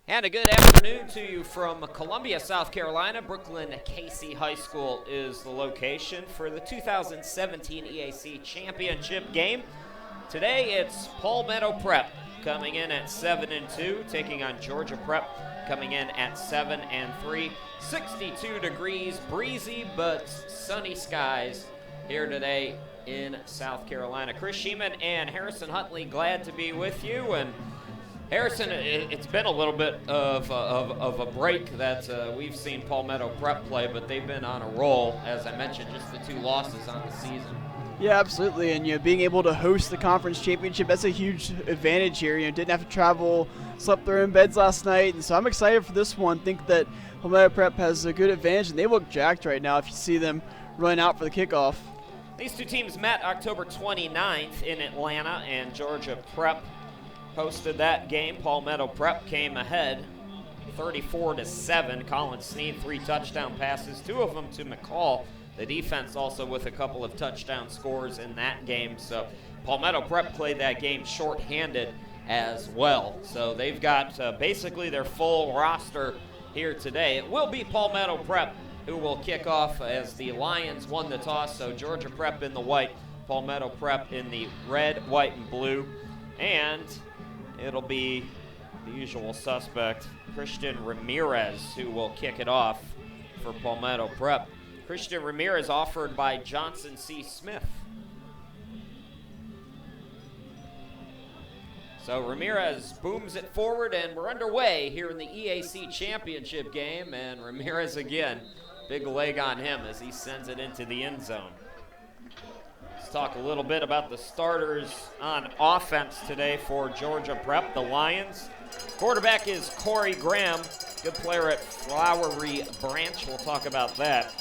And a good afternoon to you from Columbia, South Carolina. Brooklyn Casey High School is the location for the 2017 EAC Championship game. Today it's Palmetto Prep coming in at 7-2, taking on Georgia Prep coming in at 7-3. 62 degrees, breezy but sunny skies here today in South Carolina. Chris Sheeman and Harrison Huntley, glad to be with you. And Harrison, it's been a little bit of a break that we've seen Palmetto Prep play, but they've been on a roll. As I mentioned, just the 2 losses on the season. Yeah, absolutely, and being able to host the conference championship, that's a huge advantage here. Didn't have to travel, slept their own beds last night, and so I'm excited for this one. Think that Palmetto Prep has a good advantage, and they look jacked right now if you see them running out for the kickoff. These 2 teams met October 29th in Atlanta, and Georgia Prep hosted that game. Palmetto Prep came ahead 34-7. Colin Sneed, 3 touchdown passes, 2 of them to McCall. The defense also with a couple of touchdown scores in that game. So Palmetto Prep played that game shorthanded as well. So they've got basically their full roster here today. It will be Palmetto Prep who will kick off as the Lions won the toss. So Georgia Prep in the white, Palmetto Prep in the red, white, and blue. And it'll be the usual suspect, Christian Ramirez, who will kick it off for Palmetto Prep. Christian Ramirez offered by Johnson C. Smith. So Ramirez booms it forward, and we're underway here in the EAC Championship game. And Ramirez again, big leg on him as he sends it into the end zone. Let's talk a little bit about the starters on offense today for Georgia Prep, the Lions. Quarterback is Corey Graham, good player at Flowery Branch. We'll talk about that.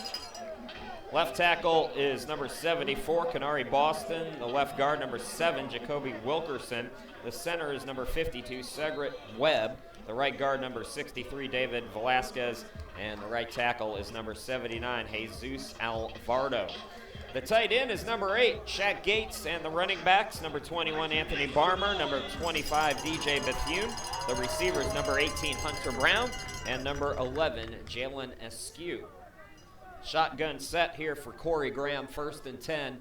Left tackle is number 74, Kanari Boston. The left guard, number 7, Jacoby Wilkerson. The center is number 52, Segret Webb. The right guard, number 63, David Velasquez. And the right tackle is number 79, Jesus Alvardo. The tight end is number 8, Shaq Gates. And the running backs, number 21, Anthony Barmer. Number 25, DJ Bethune. The receivers, number 18, Hunter Brown. And number 11, Jalen Askew. Shotgun set here for Corey Graham, 1st and 10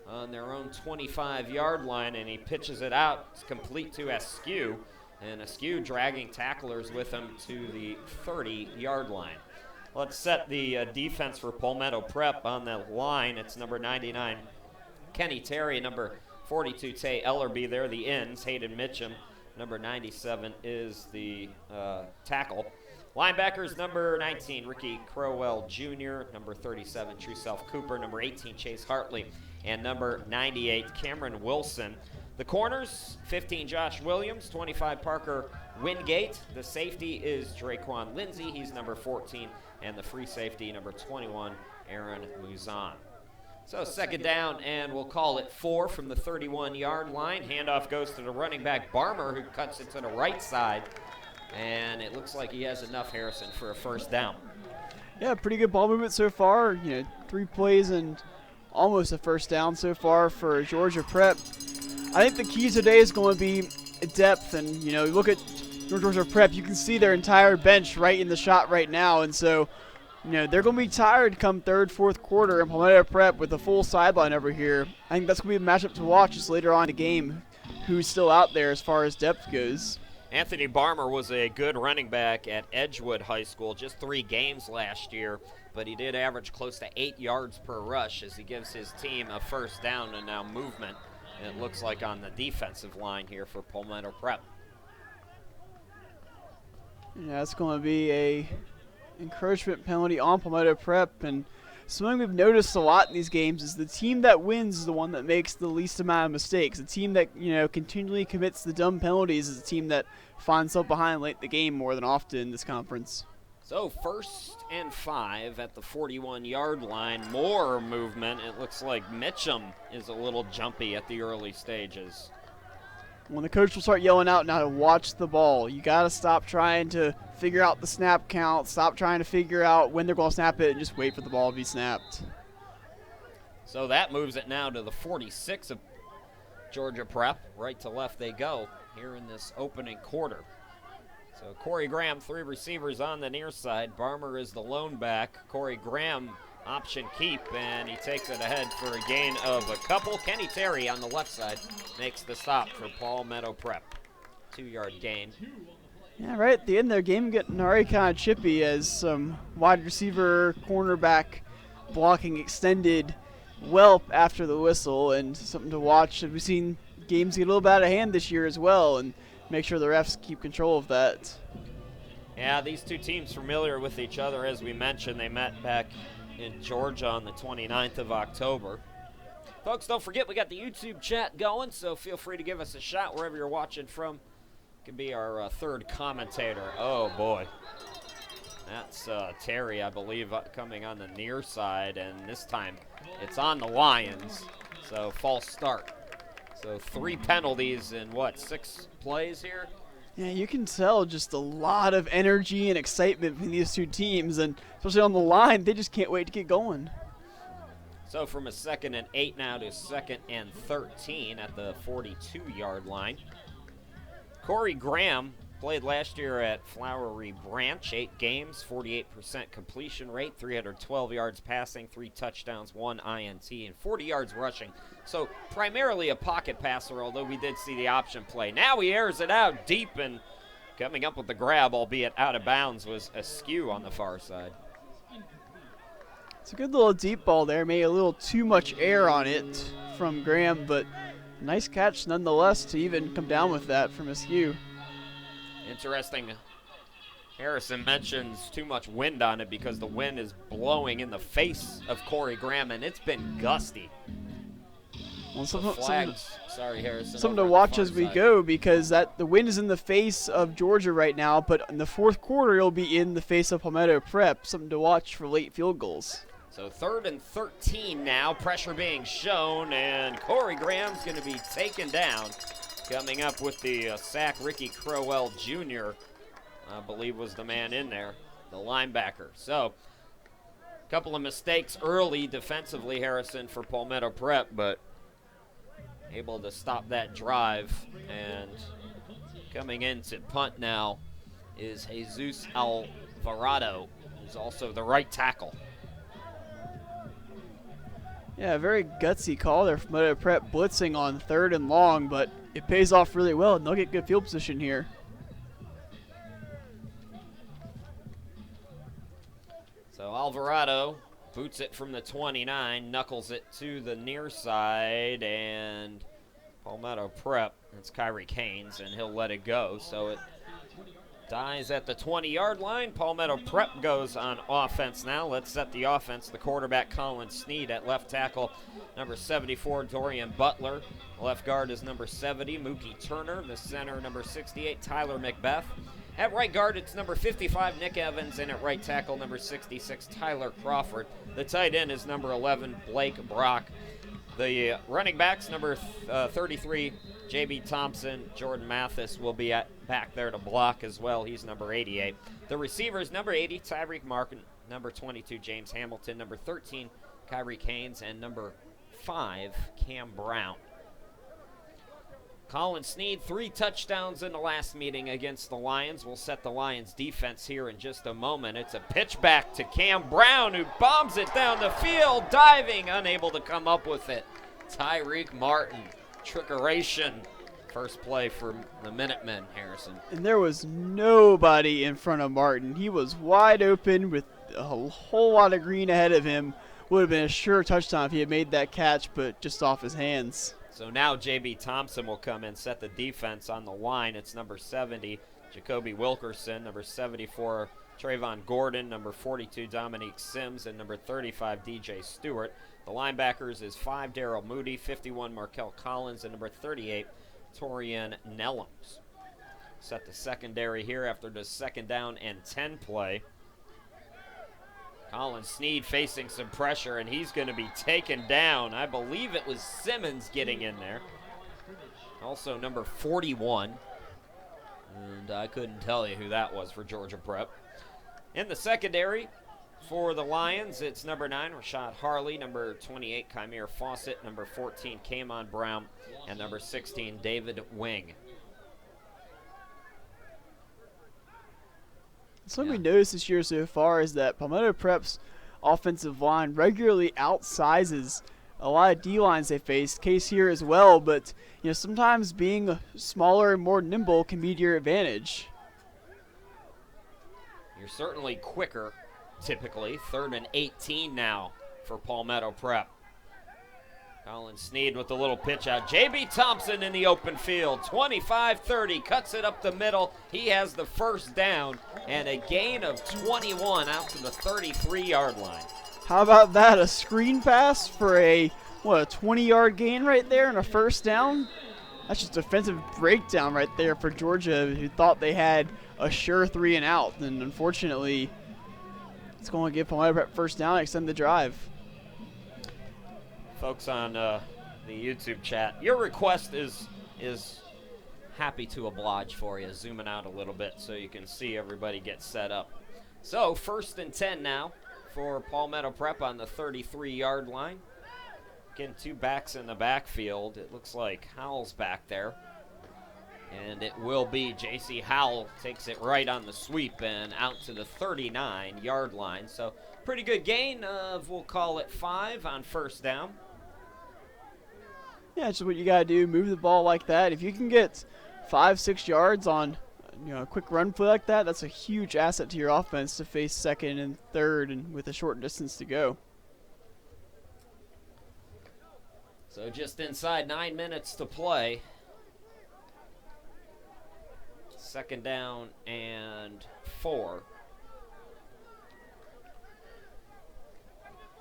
on their own 25-yard line, and he pitches it out. It's complete to Askew, and Askew dragging tacklers with him to the 30-yard line. Let's set the defense for Palmetto Prep on the line. It's number 99, Kenny Terry, number 42, Tay Ellerby. They're the ends. Hayden Mitchum, number 97, is the tackle. Linebackers, number 19, Ricky Crowell Jr., number 37, True Self Cooper, number 18, Chase Hartley, and number 98, Cameron Wilson. The corners, 15, Josh Williams, 25, Parker Wingate. The safety is Draquan Lindsay, he's number 14, and the free safety, number 21, Aaron Muzan. So 2nd down, and we'll call it 4 from the 31-yard line. Handoff goes to the running back, Barmer, who cuts it to the right side. And it looks like he has enough, Harrison, for a 1st down. Yeah, pretty good ball movement so far. 3 plays and almost a 1st down so far for Georgia Prep. I think the key today is going to be depth. And, you look at Georgia Prep, you can see their entire bench right in the shot right now. And so, they're going to be tired come 3rd, 4th quarter. And Palmetto Prep with a full sideline over here. I think that's going to be a matchup to watch just later on in the game, who's still out there as far as depth goes. Anthony Barmer was a good running back at Edgewood High School, just 3 games last year, but he did average close to 8 yards per rush as he gives his team a 1st down and now movement, and it looks like on the defensive line here for Palmetto Prep. Yeah, it's going to be a encroachment penalty on Palmetto Prep, and something we've noticed a lot in these games is the team that wins is the one that makes the least amount of mistakes. The team that, continually commits the dumb penalties is the team that finds up behind late in the game more than often in this conference. So 1st and 5 at the 41-yard line. More movement. It looks like Mitchum is a little jumpy at the early stages. When the coach will start yelling out now to watch the ball, you got to stop trying to figure out the snap count, stop trying to figure out when they're going to snap it, and just wait for the ball to be snapped. So that moves it now to the 46 of Georgia Prep. Right to left they go here in this opening quarter. So Corey Graham, 3 receivers on the near side. Barmer is the lone back. Corey Graham, option keep, and he takes it ahead for a gain of a couple. Kenny Terry on the left side makes the stop for Palmetto Prep. 2-yard gain. Yeah, right at the end there, game getting already kind of chippy as some wide receiver, cornerback blocking extended well after the whistle, and something to watch. We've seen games get a little bit out of hand this year as well, and make sure the refs keep control of that. Yeah, these two teams familiar with each other. As we mentioned, they met back in Georgia on the 29th of October. Folks, don't forget we got the YouTube chat going, so feel free to give us a shout wherever you're watching from. Could be our third commentator. Oh, boy. That's Terry, I believe, coming on the near side, and this time it's on the Lions, so false start. So 3 penalties in, 6 plays here? Yeah, you can tell just a lot of energy and excitement between these two teams, and especially on the line, they just can't wait to get going. So from a 2nd and 8 now to 2nd and 13 at the 42-yard line. Corey Graham played last year at Flowery Branch, 8 games, 48% completion rate, 312 yards passing, 3 touchdowns, 1 INT, and 40 yards rushing. So primarily a pocket passer, although we did see the option play. Now he airs it out deep, and coming up with the grab, albeit out of bounds, was askew on the far side. It's a good little deep ball there. Made a little too much air on it from Graham, but nice catch nonetheless to even come down with that from askew. Interesting. Harrison mentions too much wind on it because the wind is blowing in the face of Corey Graham, and it's been gusty. Well, Sorry, Harrison. Something to watch as we go, because the wind is in the face of Georgia right now, but in the 4th quarter it'll be in the face of Palmetto Prep. Something to watch for late field goals. So 3rd and 13 now, pressure being shown, and Corey Graham's going to be taken down. Coming up with the sack, Ricky Crowell Jr., I believe was the man in there, the linebacker. So a couple of mistakes early defensively, Harrison, for Palmetto Prep, but able to stop that drive. And coming in to punt now is Jesus Alvarado, who's also the right tackle. Yeah, a very gutsy call there from Palmetto Prep, blitzing on 3rd and long, but it pays off really well, and they'll get good field position here. So Alvarado boots it from the 29, knuckles it to the near side, and Palmetto Prep, it's Kyrie Haynes, and he'll let it go. So it dies at the 20-yard line. Palmetto Prep goes on offense now. Let's set the offense. The quarterback, Colin Sneed, at left tackle, number 74, Dorian Butler. Left guard is number 70, Mookie Turner. The center, number 68, Tyler Macbeth. At right guard, it's number 55, Nick Evans, and at right tackle, number 66, Tyler Crawford. The tight end is number 11, Blake Brock. The running backs, number 33, J.B. Thompson. Jordan Mathis will be back there to block as well. He's number 88. The receivers, number 80, Tyreek Martin, number 22, James Hamilton, number 13, Kyrie Haynes, and number 5, Cam Brown. Colin Sneed, 3 touchdowns in the last meeting against the Lions. We'll set the Lions defense here in just a moment. It's a pitch back to Cam Brown, who bombs it down the field, diving, unable to come up with it. Tyreek Martin, trickeration. First play for the Minutemen, Harrison. And there was nobody in front of Martin. He was wide open with a whole lot of green ahead of him. Would have been a sure touchdown if he had made that catch, but just off his hands. So now J.B. Thompson will come in, set the defense on the line. It's number 70, Jacoby Wilkerson, number 74, Trayvon Gordon, number 42, Dominique Sims, and number 35, DJ Stewart. The linebackers is 5, Darrell Moody, 51, Markel Collins, and number 38, Torian Nellums. Set the secondary here after the 2nd down and 10 play. Colin Sneed facing some pressure, and he's going to be taken down. I believe it was Simmons getting in there. Also number 41. And I couldn't tell you who that was for Georgia Prep. In the secondary for the Lions, it's number 9, Rashad Harley, number 28, Kymir Fawcett, number 14, Kamon Brown, and number 16, David Wing. Something we noticed this year so far is that Palmetto Prep's offensive line regularly outsizes a lot of D-lines they face. Case here as well, but sometimes being smaller and more nimble can be to your advantage. You're certainly quicker, typically. 3rd and 18 now for Palmetto Prep. Colin Sneed with the little pitch out. J.B. Thompson in the open field. 25-30, cuts it up the middle. He has the first down and a gain of 21 out to the 33-yard line. How about that? A screen pass for a 20-yard gain right there and a first down? That's just defensive breakdown right there for Georgia, who thought they had a sure 3 and out. And unfortunately, it's going to give Palmetto Prep first down and extend the drive. Folks on the YouTube chat, your request is happy to oblige for you. Zooming out a little bit so you can see everybody get set up. So 1st and 10 now for Palmetto Prep on the 33-yard line. Again, 2 backs in the backfield. It looks like Howell's back there. And it will be J.C. Howell takes it right on the sweep and out to the 39-yard line. So pretty good gain of, we'll call it 5 on first down. Yeah, it's just what you got to do, move the ball like that. If you can get 5-6 yards on a quick run play like that, that's a huge asset to your offense to face 2nd and 3rd and with a short distance to go. So just inside 9 minutes to play. 2nd down and 4.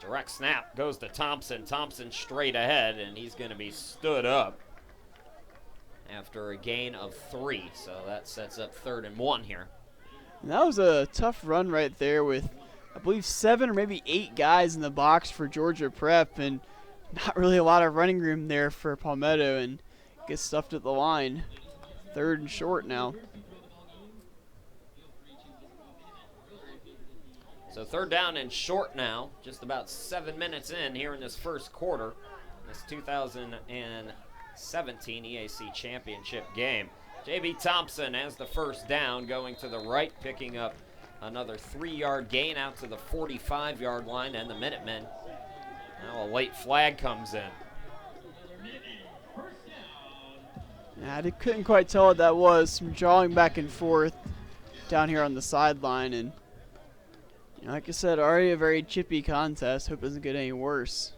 Direct snap goes to Thompson. Thompson straight ahead, and he's going to be stood up after a gain of 3. So that sets up 3rd and 1 here. And that was a tough run right there with, I believe, 7 or maybe 8 guys in the box for Georgia Prep, and not really a lot of running room there for Palmetto, and gets stuffed at the line. 3rd and short now. So 3rd down and short now, just about 7 minutes in here in this first quarter. This 2017 EAC championship game. J.B. Thompson has the first down, going to the right, picking up another 3-yard gain out to the 45-yard line, and the Minutemen. Now a late flag comes in. Yeah, I couldn't quite tell what that was. Some jawing back and forth down here on the sideline, and like I said, already a very chippy contest. Hope it doesn't get any worse.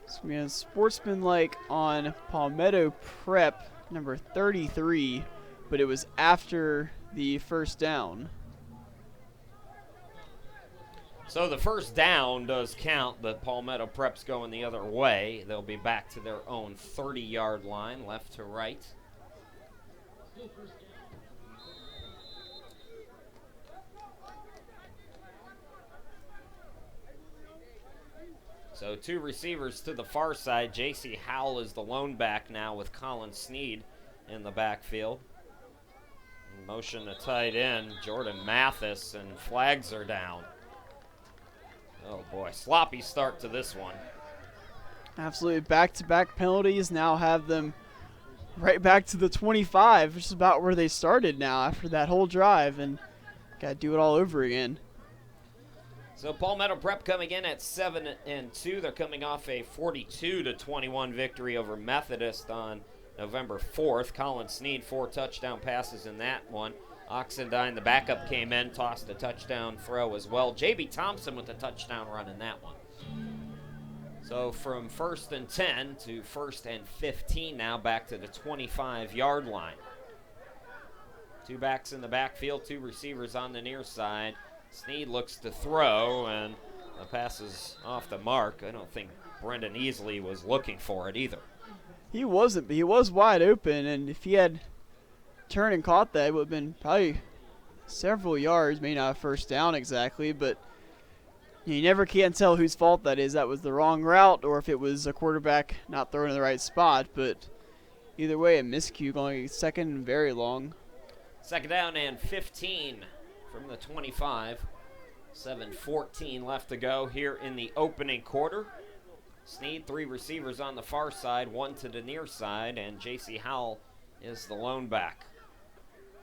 So we have sportsmanlike on Palmetto Prep, number 33, but it was after the first down. So the first down does count, but Palmetto Prep's going the other way. They'll be back to their own 30-yard line, left to right. So 2 receivers to the far side. J.C. Howell is the lone back now with Colin Sneed in the backfield. In motion to tight end, Jordan Mathis, and flags are down. Oh boy, sloppy start to this one. Absolutely, back-to-back penalties now have them right back to the 25, which is about where they started now after that whole drive, and got to do it all over again. So Palmetto Prep coming in at 7-2. They're coming off a 42-21 victory over Methodist on November 4th. Colin Sneed, 4 touchdown passes in that one. Oxendine, the backup, came in, tossed a touchdown throw as well. J.B. Thompson with a touchdown run in that one. So from 1st and 10 to 1st and 15 now, back to the 25-yard line. 2 backs in the backfield, 2 receivers on the near side. Sneed looks to throw, and the pass is off the mark. I don't think Brendan Easley was looking for it either. He wasn't, but he was wide open, and if he had turned and caught that, it would have been probably several yards, maybe not a first down exactly, but you never can tell whose fault that is. That was the wrong route, or if it was a quarterback not throwing in the right spot, but either way, a miscue going 2nd and very long. 2nd down and 15 from the 25. 7:14 left to go here in the opening quarter. Sneed, 3 receivers on the far side, 1 to the near side, and J.C. Howell is the lone back.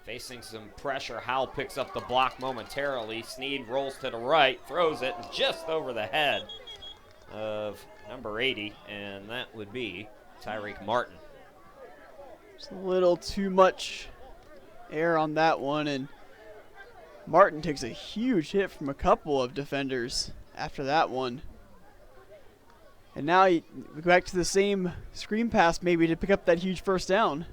Facing some pressure, Howell picks up the block momentarily. Sneed rolls to the right, throws it just over the head of number 80, and that would be Tyreek Martin. Just a little too much air on that one, and Martin takes a huge hit from a couple of defenders after that one. And now we go back to the same screen pass maybe to pick up that huge first down.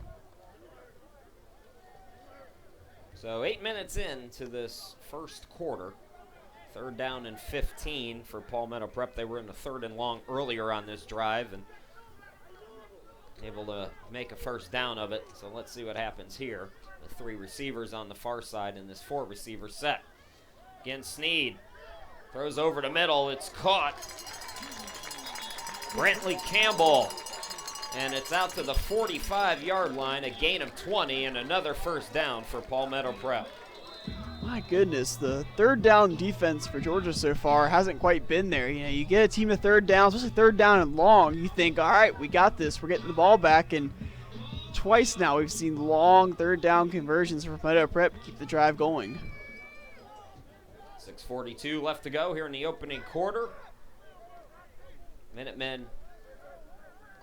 So 8 minutes into this first quarter. 3rd down and 15 for Palmetto Prep. They were in the 3rd and long earlier on this drive and able to make a first down of it. So let's see what happens here. The 3 receivers on the far side in this 4 receiver set. Again, Sneed throws over the middle. It's caught. Brantley Campbell. And it's out to the 45-yard line, a gain of 20, and another first down for Palmetto Prep. My goodness, the 3rd down defense for Georgia so far hasn't quite been there. You know, you get a team of 3rd down, especially 3rd down and long, you think, all right, we got this, we're getting the ball back, and twice now we've seen long 3rd down conversions for Palmetto Prep to keep the drive going. 6:42 left to go here in the opening quarter. Minutemen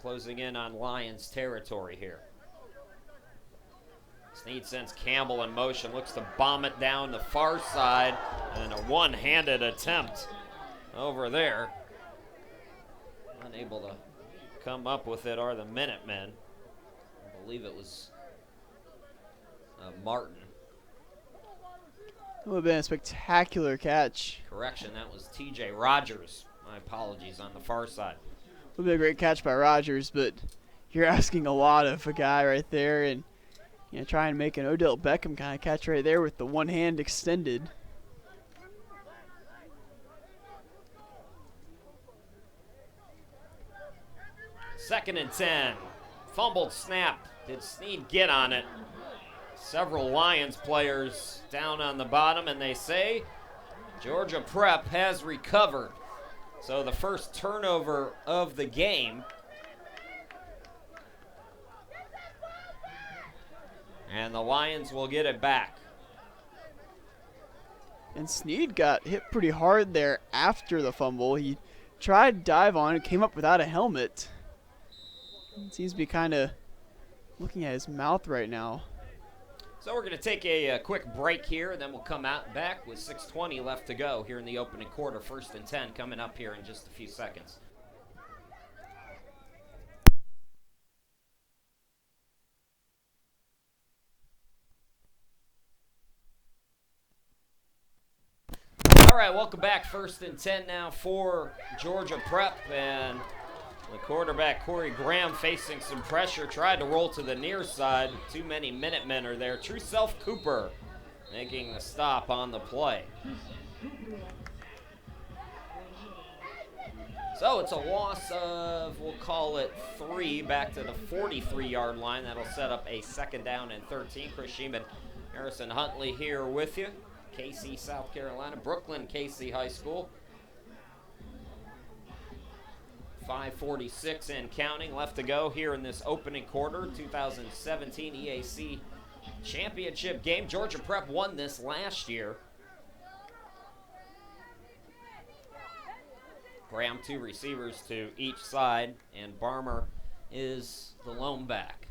closing in on Lions territory here. Sneed sends Campbell in motion, looks to bomb it down the far side, and a one-handed attempt over there. Unable to come up with it are the Minutemen. I believe it was Martin. That would have been a spectacular catch. Correction, that was T.J. Rogers. My apologies, on the far side. Would have been a great catch by Rogers, but you're asking a lot of a guy right there, and you know, try and make an Odell Beckham kind of catch right there with the one hand extended. Second and 10. Fumbled snap. Did Sneed get on it? Several Lions players down on the bottom, and they say Georgia Prep has recovered. So the first turnover of the game. And the Lions will get it back. And Sneed got hit pretty hard there after the fumble. He tried to dive on it, came up without a helmet. He seems to be kind of looking at his mouth right now. So we're going to take a quick break here, and then we'll come out back with 6:20 left to go here in the opening quarter. 1st and 10 coming up here in just a few seconds. All right, welcome back. 1st and 10 now for Georgia Prep, and the quarterback, Corey Graham, facing some pressure, tried to roll to the near side. Too many Minutemen are there. True Self Cooper making the stop on the play. So it's a loss of, we'll call it 3, back to the 43-yard line. That'll set up a 2nd down and 13. Chris Sheeman, Harrison Huntley here with you. KC, South Carolina, Brooklyn, KC High School. 5:46 and counting left to go here in this opening quarter. 2017 EAC championship game. Georgia Prep won this last year. Graham, 2 receivers to each side, and Barmer is the lone back.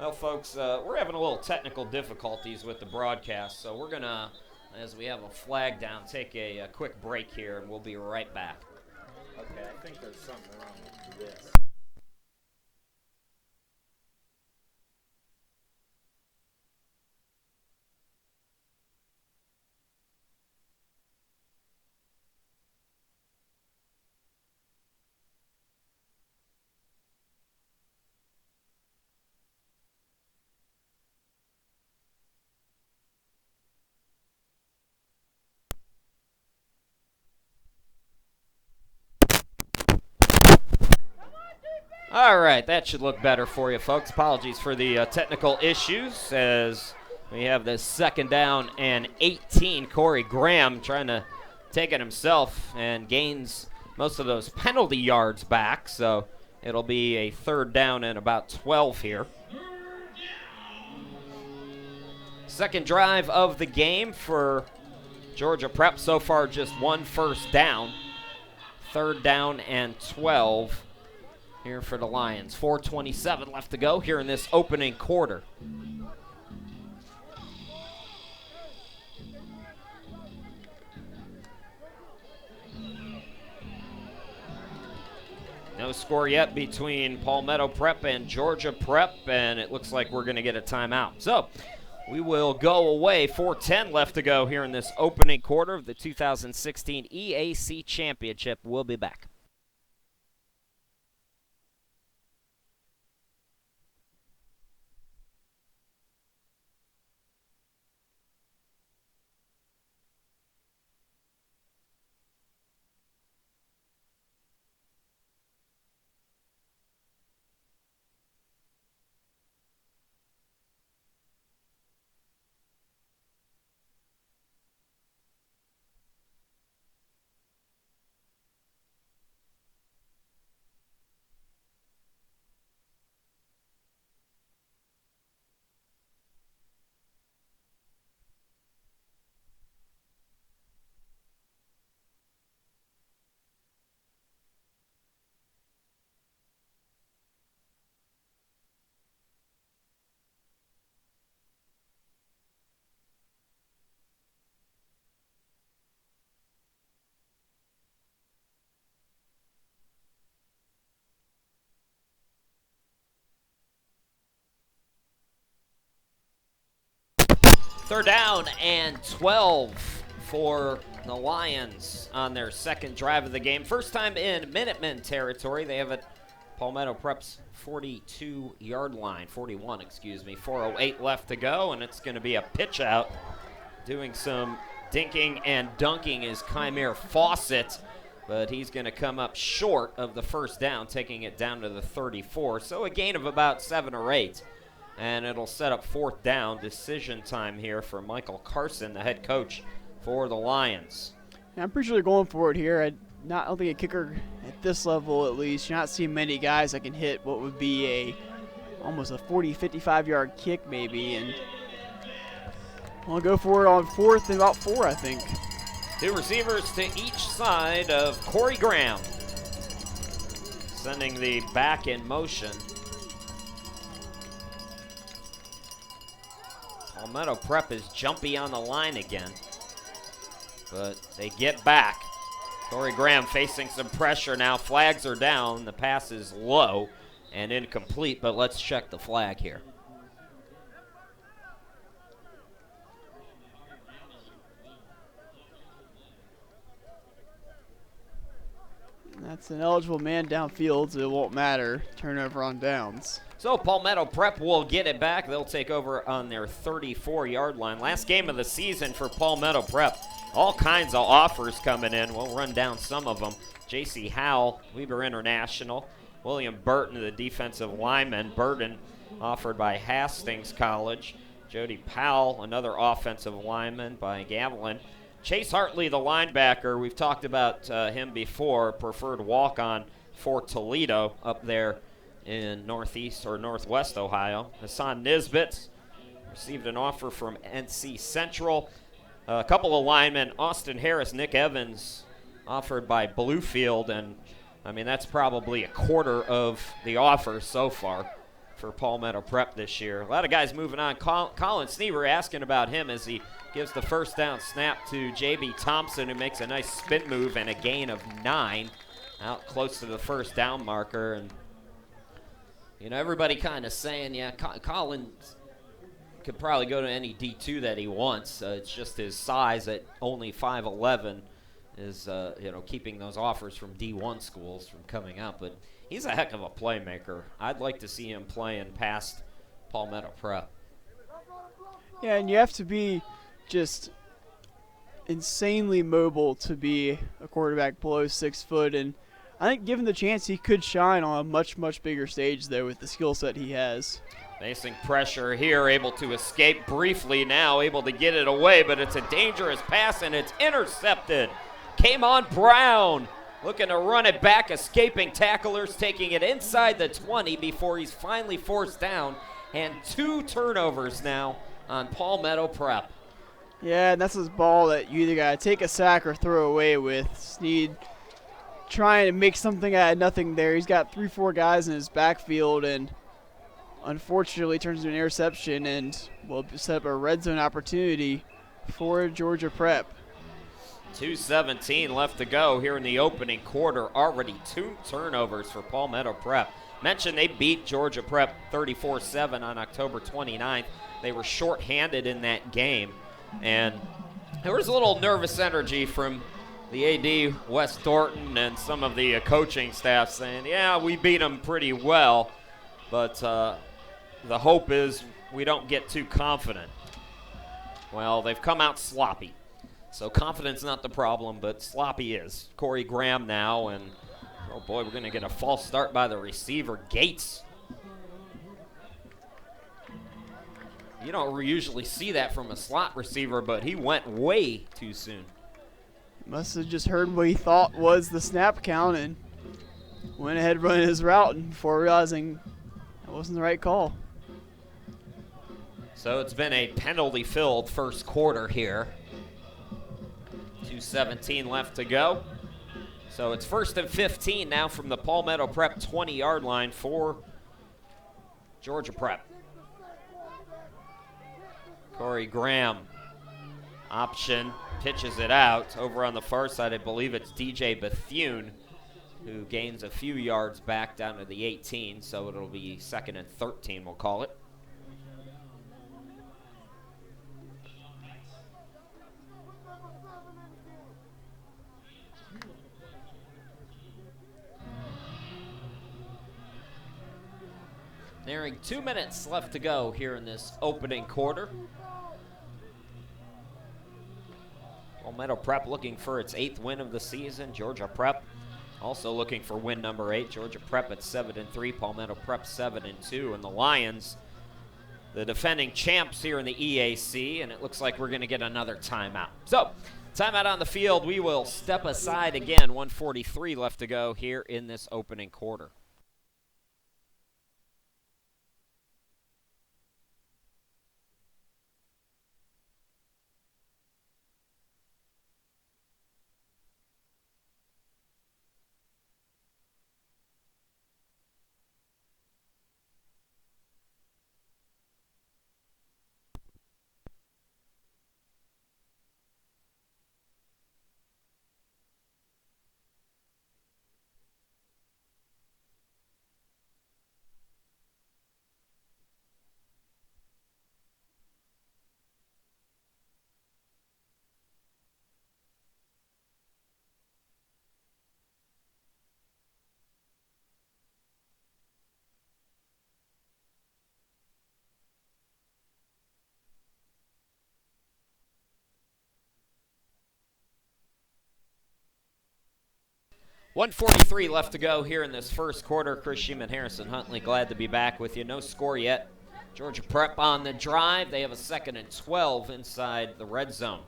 Well, folks, we're having a little technical difficulties with the broadcast, so we're going to, as we have a flag down, take a quick break here, and we'll be right back. Okay, I think there's something wrong with this. All right, that should look better for you, folks. Apologies for the technical issues as we have this 2nd down and 18. Corey Graham trying to take it himself and gains most of those penalty yards back, so it'll be a 3rd down and about 12 here. Second drive of the game for Georgia Prep. So far, just 1 first down. 3rd down and 12 here for the Lions. 4:27 left to go here in this opening quarter. No score yet between Palmetto Prep and Georgia Prep, and it looks like we're going to get a timeout. So we will go away. 4:10 left to go here in this opening quarter of the 2016 EAC Championship. We'll be back. Third down and 12 for the Lions on their second drive of the game. First time in Minutemen territory. They have it Palmetto Prep's 42-yard line, 41, excuse me. 4:08 left to go, and it's going to be a pitch out. Doing some dinking and dunking is Chimere Fawcett, but he's going to come up short of the first down, taking it down to the 34. So a gain of about 7 or 8. And it'll set up 4th down. Decision time here for Michael Carson, the head coach for the Lions. Yeah, I'm pretty sure they're going for it here. I don't think a kicker at this level, at least, you're not seeing many guys that can hit what would be almost a 40, 55-yard kick maybe. And I'll go for it on 4th and about 4, I think. 2 receivers to each side of Corey Graham. Sending the back in motion. Palmetto Prep is jumpy on the line again, but they get back. Corey Graham facing some pressure now. Flags are down. The pass is low and incomplete, but let's check the flag here. That's an eligible man downfield, so it won't matter. Turnover on downs. So Palmetto Prep will get it back. They'll take over on their 34-yard line. Last game of the season for Palmetto Prep. All kinds of offers coming in. We'll run down some of them. J.C. Howell, Weber International. William Burton, the defensive lineman. Burton, offered by Hastings College. Jody Powell, another offensive lineman by Gavilan. Chase Hartley, the linebacker. We've talked about him before. Preferred walk-on for Toledo up there in northeast or northwest Ohio. Hassan Nisbet received an offer from NC Central. A couple of linemen, Austin Harris, Nick Evans, offered by Bluefield, and I mean that's probably a quarter of the offers so far for Palmetto Prep this year. A lot of guys moving on. Colin Sneaver asking about him as he gives the first down snap to J.B. Thompson, who makes a nice spin move and a gain of 9 out close to the first down marker. And you know, everybody kind of saying, yeah, Colin could probably go to any D2 that he wants. It's just his size at only 5'11" is, keeping those offers from D1 schools from coming out. But he's a heck of a playmaker. I'd like to see him playing past Palmetto Prep. Yeah, and you have to be just insanely mobile to be a quarterback below 6 foot, and I think given the chance he could shine on a much, much bigger stage there with the skill set he has. Facing pressure here, able to escape briefly now, able to get it away, but it's a dangerous pass and it's intercepted came on Brown. Looking to run it back, escaping tacklers, taking it inside the 20 before he's finally forced down. And 2 turnovers now on Palmetto Prep. Yeah, and that's his ball that you either got to take a sack or throw away with. Sneed trying to make something out of nothing there. He's got 3-4 guys in his backfield and unfortunately turns into an interception and will set up a red zone opportunity for Georgia Prep. 2:17 left to go here in the opening quarter. Already 2 turnovers for Palmetto Prep. Mentioned they beat Georgia Prep 34-7 on October 29th. They were shorthanded in that game. And there was a little nervous energy from the AD, Wes Thornton, and some of the coaching staff saying, yeah, we beat them pretty well, but the hope is we don't get too confident. Well, they've come out sloppy. So confidence not the problem, but sloppy is. Corey Graham now, and oh boy, we're going to get a false start by the receiver, Gates. You don't usually see that from a slot receiver, but he went way too soon. Must have just heard what he thought was the snap count and went ahead running his route before realizing that wasn't the right call. So it's been a penalty-filled first quarter here. 2:17 left to go. So it's 1st and 15 now from the Palmetto Prep 20-yard line for Georgia Prep. Corey Graham, option, pitches it out. Over on the far side, I believe it's DJ Bethune, who gains a few yards back down to the 18, so it'll be 2nd and 13, we'll call it. Nearing 2 minutes left to go here in this opening quarter. Palmetto Prep looking for its 8th win of the season. Georgia Prep also looking for win number 8. Georgia Prep at 7-3, Palmetto Prep 7-2, and the Lions, the defending champs here in the EAC, and it looks like we're going to get another timeout. So, timeout on the field. We will step aside again. 1:43 left to go here in this opening quarter. .143 left to go here in this first quarter. Chris Sheeman, Harrison Huntley, glad to be back with you. No score yet. Georgia Prep on the drive. They have a 2nd and 12 inside the red zone.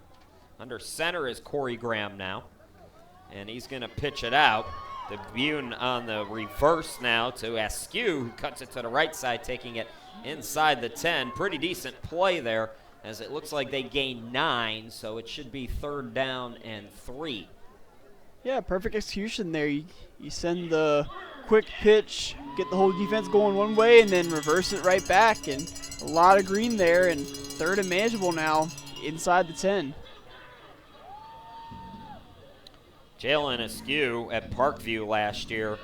Under center is Corey Graham now, and he's going to pitch it out. The Bune on the reverse now to Askew, who cuts it to the right side, taking it inside the 10. Pretty decent play there, as it looks like they gain 9, so it should be 3rd down and 3. Yeah, perfect execution there. You send the quick pitch, get the whole defense going one way, and then reverse it right back. And a lot of green there, and 3rd and manageable now inside the 10. Jalen Askew at Parkview last year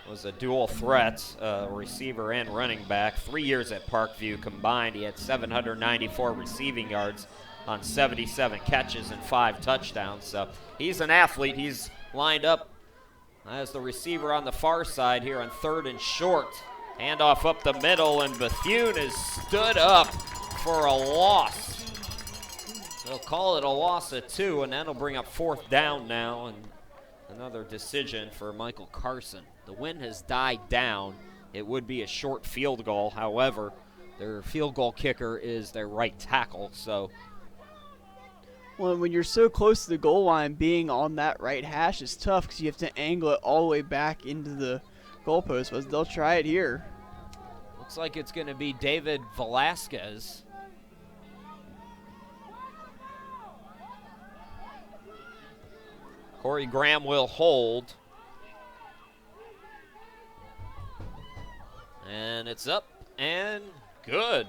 was a dual threat, receiver and running back. 3 years at Parkview combined, he had 794 receiving yards on 77 catches and 5 touchdowns. So he's an athlete. He's lined up as the receiver on the far side here on 3rd and short. Handoff up the middle, and Bethune is stood up for a loss. They'll call it a loss of 2, and that'll bring up 4th down now, and another decision for Michael Carson. The wind has died down. It would be a short field goal. However, their field goal kicker is their right tackle, so Well, when you're so close to the goal line, being on that right hash is tough because you have to angle it all the way back into the goalpost. But they'll try it here. Looks like it's going to be David Velasquez. Corey Graham will hold. And it's up and good.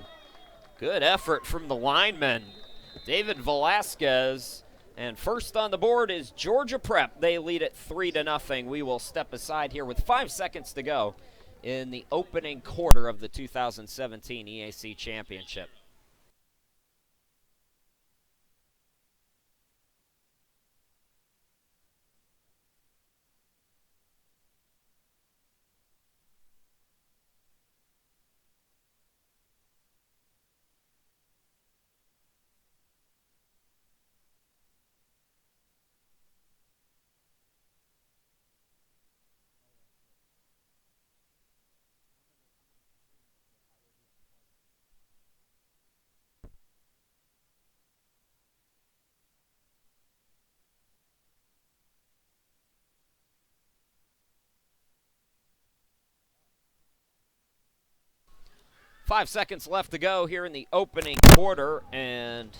Good effort from the lineman, David Velasquez. And first on the board is Georgia Prep. They lead it 3-0. We will step aside here with 5 seconds to go in the opening quarter of the 2017 EAC Championship. Five seconds left to go here in the opening quarter, and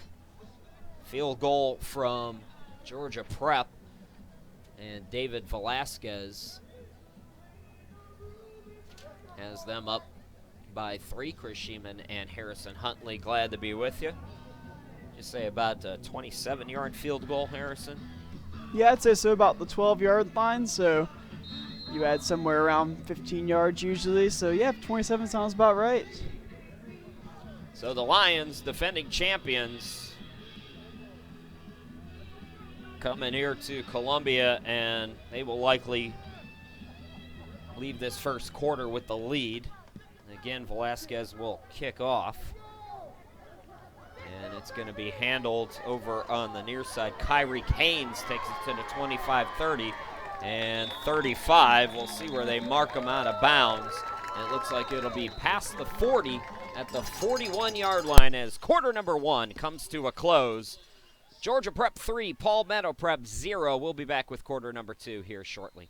field goal from Georgia Prep, and David Velasquez has them up by 3. Chris Sheeman and Harrison Huntley, glad to be with you. Just say about a 27-yard field goal, Harrison? Yeah, I'd say so, about the 12-yard line. So you add somewhere around 15 yards usually. So yeah, 27 sounds about right. So the Lions, defending champions, coming here to Columbia, and they will likely leave this first quarter with the lead. And again, Velasquez will kick off. And it's going to be handled over on the near side. Kyrie Haynes takes it to the 25-30 and 35. We'll see where they mark them out of bounds. And it looks like it'll be past the 40 at the 41-yard line as quarter number 1 comes to a close. Georgia Prep 3, Palmetto Prep 0. We'll be back with quarter number 2 here shortly.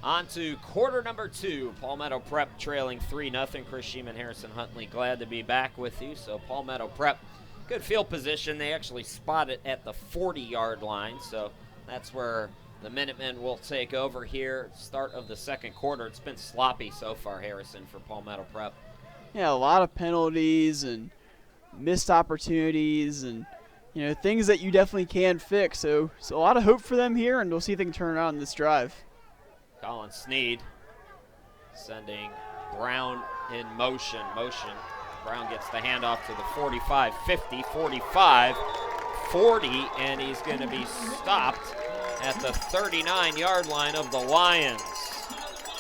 On to quarter number 2. Palmetto Prep trailing 3-0. Chris Sheeman, Harrison Huntley, glad to be back with you. So Palmetto Prep, good field position. They actually spot it at the 40-yard line. So that's where the Minutemen will take over here. Start of the second quarter. It's been sloppy so far, Harrison, for Palmetto Prep. Yeah, a lot of penalties and missed opportunities and, you know, things that you definitely can fix. So a lot of hope for them here, and we'll see if they can turn around this drive. Colin Sneed sending Brown in motion. Brown gets the handoff to the 45, 50, 45, 40, and he's going to be stopped at the 39-yard line of the Lions.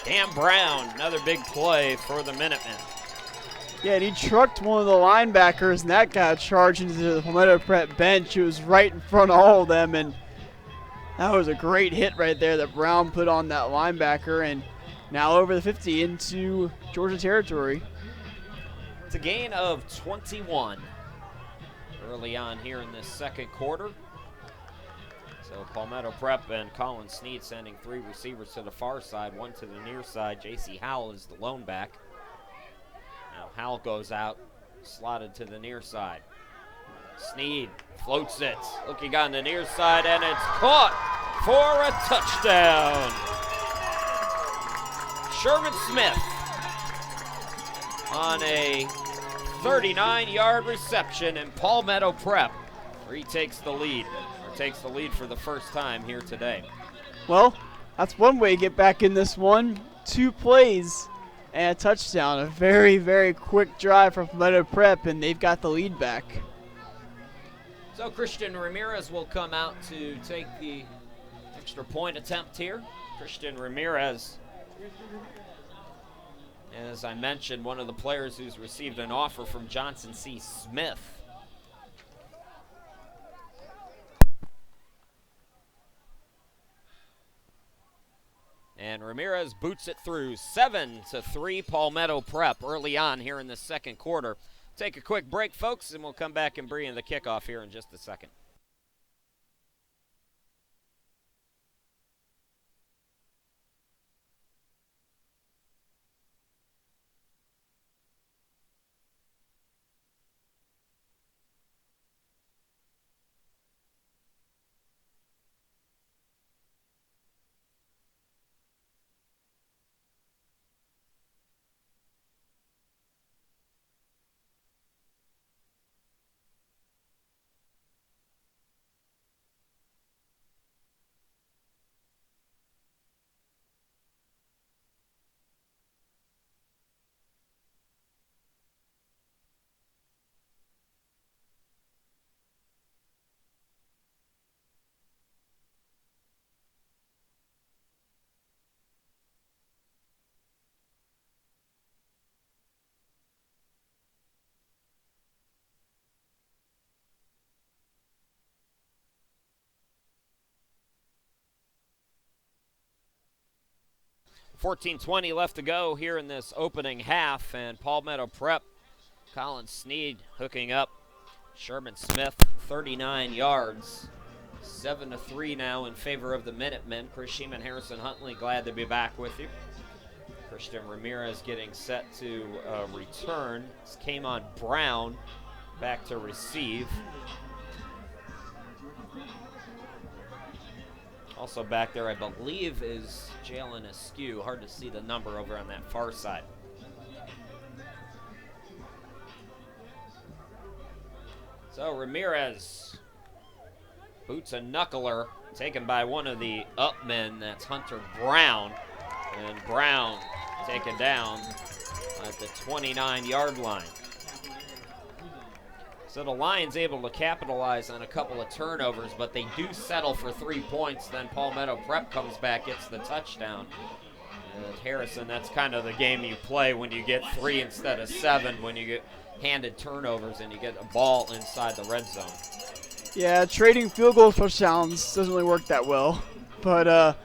Cam Brown, another big play for the Minutemen. Yeah, and he trucked one of the linebackers, and that got charged into the Palmetto Prep bench. It was right in front of all of them, and that was a great hit right there that Brown put on that linebacker, and now over the 50 into Georgia territory. It's a gain of 21 early on here in this second quarter. So Palmetto Prep and Colin Sneed sending 3 receivers to the far side, 1 to the near side. J.C. Howell is the lone back. Now Howell goes out, slotted to the near side. Sneed floats it, looking on the near side, and it's caught for a touchdown. Sherman Smith on a 39-yard reception, and Palmetto Prep retakes the lead, or takes the lead for the first time here today. Well, that's one way to get back in this one. 2 plays and a touchdown. A very, very quick drive from Palmetto Prep, and they've got the lead back. So Christian Ramirez will come out to take the extra point attempt here. Christian Ramirez, as I mentioned, one of the players who's received an offer from Johnson C. Smith. And Ramirez boots it through. 7-3 Palmetto Prep early on here in the second quarter. Take a quick break, folks, and we'll come back and bring in the kickoff here in just a second. .20 left to go here in this opening half, and Palmetto Prep, Colin Sneed hooking up. Sherman Smith, 39 yards. 7-3 now in favor of the Minutemen. Chris Sheeman, Harrison Huntley, glad to be back with you. Christian Ramirez getting set to return. This came on Brown, back to receive. Also back there, I believe, is Jalen Askew. Hard to see the number over on that far side. So Ramirez boots a knuckler, taken by one of the upmen. That's Hunter Brown. And Brown taken down at the 29-yard line. So the Lions able to capitalize on a couple of turnovers, but they do settle for 3 points. Then Palmetto Prep comes back, gets the touchdown. And Harrison, that's kind of the game you play when you get 3 instead of 7, when you get handed turnovers and you get a ball inside the red zone. Yeah, trading field goal touchdowns doesn't really work that well, but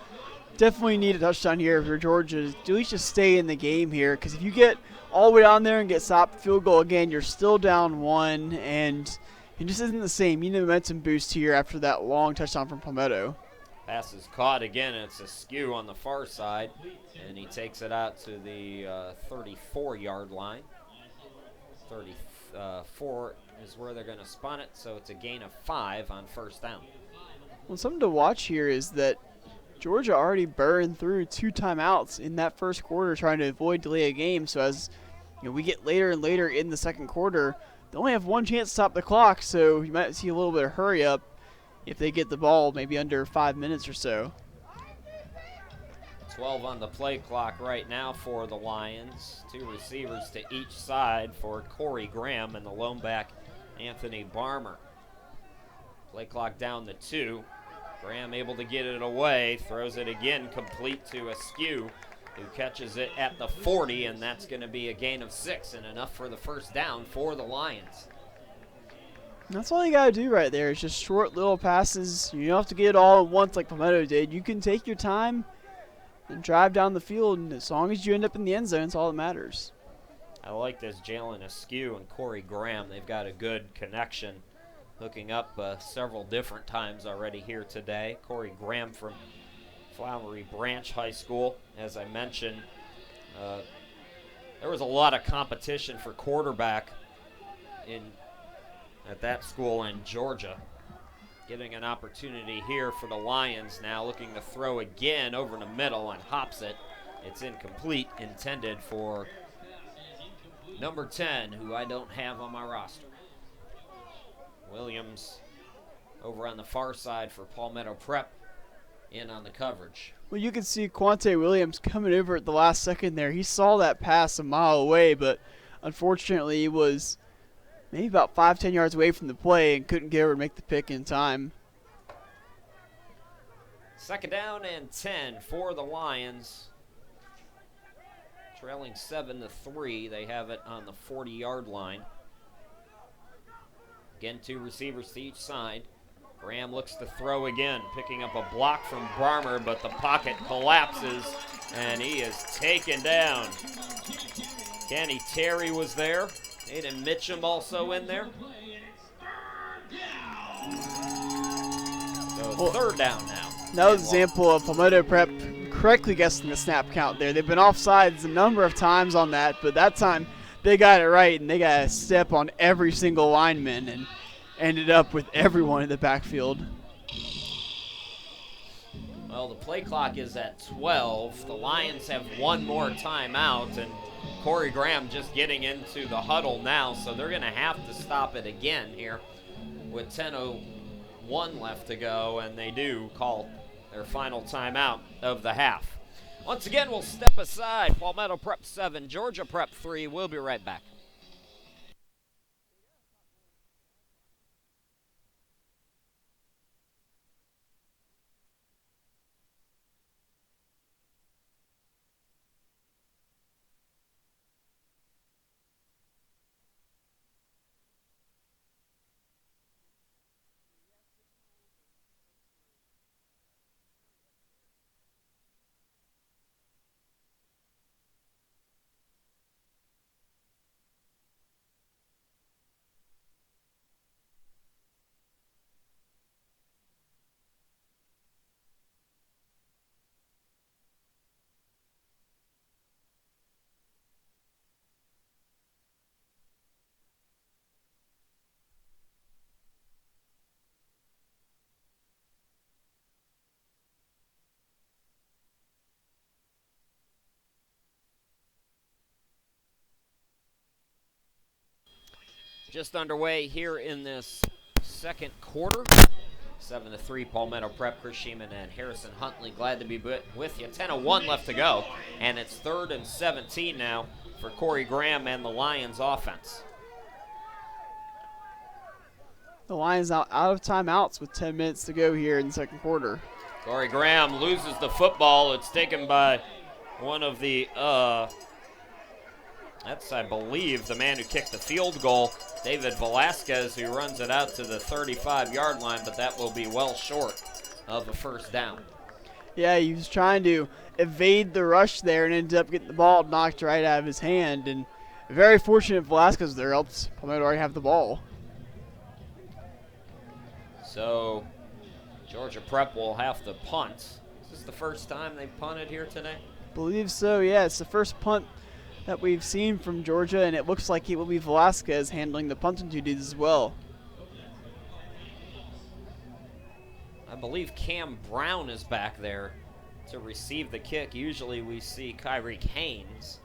definitely need a touchdown here for Georgia to at least just stay in the game here, because if you get all the way down there and get stopped field goal again, you're still down 1, and it just isn't the same. You need a momentum boost here after that long touchdown from Palmetto. Pass is caught again, and it's Askew on the far side, and he takes it out to the 34-yard line. 34 is where they're going to spun it, so it's a gain of 5 on first down. Well, something to watch here is that Georgia already burned through 2 timeouts in that first quarter trying to avoid delay a game. So as we get later and later in the second quarter, they only have 1 chance to stop the clock, so you might see a little bit of hurry up if they get the ball maybe under 5 minutes or so. 12 on the play clock right now for the Lions. 2 receivers to each side for Corey Graham and the lone back Anthony Barmer. Play clock down to 2. Graham able to get it away, throws it again complete to Askew, who catches it at the 40, and that's going to be a gain of 6 and enough for the first down for the Lions. That's all you got to do right there. It's just short little passes. You don't have to get it all at once like Palmetto did. You can take your time and drive down the field, and as long as you end up in the end zone, it's all that matters. I like this Jalen Askew and Corey Graham. They've got a good connection, hooking up several different times already here today. Corey Graham from Flowery Branch High School. As I mentioned, there was a lot of competition for quarterback at that school in Georgia. Getting an opportunity here for the Lions now, looking to throw again over the middle and hops it. It's incomplete, intended for number 10, who I don't have on my roster. Williams over on the far side for Palmetto Prep, in on the coverage. Well, you can see Quante Williams coming over at the last second there. He saw that pass a mile away, but unfortunately he was maybe about 5-10 yards away from the play and couldn't get over and make the pick in time. Second down and 10 for the Lions. Trailing 7-3. They have it on the 40-yard line. Again, 2 receivers to each side. Graham looks to throw again, picking up a block from Barmer, but the pocket collapses, and he is taken down. Kenny Terry was there. Aiden Mitchum also in there. So third down now. That was an example of Palmetto Prep correctly guessing the snap count there. They've been offsides a number of times on that, but that time they got it right, and they got a step on every single lineman and ended up with everyone in the backfield. Well, the play clock is at 12. The Lions have one more timeout, and Corey Graham just getting into the huddle now, so they're going to have to stop it again here with 10:01 left to go, and they do call their final timeout of the half. Once again, we'll step aside. Palmetto Prep 7, Georgia Prep 3. We'll be right back. Just underway here in this second quarter. 7-3 Palmetto Prep. Chris Sheeman and Harrison Huntley, glad to be with you. 10:01 left to go, and it's 3rd and 17 now for Corey Graham and the Lions offense. The Lions out of timeouts with 10 minutes to go here in the second quarter. Corey Graham loses the football. It's taken by one of the, that's, I believe, the man who kicked the field goal, David Velasquez, who runs it out to the 35-yard line, but that will be well short of a first down. Yeah, he was trying to evade the rush there and ended up getting the ball knocked right out of his hand. And very fortunate Velasquez there, else Palmetto already have the ball. So Georgia Prep will have to punt. Is this the first time they've punted here today? Believe so, yeah. It's the first punt that we've seen from Georgia, and it looks like it will be Velasquez handling the punting duties as well. I believe Cam Brown is back there to receive the kick. Usually we see Kyrie Haynes.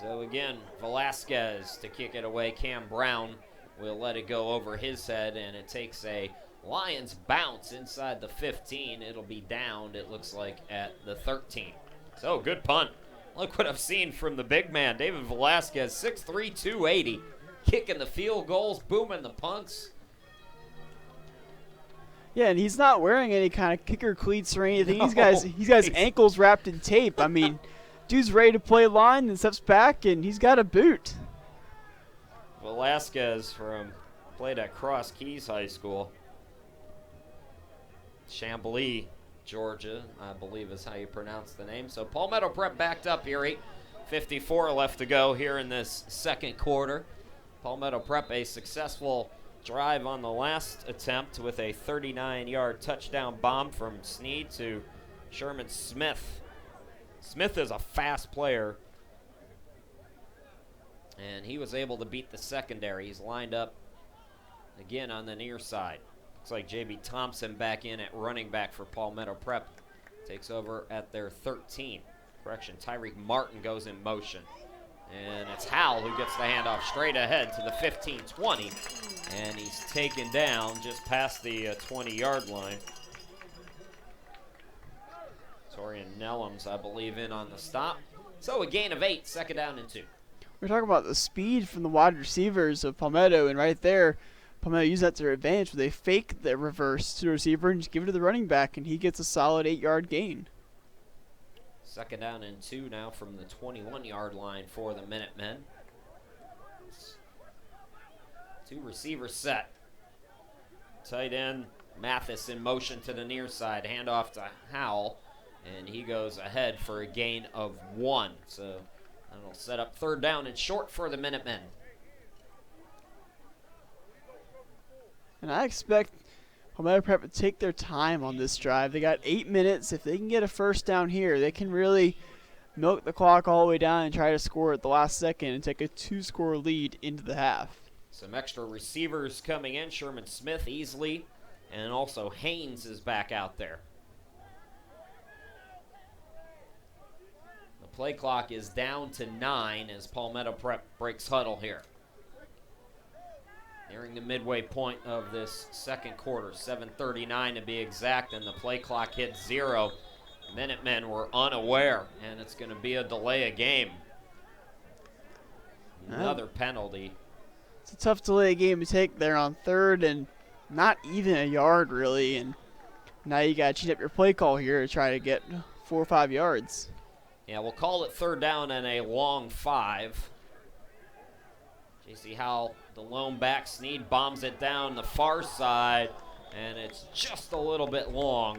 So again, Velasquez to kick it away. Cam Brown will let it go over his head, and it takes a Lions bounce inside the 15. It'll be downed, it looks like, at the 13. So good punt. Look what I've seen from the big man, David Velasquez, 6'3", 280. Kicking the field goals, booming the punts. Yeah, and he's not wearing any kind of kicker cleats or anything. No, he's got his ankles wrapped in tape. I mean, dude's ready to play line and steps back, and he's got a boot. Velasquez played at Cross Keys High School. Chamblee, Georgia, I believe is how you pronounce the name. So Palmetto Prep backed up here, 8:54 left to go here in this second quarter. Palmetto Prep a successful drive on the last attempt with a 39-yard touchdown bomb from Sneed to Sherman Smith. Smith is a fast player, and he was able to beat the secondary. He's lined up again on the near side. Looks like J.B. Thompson back in at running back for Palmetto Prep. Takes over at their 13. Correction, Tyreek Martin goes in motion. And it's Howell who gets the handoff straight ahead to the 15-20. And he's taken down just past the 20-yard line. Torian Nellums, I believe, in on the stop. So a gain of 8, second down and 2. We're talking about the speed from the wide receivers of Palmetto, and right there, Palmetto used that to their advantage. They fake the reverse to the receiver and just give it to the running back, and he gets a solid 8-yard gain. Second down and 2 now from the 21-yard line for the Minutemen. 2 receivers set. Tight end Mathis in motion to the near side. Handoff to Howell, and he goes ahead for a gain of 1. So that'll set up third down and short for the Minutemen. And I expect Palmetto Prep to take their time on this drive. They got 8 minutes. If they can get a first down here, they can really milk the clock all the way down and try to score at the last second and take a 2-score lead into the half. Some extra receivers coming in. Sherman Smith easily, and also Haynes is back out there. The play clock is down to 9 as Palmetto Prep breaks huddle here. Nearing the midway point of this second quarter, 7:39 to be exact, and the play clock hits 0. Minutemen were unaware, and it's going to be a delay of game. Another penalty. It's a tough delay game to take there on third and not even a yard, really, and now you got to cheat up your play call here to try to get 4 or 5 yards. Yeah, we'll call it third down and a long 5. J.C. Howell, the lone back. Sneed bombs it down the far side, and it's just a little bit long.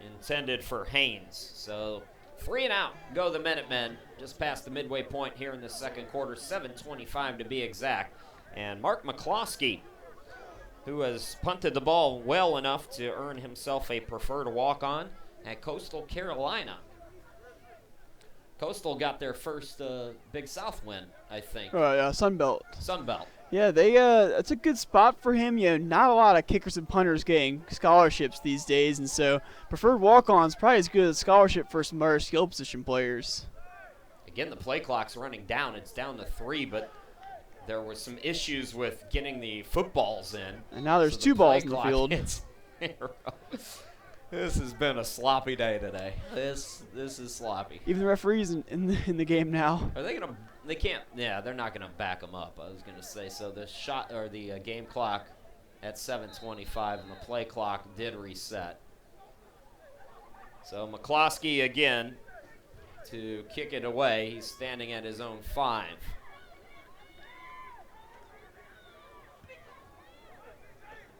Intended for Haynes. So 3 and out go the Minutemen, just past the midway point here in the second quarter, 7:25 to be exact. And Mark McCloskey, who has punted the ball well enough to earn himself a preferred walk-on at Coastal Carolina. Coastal got their first Big South win, I think. Oh, yeah, Sunbelt. Sunbelt. Yeah, it's a good spot for him. You know, not a lot of kickers and punters getting scholarships these days, and so preferred walk-ons probably as good as a scholarship for some other skill position players. Again, the play clock's running down. It's down to 3, but there were some issues with getting the footballs in. And now there's so 2 balls in the field. This has been a sloppy day today. This is sloppy. Even the referees in the game now. Are they gonna? They can't. Yeah, they're not gonna back them up. I was gonna say. So the shot or the game clock at 7:25, and the play clock did reset. So McCloskey again to kick it away. He's standing at his own 5.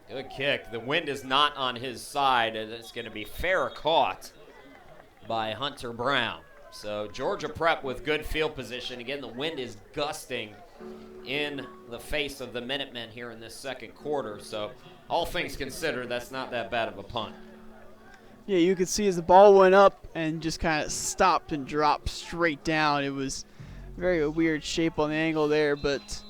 Good kick. The wind is not on his side, and it's going to be fair caught by Hunter Brown. So Georgia Prep with good field position. Again, the wind is gusting in the face of the Minutemen here in this second quarter. So all things considered, that's not that bad of a punt. Yeah, you could see as the ball went up and just kind of stopped and dropped straight down. It was very weird shape on the angle there, but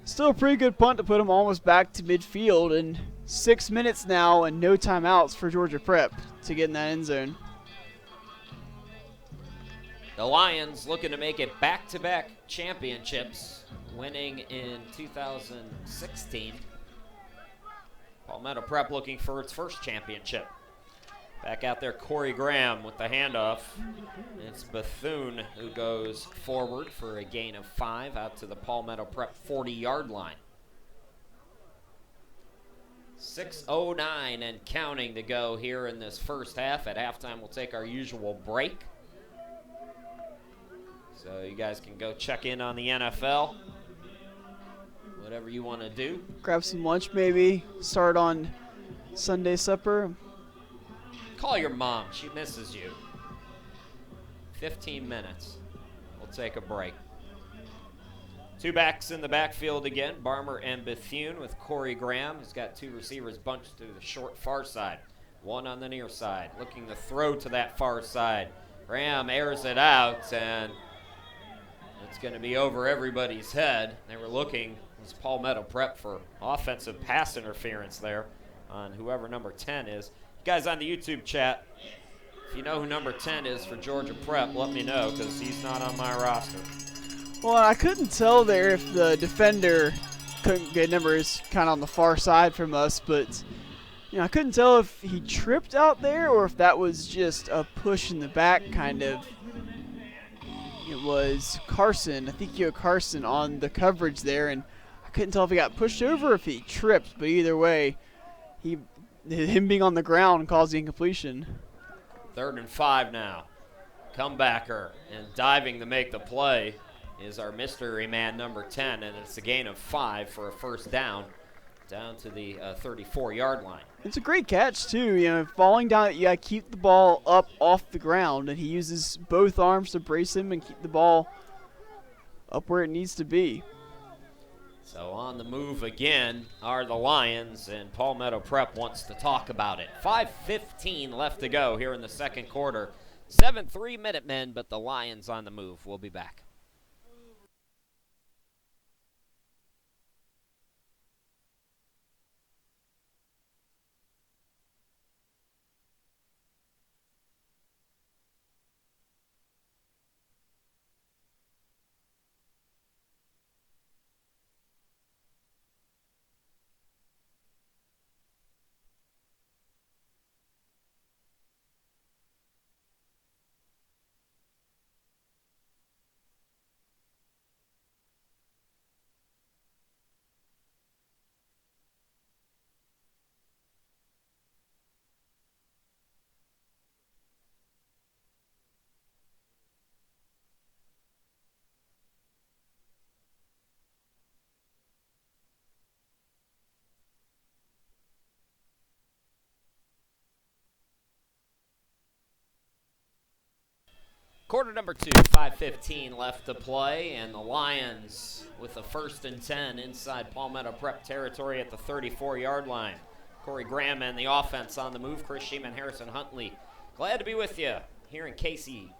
still a pretty good punt to put him almost back to midfield, and 6 minutes now and no timeouts for Georgia Prep to get in that end zone. The Lions looking to make it back-to-back championships, winning in 2016. Palmetto Prep looking for its first championship. Back out there, Corey Graham with the handoff. It's Bethune who goes forward for a gain of 5 out to the Palmetto Prep 40-yard line. 6:09 and counting to go here in this first half. At halftime, we'll take our usual break. So you guys can go check in on the NFL. Whatever you want to do. Grab some lunch maybe. Start on Sunday supper. Call your mom. She misses you. 15 minutes. We'll take a break. 2 backs in the backfield again. Barmer and Bethune with Corey Graham. He's got 2 receivers bunched to the short far side. 1 on the near side. Looking to throw to that far side. Graham airs it out, and It's going to be over everybody's head. They were looking, as Palmetto Prep, for offensive pass interference there on whoever number 10 is. You guys on the YouTube chat, if you know who number 10 is for Georgia Prep, let me know, because he's not on my roster. Well, I couldn't tell there if the defender couldn't get numbers kind of on the far side from us, but I couldn't tell if he tripped out there or if that was just a push in the back kind of. It was Carson, Ezekiel Carson, on the coverage there, and I couldn't tell if he got pushed over or if he tripped, but either way, him being on the ground caused the incompletion. 3rd and 5 now. Comebacker and diving to make the play is our mystery man, number 10, and it's a gain of 5 for a first down to the 34-yard line. It's a great catch, too. Falling down, you got to keep the ball up off the ground, and he uses both arms to brace him and keep the ball up where it needs to be. So on the move again are the Lions, and Palmetto Prep wants to talk about it. 5:15 left to go here in the second quarter. 7-3 Minutemen, but the Lions on the move. We'll be back. Quarter number 2, 5:15 left to play, and the Lions with a 1st and 10 inside Palmetto Prep territory at the 34-yard line. Corey Graham and the offense on the move. Chris Sheeman, Harrison Huntley. Glad to be with you here in Casey.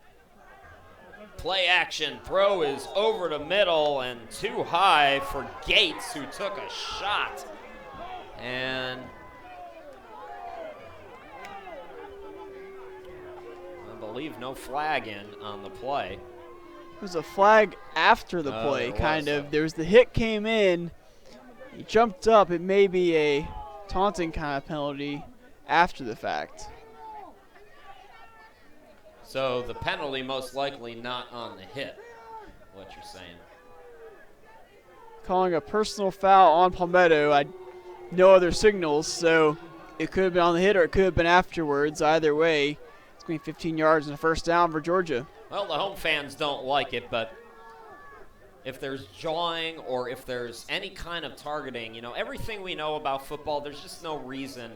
Play action. Throw is over the middle and too high for Gates, who took a shot. And I believe no flag in on the play. It was a flag after the play, kind of. There was the hit came in. He jumped up. It may be a taunting kind of penalty after the fact. So the penalty most likely not on the hit, what you're saying. Calling a personal foul on Palmetto. No other signals, so it could have been on the hit or it could have been afterwards. Either way, it's going to be 15 yards and a first down for Georgia. Well, the home fans don't like it, but if there's jawing or if there's any kind of targeting, everything we know about football, there's just no reason.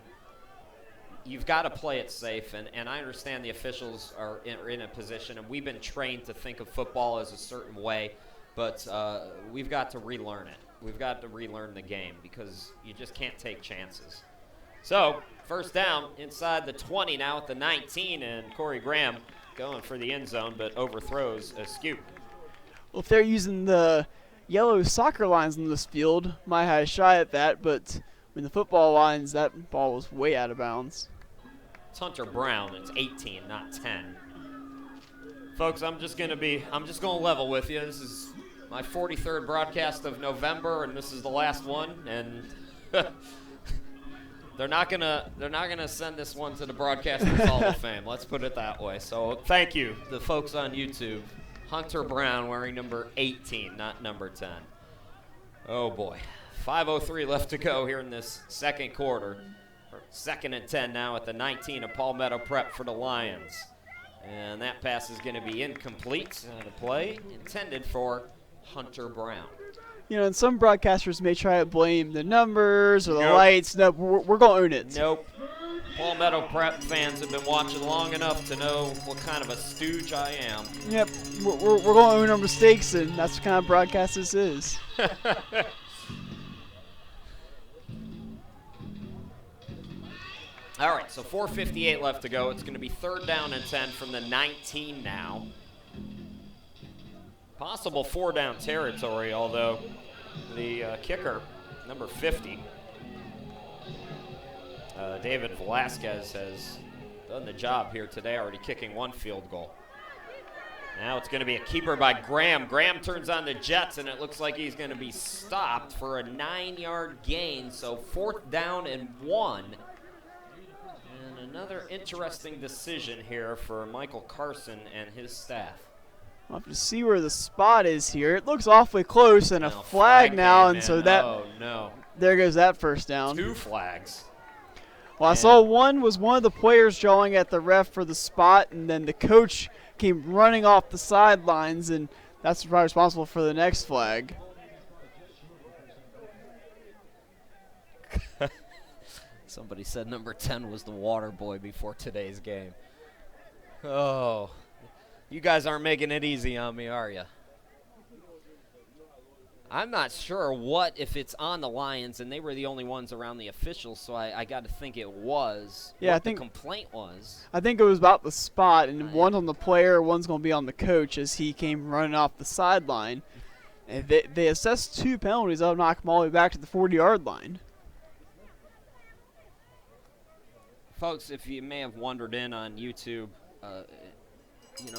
You've got to play it safe, and I understand the officials are in a position, and we've been trained to think of football as a certain way, but we've got to relearn it. We've got to relearn the game because you just can't take chances. So, first down inside the 20 now at the 19, and Corey Graham going for the end zone, but overthrows a scoop. Well, if they're using the yellow soccer lines in this field, might have a shy at that, but when the football lines, that ball was way out of bounds. It's Hunter Brown. It's 18, not 10. Folks, I'm just going to level with you. This is my 43rd broadcast of November, and this is the last one, and they're not gonna send this one to the Broadcasters Hall of Fame. Let's put it that way. So thank you, the folks on YouTube. Hunter Brown wearing number 18, not number 10. Oh boy, 5:03 left to go here in this second quarter. 2nd and 10 now at the 19 of Palmetto Prep for the Lions, and that pass is going to be incomplete. The play intended for Hunter Brown. And some broadcasters may try to blame the numbers or the lights. No, we're going to own it. Nope. Palmetto Prep fans have been watching long enough to know what kind of a stooge I am. Yep, we're going to own our mistakes, and that's the kind of broadcast this is. All right, so 4:58 left to go. It's going to be 3rd down and 10 from the 19 now. Possible 4-down territory, although the kicker, number 50, David Velasquez, has done the job here today, already kicking 1 field goal. Now it's going to be a keeper by Graham. Graham turns on the Jets, and it looks like he's going to be stopped for a 9-yard gain. So 4th down and 1. And another interesting decision here for Michael Carson and his staff. We'll have to see where the spot is here. It looks awfully close, and a flag now, and so that there goes that 1st down. 2 flags. Well, I saw one was one of the players drawing at the ref for the spot, and then the coach came running off the sidelines, and that's probably responsible for the next flag. Somebody said number 10 was the water boy before today's game. Oh, you guys aren't making it easy on me, are you? I'm not sure what, if it's on the Lions, and they were the only ones around the officials, so I got to think it was. Yeah, what I think the complaint was. I think it was about the spot, and one's on the player, one's going to be on the coach as he came running off the sideline. And they assessed 2 penalties. That'll knock them all the way back to the 40-yard line. Folks, if you may have wandered in on YouTube,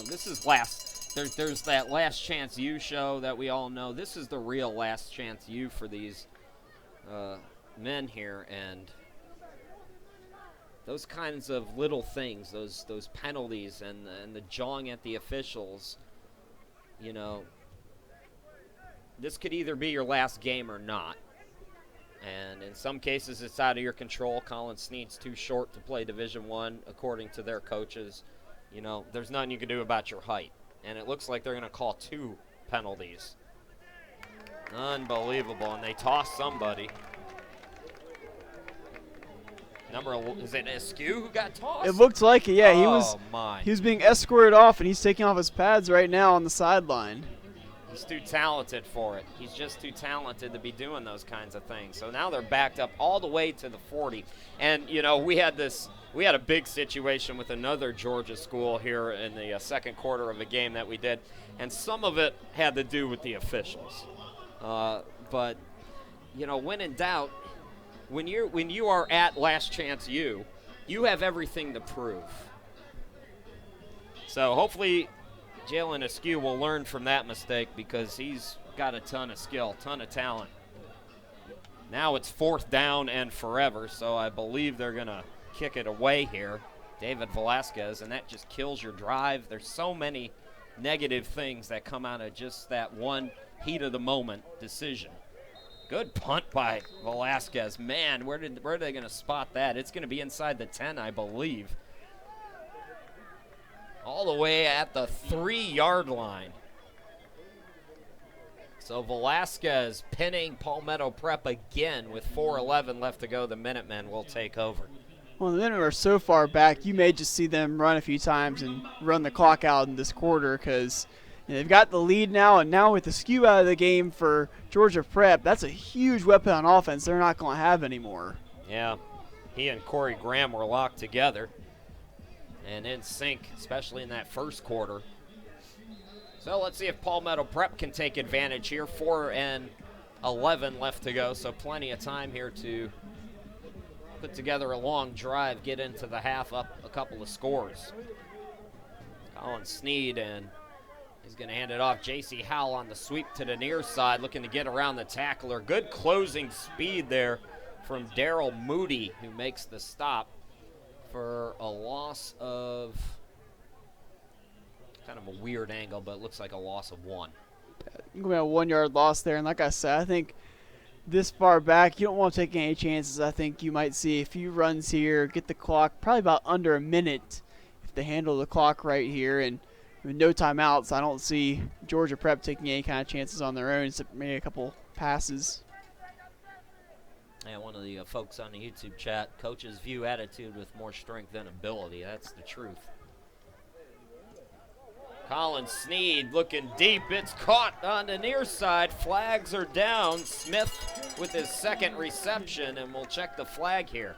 this is there's that Last Chance U show that we all know. This is the real Last Chance U for these men here, and those kinds of little things, those penalties and the jawing at the officials, this could either be your last game or not. And in some cases, it's out of your control. Colin Snead's too short to play Division I, according to their coaches. There's nothing you can do about your height. And it looks like they're going to call 2 penalties. Unbelievable. And they toss somebody. Is it Askew who got tossed? It looked like it, yeah. My. He was being escorted off, and he's taking off his pads right now on the sideline. He's too talented for it. He's just too talented to be doing those kinds of things. So now they're backed up all the way to the 40. And, we had a big situation with another Georgia school here in the second quarter of a game that we did. And some of it had to do with the officials. But, when in doubt, when you are at Last Chance U, you have everything to prove. So hopefully Jalen Askew will learn from that mistake, because he's got a ton of skill, ton of talent. Now it's 4th down and forever, so I believe they're going to kick it away here. David Velasquez, and that just kills your drive. There's so many negative things that come out of just that one heat of the moment decision. Good punt by Velasquez. Man, where are they going to spot that? It's going to be inside the 10, I believe. All the way at the 3-yard line. So Velasquez pinning Palmetto Prep again with 4:11 left to go. The Minutemen will take over. Well, the Minutemen are so far back, you may just see them run a few times and run the clock out in this quarter, because they've got the lead now, and now with the Askew out of the game for Georgia Prep, that's a huge weapon on offense they're not going to have anymore. Yeah, he and Corey Graham were locked together and in sync, especially in that first quarter. So let's see if Palmetto Prep can take advantage here. 4:11 left to go, so plenty of time here to put together a long drive, get into the half, up a couple of scores. Colin Snead, and he's going to hand it off. J.C. Howell on the sweep to the near side, looking to get around the tackler. Good closing speed there from Darryl Moody, who makes the stop for a loss of, kind of a weird angle, but it looks like a loss of 1. Going to be a 1-yard loss there, and like I said, I think this far back, you don't want to take any chances. I think you might see a few runs here, get the clock probably about under a minute if they handle the clock right here, and with no timeouts, I don't see Georgia Prep taking any kind of chances on their own, except maybe a couple passes. Yeah, one of the folks on the YouTube chat, coaches view attitude with more strength than ability. That's the truth. Colin Snead looking deep. It's caught on the near side. Flags are down. Smith with his second reception, and we'll check the flag here.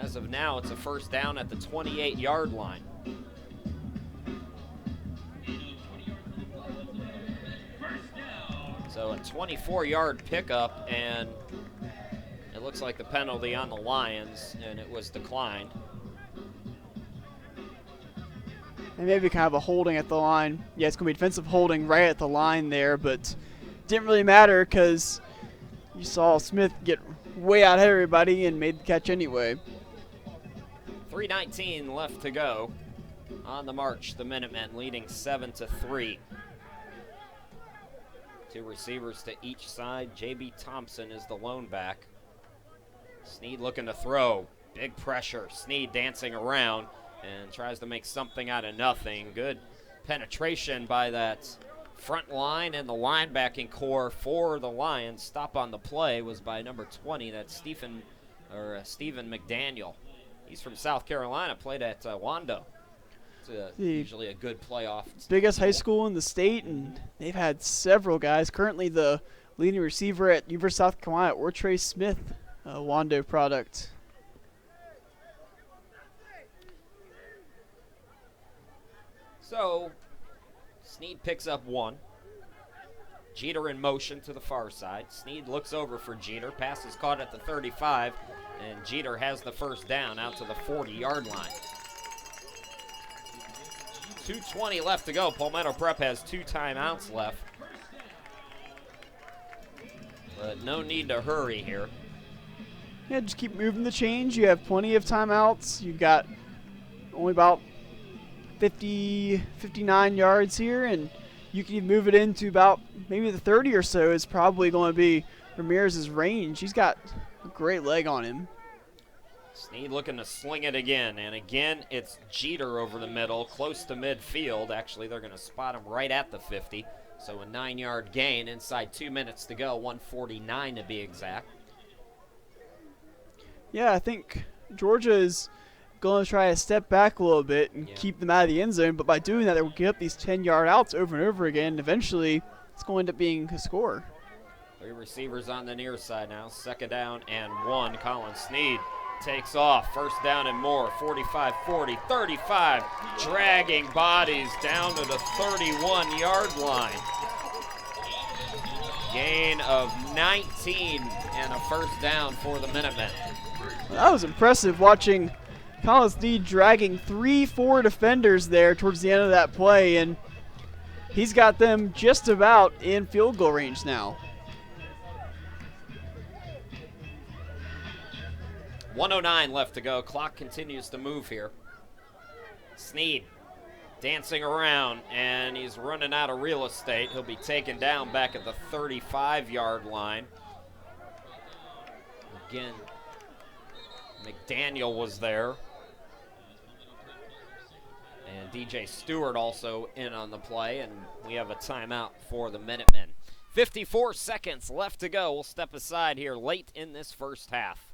As of now, it's a 1st down at the 28-yard line. a 24-yard pickup, and it looks like the penalty on the Lions, and it was declined. And maybe kind of a holding at the line. Yeah, it's going to be defensive holding right at the line there, but didn't really matter because you saw Smith get way out ahead of everybody and made the catch anyway. 3:19 left to go. On the march, the Minutemen leading 7-3. Two receivers to each side. J.B. Thompson is the lone back. Sneed looking to throw. Big pressure. Sneed dancing around and tries to make something out of nothing. Good penetration by that front line and the linebacking core for the Lions. Stop on the play was by number 20. That's Stephen McDaniel. He's from South Carolina, played at Wando. It's usually a good playoff. Biggest high school in the state, and they've had several guys. Currently the leading receiver at University of South Carolina, Ortre Smith, a Wando product. So, Sneed picks up one. Jeter in motion to the far side. Sneed looks over for Jeter. Pass is caught at the 35, and Jeter has the first down out to the 40-yard line. 2:20 left to go. Palmetto Prep has 2 timeouts left. But no need to hurry here. Yeah, just keep moving the chains. You have plenty of timeouts. You've got only about 59 yards here, and you can even move it into about maybe the 30 or so is probably going to be Ramirez's range. He's got a great leg on him. Sneed looking to sling it again, and again it's Jeter over the middle, close to midfield. Actually, they're going to spot him right at the 50, so a 9-yard gain inside 2 minutes to go, 1:49 to be exact. Yeah, I think Georgia is going to try to step back a little bit and keep them out of the end zone, but by doing that, they will get up these 10-yard outs over and over again, and eventually it's going to end up being a score. 3 receivers on the near side now, 2nd down and 1. Colin Sneed takes off, 1st down and more, 45, 40, 35, dragging bodies down to the 31-yard line. Gain of 19 and a 1st down for the Minutemen. That was impressive watching Colin Sneed dragging 3-4 defenders there towards the end of that play, and he's got them just about in field goal range now. 1:09 left to go. Clock continues to move here. Sneed dancing around, and he's running out of real estate. He'll be taken down back at the 35-yard line. Again, McDaniel was there. And DJ Stewart also in on the play, and we have a timeout for the Minutemen. 54 seconds left to go. We'll step aside here late in this first half.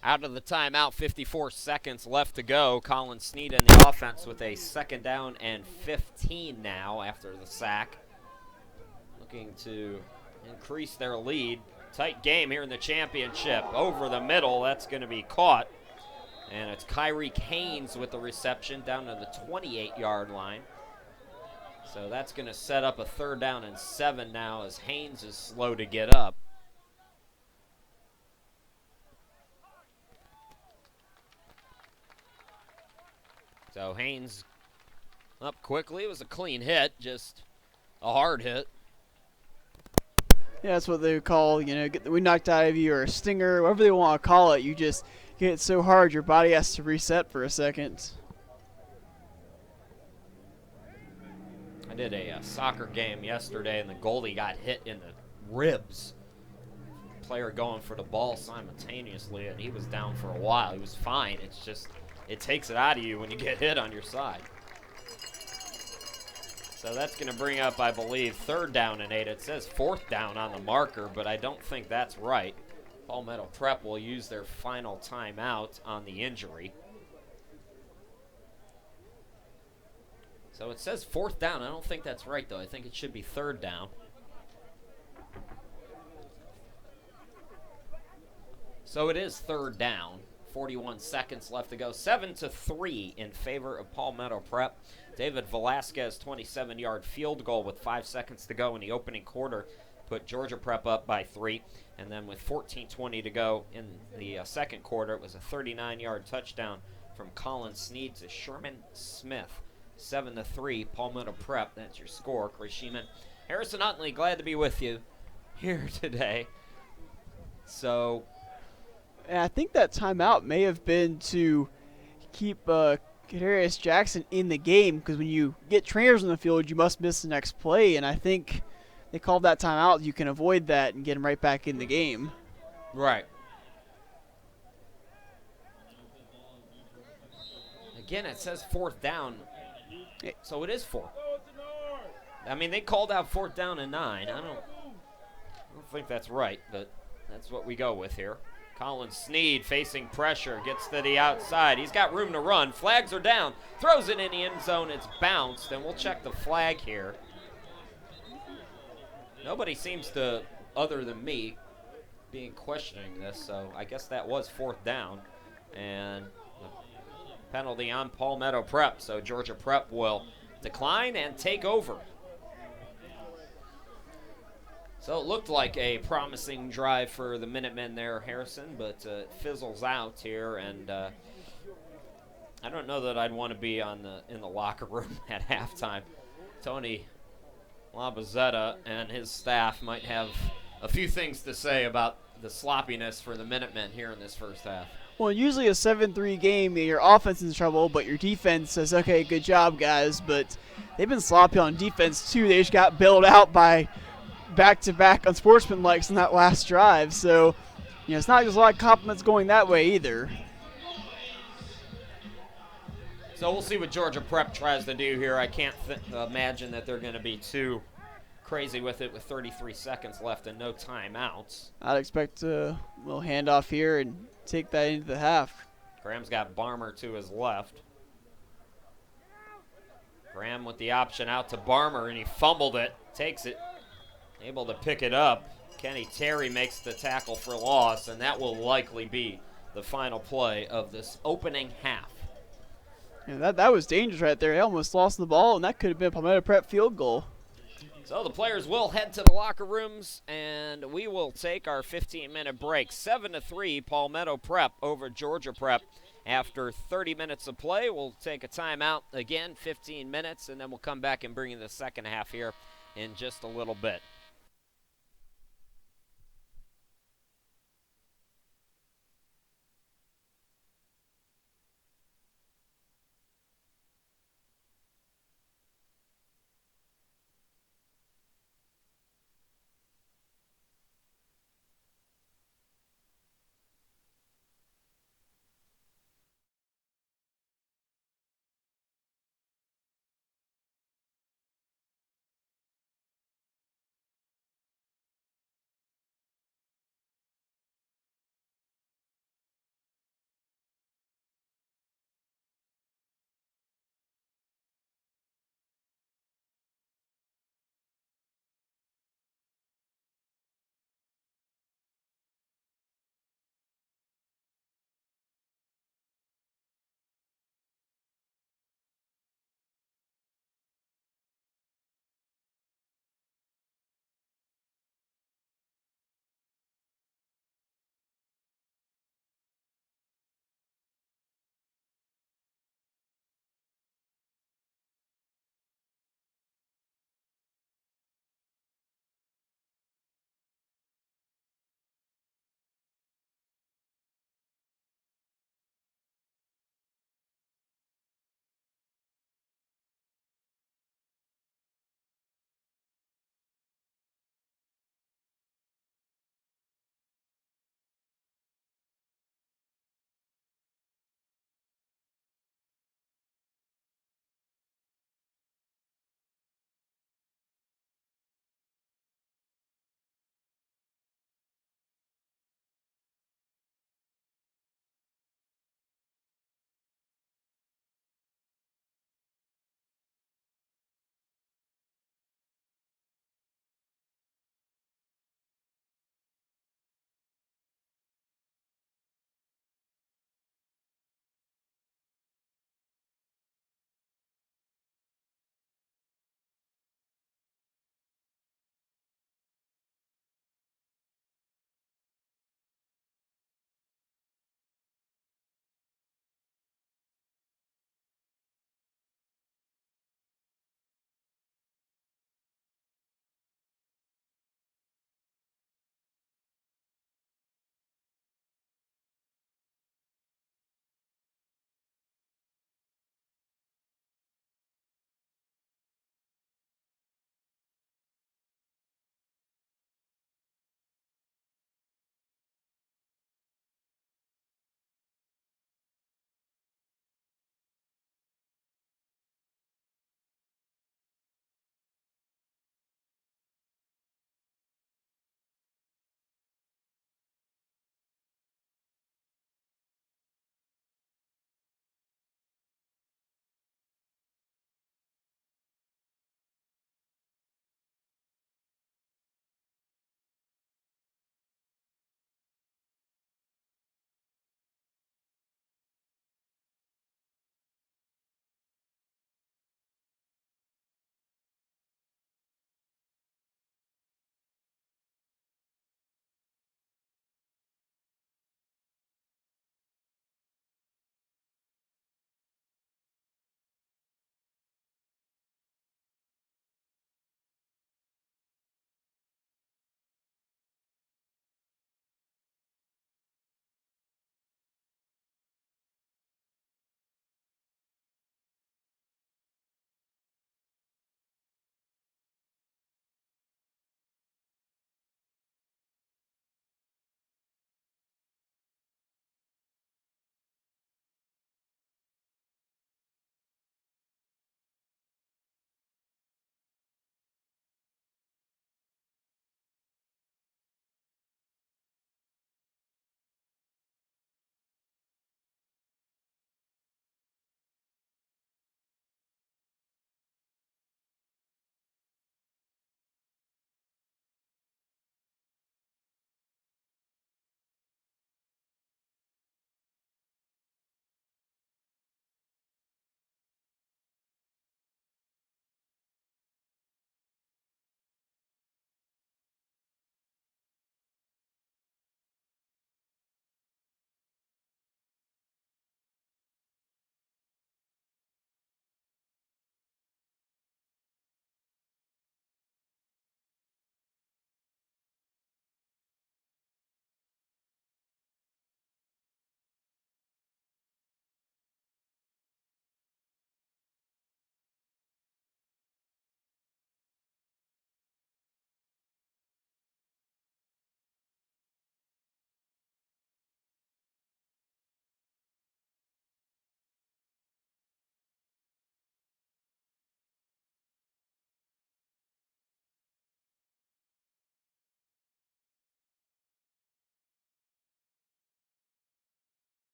Out of the timeout, 54 seconds left to go. Colin Sneed in the offense with a 2nd down and 15 now after the sack. Looking to increase their lead. Tight game here in the championship. Over the middle, that's going to be caught. And it's Kyrie Haynes with the reception down to the 28-yard line. So that's going to set up a 3rd down and 7 now as Haynes is slow to get up. So Haynes up quickly. It was a clean hit, just a hard hit. Yeah, that's what they would call, get the wind knocked out of you, or a stinger, whatever they want to call it. You just get it so hard your body has to reset for a second. did a soccer game yesterday, and the goalie got hit in the ribs. Player going for the ball simultaneously, and he was down for a while. He was fine. It's just, it takes it out of you when you get hit on your side. So that's going to bring up, I believe, 3rd down and 8. It says 4th down on the marker, but I don't think that's right. Palmetto Prep will use their final timeout on the injury. So it says 4th down. I don't think that's right, though. I think it should be 3rd down. So it is 3rd down. 41 seconds left to go. 7-3 in favor of Palmetto Prep. David Velasquez, 27-yard field goal with 5 seconds to go in the opening quarter, put Georgia Prep up by 3. And then with 14:20 to go in the second quarter, it was a 39-yard touchdown from Colin Sneed to Sherman Smith. 7-3, Palmetto Prep. That's your score. Chris Sheeman, Harrison Utley, glad to be with you here today. So, and I think that timeout may have been to keep Kadarius Jackson in the game, because when you get trainers on the field, you must miss the next play, and I think they called that timeout. You can avoid that and get him right back in the game. Right. Again, it says 4th down, so it is 4. I mean, they called out 4th down and 9. I don't think that's right, but that's what we go with here. Colin Sneed facing pressure, gets to the outside. He's got room to run. Flags are down. Throws it in the end zone. It's bounced, and we'll check the flag here. Nobody seems to, other than me, being questioning this, so I guess that was 4th down. And the penalty on Palmetto Prep, so Georgia Prep will decline and take over. So it looked like a promising drive for the Minutemen there, Harrison, but it fizzles out here, and I don't know that I'd want to be in the locker room at halftime. Tony Labazetta and his staff might have a few things to say about the sloppiness for the Minutemen here in this first half. Well, usually a 7-3 game, your offense is in trouble, but your defense says, okay, good job, guys. But they've been sloppy on defense, too. They just got bailed out by back-to-back unsportsmanlikes in that last drive. So, it's not just a lot of compliments going that way either. So we'll see what Georgia Prep tries to do here. I can't imagine that they're going to be too crazy with it with 33 seconds left and no timeouts. I'd expect a little handoff here and take that into the half. Graham's got Barmer to his left. Graham with the option out to Barmer, and he fumbled it. Takes it. Able to pick it up. Kenny Terry makes the tackle for loss, and that will likely be the final play of this opening half. Yeah, that was dangerous right there. They almost lost the ball, and that could have been a Palmetto Prep field goal. So the players will head to the locker rooms, and we will take our 15-minute break. 7-3, Palmetto Prep over Georgia Prep. After 30 minutes of play, we'll take a timeout again, 15 minutes, and then we'll come back and bring you the second half here in just a little bit.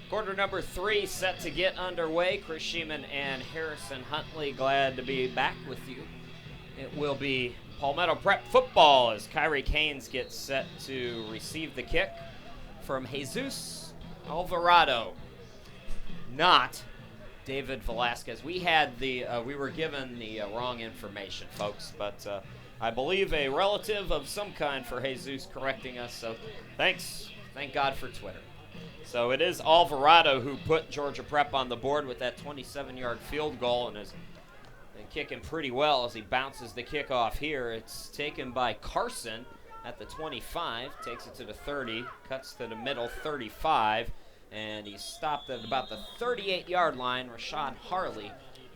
Quarter number 3 set to get underway. Chris Sheeman and Harrison Huntley, glad to be back with you. It will be Palmetto Prep football as Kyrie Canes gets set to receive the kick from Jesus Alvarado, not David Velasquez. We were given the wrong information, folks, but I believe a relative of some kind for Jesus correcting us, so thank God for Twitter. So it is Alvarado who put Georgia Prep on the board with that 27-yard field goal and has been kicking pretty well as he bounces the kickoff here. It's taken by Carson at the 25, takes it to the 30, cuts to the middle, 35, and he's stopped at about the 38-yard line. Rashad Harley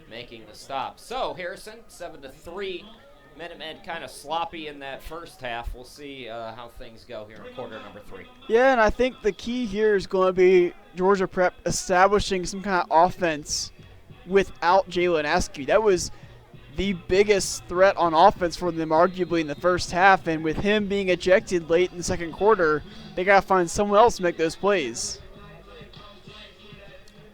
making the stop. So Harrison, 7-3. Minutemen kind of sloppy in that first half. We'll see how things go here in quarter number 3. Yeah, and I think the key here is going to be Georgia Prep establishing some kind of offense without Jalen Askew. That was the biggest threat on offense for them arguably in the first half, and with him being ejected late in the second quarter, they got to find someone else to make those plays.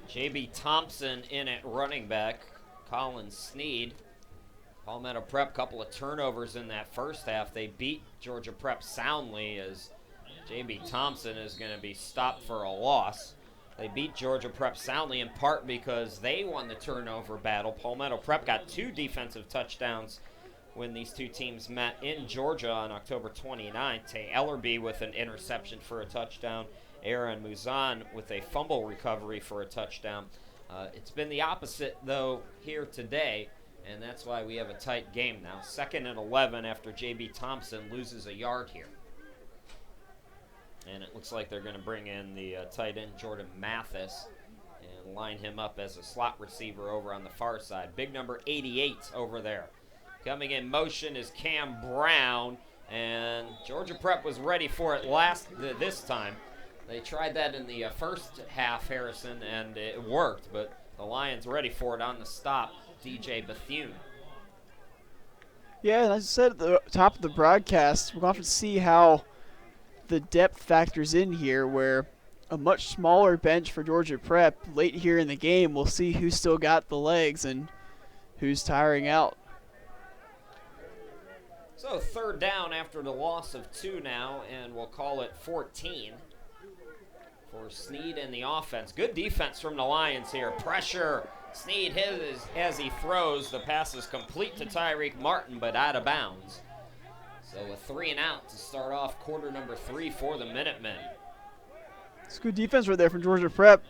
J.B. Thompson in at running back, Colin Sneed. Palmetto Prep, couple of turnovers in that first half. They beat Georgia Prep soundly as J.B. Thompson is going to be stopped for a loss. They beat Georgia Prep soundly in part because they won the turnover battle. Palmetto Prep got 2 defensive touchdowns when these two teams met in Georgia on October 29th. Tay Ellerby with an interception for a touchdown. Aaron Muzan with a fumble recovery for a touchdown. It's been the opposite, though, here today. And that's why we have a tight game now. 2nd and 11 after J.B. Thompson loses a yard here. And it looks like they're going to bring in the tight end Jordan Mathis and line him up as a slot receiver over on the far side. Big number 88 over there. Coming in motion is Cam Brown. And Georgia Prep was ready for it this time. They tried that in the first half, Harrison, and it worked. But the Lions ready for it on the stop. DJ Bethune. Yeah, and as I said at the top of the broadcast, we're going to have to see how the depth factors in here, where a much smaller bench for Georgia Prep late here in the game. We'll see who's still got the legs and who's tiring out. So 3rd down after the loss of 2 now, and we'll call it 14 for Sneed and the offense. Good defense from the Lions here. Pressure. Sneed his as he throws. The pass is complete to Tyreek Martin, but out of bounds. So a 3 and out to start off quarter number 3 for the Minutemen. It's good defense right there from Georgia Prep,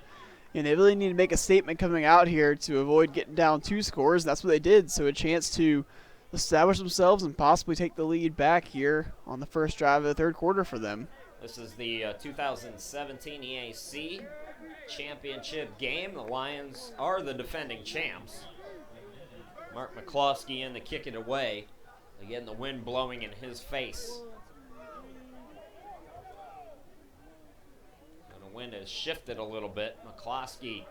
and they really need to make a statement coming out here to avoid getting down 2 scores. That's what they did, so a chance to establish themselves and possibly take the lead back here on the first drive of the 3rd quarter for them. This is the 2017 EAC championship game. The Lions are the defending champs. Mark McCloskey in to kick it away. Again, the wind blowing in his face. And the wind has shifted a little bit. McCloskey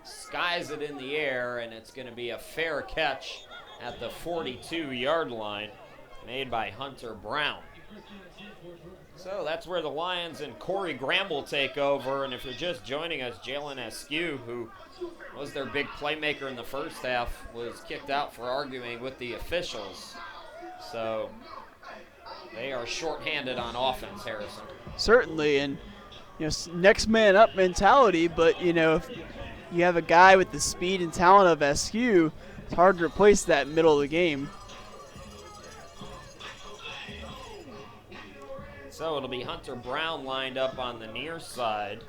skies it in the air, and it's going to be a fair catch at the 42-yard line made by Hunter Brown. So that's where the Lions and Corey Graham will take over. And if you're just joining us, Jalen Askew, who was their big playmaker in the first half, was kicked out for arguing with the officials. So they are shorthanded on offense, Harrison. Certainly, and next man up mentality, but if you have a guy with the speed and talent of Askew, it's hard to replace that middle of the game. So it'll be Hunter Brown lined up on the near side.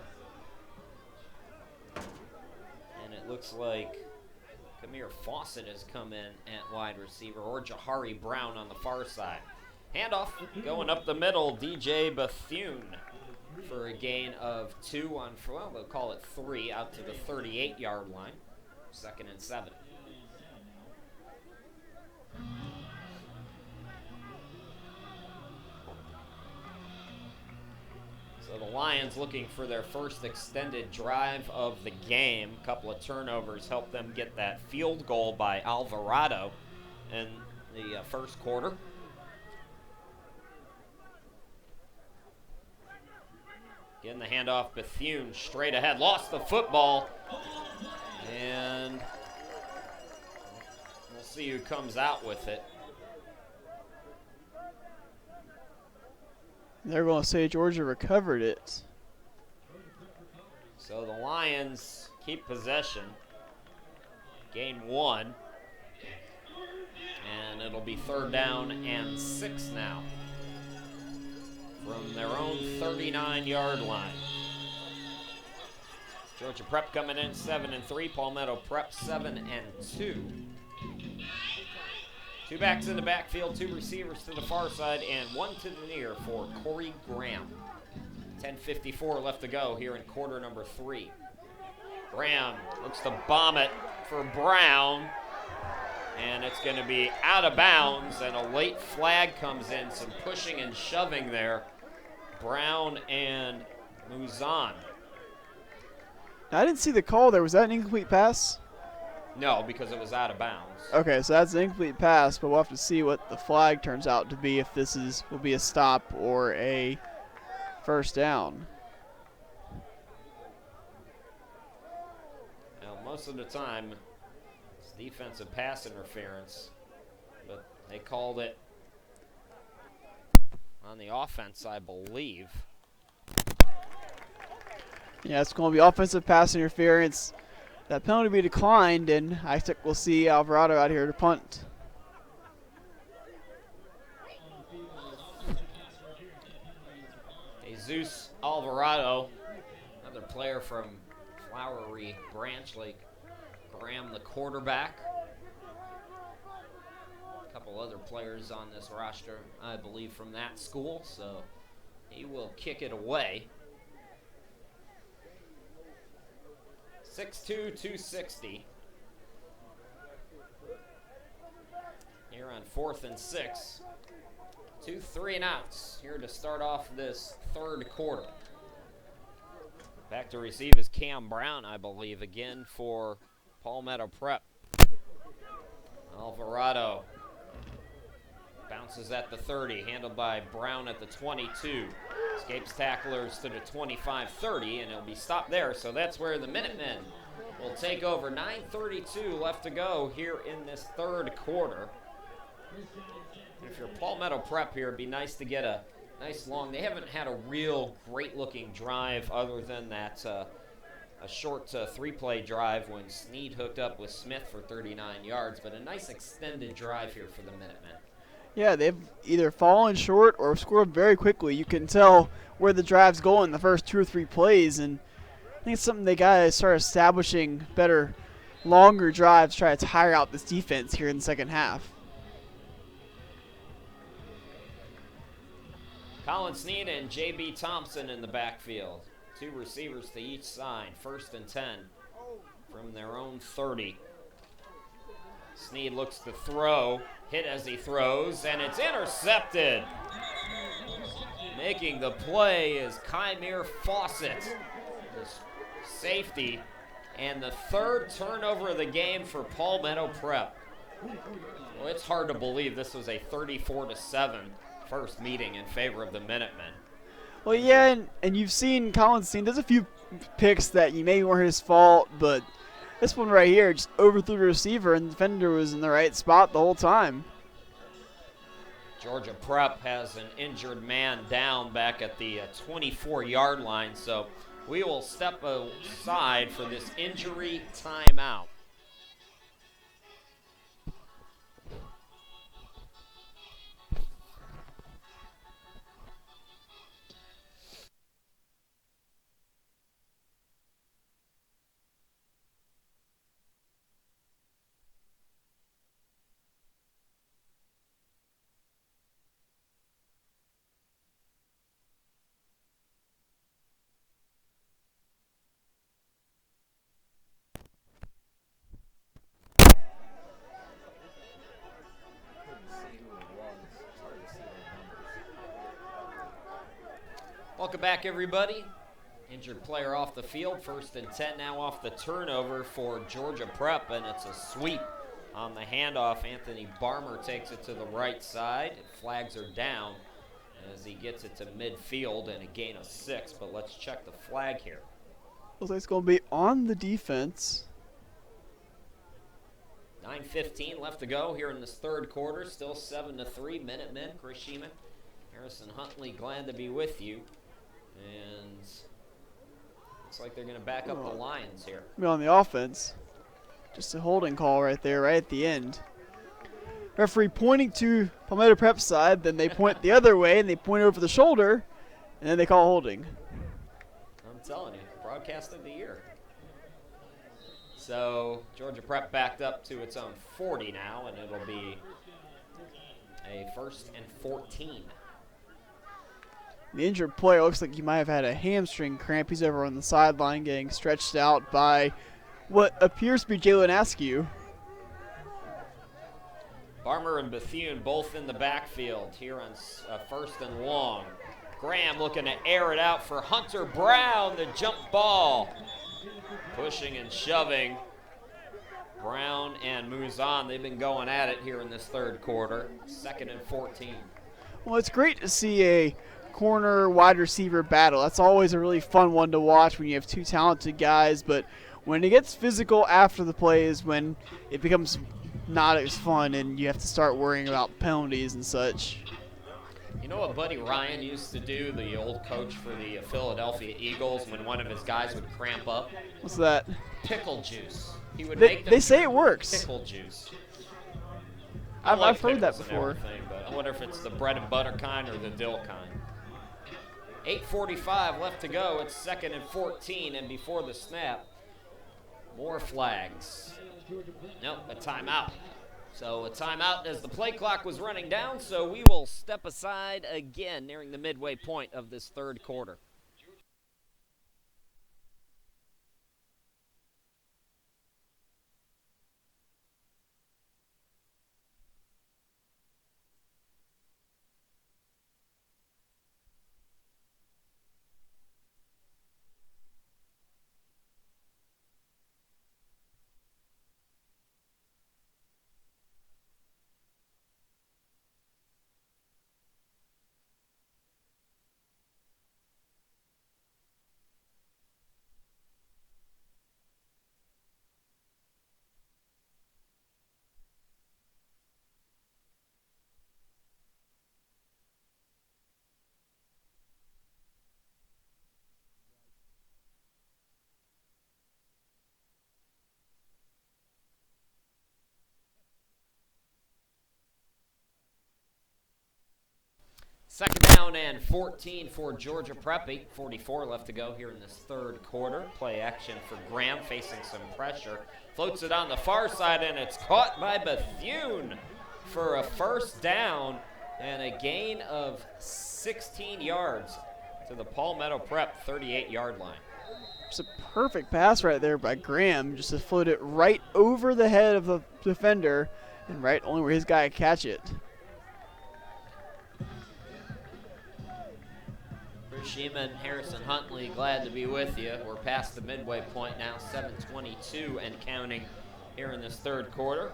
And it looks like Kamir Fawcett has come in at wide receiver, or Jahari Brown on the far side. Handoff going up the middle, DJ Bethune for a gain of 2 on, well, we'll call it 3 out to the 38-yard line. 2nd and 7. So the Lions looking for their first extended drive of the game. A couple of turnovers helped them get that field goal by Alvarado in the first quarter. Getting the handoff, Bethune straight ahead, lost the football, and we'll see who comes out with it. They're going to say Georgia recovered it. So the Lions keep possession, gain 1, and it'll be 3rd down and 6 now from their own 39-yard line. Georgia Prep coming in 7-3, Palmetto Prep 7-2. 2 backs in the backfield, 2 receivers to the far side, and 1 to the near for Corey Graham. 10:54 left to go here in quarter number 3. Graham looks to bomb it for Brown, and it's going to be out of bounds, and a late flag comes in, some pushing and shoving there. Brown and Muzan. I didn't see the call there. Was that an incomplete pass? No, because it was out of bounds. Okay, so that's an incomplete pass, but we'll have to see what the flag turns out to be, if this will be a stop or a first down. Now, most of the time, it's defensive pass interference, but they called it on the offense, I believe. Yeah, it's going to be offensive pass interference. That penalty will be declined, and I think we'll see Alvarado out here to punt. Jesus Alvarado, another player from Flowery Branch Lake. Graham, the quarterback. A couple other players on this roster, I believe, from that school, so he will kick it away. 6'2", 260. Here on 4th and 6. 2 3-and-outs here to start off this 3rd quarter. Back to receive is Cam Brown, I believe, again for Palmetto Prep. Alvarado bounces at the 30, handled by Brown at the 22. Escapes tacklers to the 25-30, and it'll be stopped there. So that's where the Minutemen will take over. 9:32 left to go here in this 3rd quarter. If you're Palmetto Prep here, it'd be nice to get a nice long. They haven't had a real great-looking drive other than that a short 3-play drive when Snead hooked up with Smith for 39 yards, but a nice extended drive here for the Minutemen. Yeah, they've either fallen short or scored very quickly. You can tell where the drive's going the first 2 or 3 plays, and I think it's something they got to start establishing better, longer drives, try to tire out this defense here in the second half. Colin Snead and J.B. Thompson in the backfield. 2 receivers to each side. 1st and 10 from their own 30. Snead looks to throw. Hit as he throws, and it's intercepted. Making the play is Kymere Fawcett, this safety, and the 3rd turnover of the game for Palmetto Prep. Well, it's hard to believe this was a 34-7 first meeting in favor of the Minutemen. Well, yeah, and you've seen Colin Snead. There's a few picks that maybe weren't his fault, but this one right here just overthrew the receiver, and the defender was in the right spot the whole time. Georgia Prep has an injured man down back at the 24-yard line, so we will step aside for this injury timeout. Welcome back, everybody. Injured player off the field. 1st and 10 now off the turnover for Georgia Prep, and it's a sweep on the handoff. Anthony Barmer takes it to the right side. Flags are down, as he gets it to midfield and a gain of 6, but let's check the flag here. Looks like it's going to be on the defense. 9:15 left to go here in this third quarter. Still 7-3. Minutemen, Chris Sheeman, Harrison Huntley, glad to be with you. And looks like they're going to back up the Lions here. On the offense. Just a holding call right there, right at the end. Referee pointing to Palmetto Prep side, then they point the other way, and they point over the shoulder, and then they call holding. I'm telling you, broadcast of the year. So Georgia Prep backed up to its own 40 now, and it'll be a 1st and 14. The injured player looks like he might have had a hamstring cramp. He's over on the sideline getting stretched out by what appears to be Jalen Askew. Barmer and Bethune both in the backfield here on 1st and long. Graham looking to air it out for Hunter Brown, the jump ball. Pushing and shoving. Brown and Muzan, they've been going at it here in this third quarter. 2nd and 14. Well, it's great to see a corner wide receiver battle. That's always a really fun one to watch when you have two talented guys, but when it gets physical after the play is when it becomes not as fun and you have to start worrying about penalties and such. You know what Buddy Ryan used to do, the old coach for the Philadelphia Eagles, when one of his guys would cramp up? What's that? Pickle juice. He would make them they say it works. Pickle juice. I've heard that before. But I wonder if it's the bread and butter kind or the dill kind. 8:45 left to go. It's 2nd and 14, and before the snap, more flags. Nope, a timeout. So a timeout as the play clock was running down, so we will step aside again nearing the midway point of this third quarter. Second down and 14 for Georgia Prep. 8:44 left to go here in this third quarter. Play action for Graham, facing some pressure. Floats it on the far side, and it's caught by Bethune for a first down and a gain of 16 yards to the Palmetto Prep 38-yard line. It's a perfect pass right there by Graham, just to float it right over the head of the defender and right only where his guy could catch it. Sheeman, Harrison Huntley, glad to be with you. We're past the midway point now, 7:22 and counting here in this third quarter.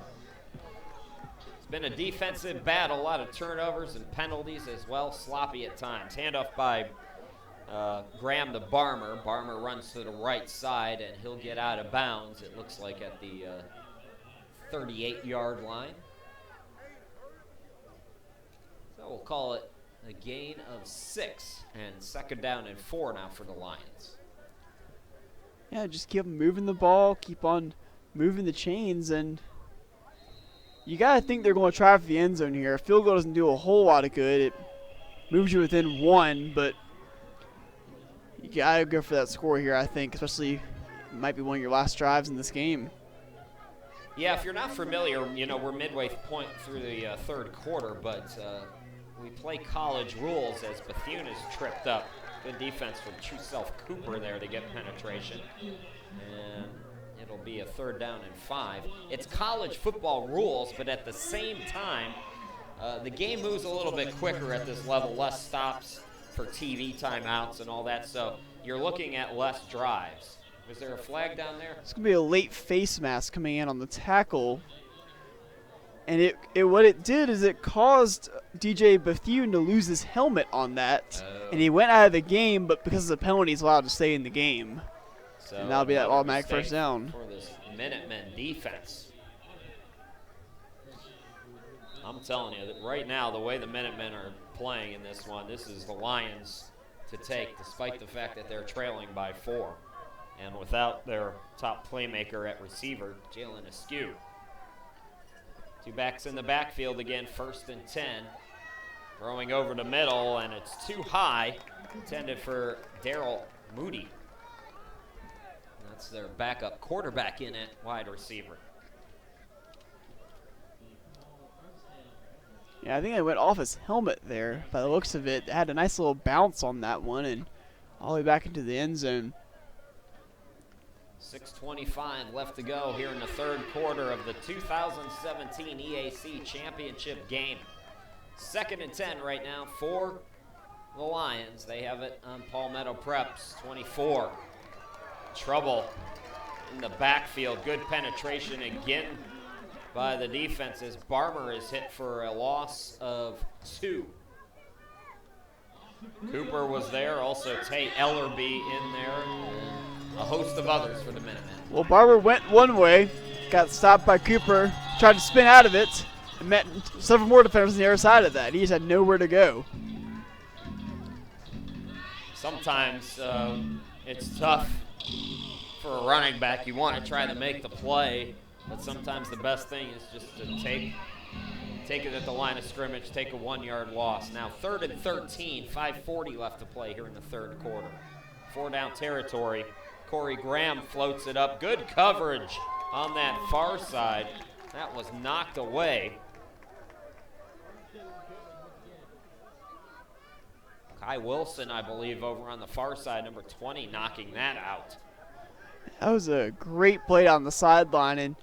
It's been a defensive battle, a lot of turnovers and penalties as well, sloppy at times. Handoff by Graham to Barmer. Barmer runs to the right side, and he'll get out of bounds, it looks like, at the 38-yard line. So we'll call it a gain of 6, and 2nd down and 4 now for the Lions. Yeah, just keep moving the ball, keep on moving the chains, and you got to think they're going to try for the end zone here. A field goal doesn't do a whole lot of good. It moves you within 1, but you got to go for that score here, I think, especially it might be one of your last drives in this game. Yeah, if you're not familiar, you know, we're midway point through the third quarter, but we play college rules as Bethune is tripped up. Good defense from True Self Cooper there to get penetration. And it'll be a 3rd down and 5. It's college football rules, but at the same time, the game moves a little bit quicker at this level, less stops for TV timeouts and all that, so you're looking at less drives. Was there a flag down there? It's going to be a late face mask coming in on the tackle. And what it did is it caused DJ Bethune to lose his helmet on that, and he went out of the game, but because of the penalty, he's allowed to stay in the game. So and that'll be that automatic mistake first down. For this Minutemen defense. I'm telling you that right now, the way the Minutemen are playing in this one, this is the Lions to take, despite the fact that they're trailing by 4. And without their top playmaker at receiver, Jalen Askew. 2 backs in the backfield again, 1st and 10. Throwing over the middle, and it's too high. Intended for Darrell Moody. That's their backup quarterback in at wide receiver. Yeah, I think it went off his helmet there. By the looks of it, had a nice little bounce on that one and all the way back into the end zone. 6:25 left to go here in the 3rd quarter of the 2017 EAC Championship game. 2nd and 10 right now for the Lions. They have it on Palmetto Prep's 24. Trouble in the backfield. Good penetration again by the defenses. Barmer is hit for a loss of 2. Cooper was there, also Tate Ellerby in there, and a host of others for the Minutemen. Well, Barber went one way, got stopped by Cooper, tried to spin out of it, and met several more defenders on the other side of that. He just had nowhere to go. Sometimes it's tough for a running back. You want to try to make the play, but sometimes the best thing is just to take it at the line of scrimmage, take a 1-yard loss. Now 3rd and 13, 5:40 left to play here in the 3rd quarter. 4 down territory. Corey Graham floats it up. Good coverage on that far side. That was knocked away. Kai Wilson, I believe, over on the far side, number 20, knocking that out. That was a great play down the sideline, and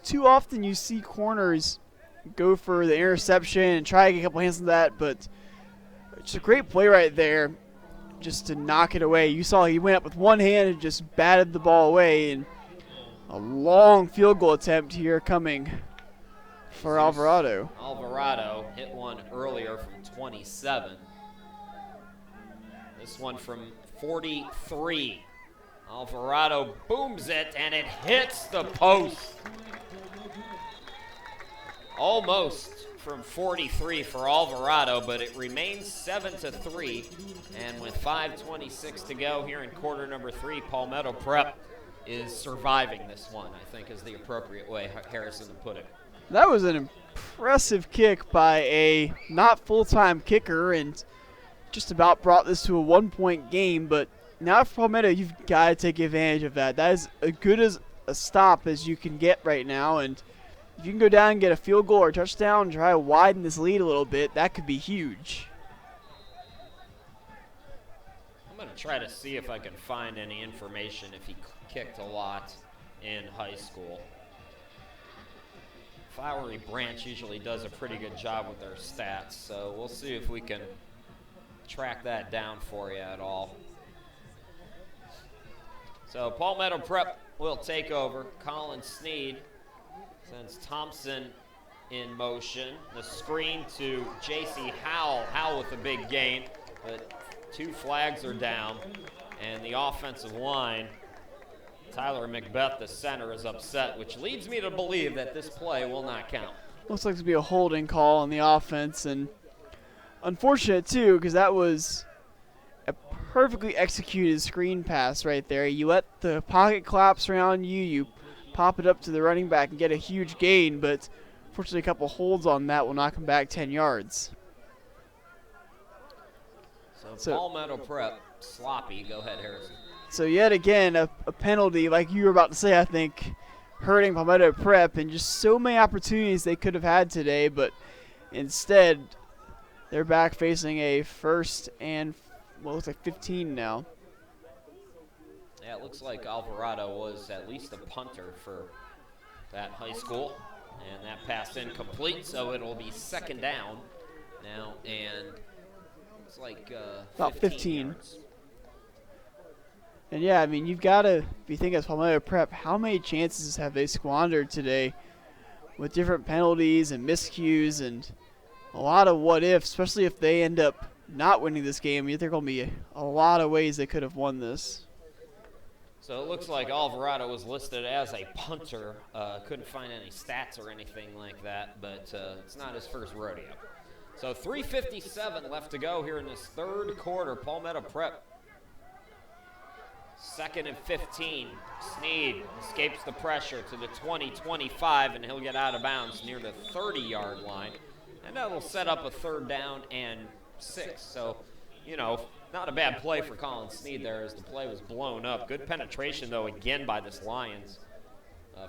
too often you see corners go for the interception and try to get a couple hands on that, but it's a great play right there just to knock it away. You saw he went up with one hand and just batted the ball away, and a long field goal attempt here coming for Alvarado. Alvarado hit one earlier from 27. This one from 43. Alvarado booms it, and it hits the post. Almost from 43 for Alvarado, but it remains 7-3. And with 5:26 to go here in quarter number 3, Palmetto Prep is surviving this one, I think is the appropriate way Harrison to put it. That was an impressive kick by a not full-time kicker, and just about brought this to a 1-point game. But now for Palmetto, you've got to take advantage of that. That is as good as a stop as you can get right now, and if you can go down and get a field goal or a touchdown and try to widen this lead a little bit, that could be huge. I'm going to try to see if I can find any information if he kicked a lot in high school. Flowery Branch usually does a pretty good job with their stats, so we'll see if we can track that down for you at all. So Palmetto Prep will take over. Colin Sneed sends Thompson in motion. The screen to J.C. Howell. Howell with a big gain, but 2 flags are down. And the offensive line, Tyler Macbeth, the center, is upset, which leads me to believe that this play will not count. Looks like to be a holding call on the offense, and unfortunate too, because that was a perfectly executed screen pass right there. You let the pocket collapse around you, you pop it up to the running back and get a huge gain, but fortunately a couple holds on that will knock him back 10 yards. So Palmetto Prep, sloppy. Go ahead, Harrison. So yet again, a penalty, like you were about to say, I think, hurting Palmetto Prep, and just so many opportunities they could have had today, but instead they're back facing a 1st and, well, it looks like 15 now. Yeah, it looks like Alvarado was at least a punter for that high school. And that pass incomplete, so it'll be 2nd down now. And it's like about 15. yards. And yeah, I mean, you've got to, if you think as Palmetto Prep, how many chances have they squandered today with different penalties and miscues and a lot of what ifs, especially if they end up not winning this game. I think there are going to be a lot of ways they could have won this. So it looks like Alvarado was listed as a punter. Couldn't find any stats or anything like that, but it's not his first rodeo. So 3:57 left to go here in this third quarter. Palmetto Prep, 2nd and 15. Sneed escapes the pressure to the 20-25, and he'll get out of bounds near the 30-yard line. And that'll set up a 3rd down and 6. So, you know, not a bad play for Colin Sneed there as the play was blown up. Good penetration, though, again by this Lions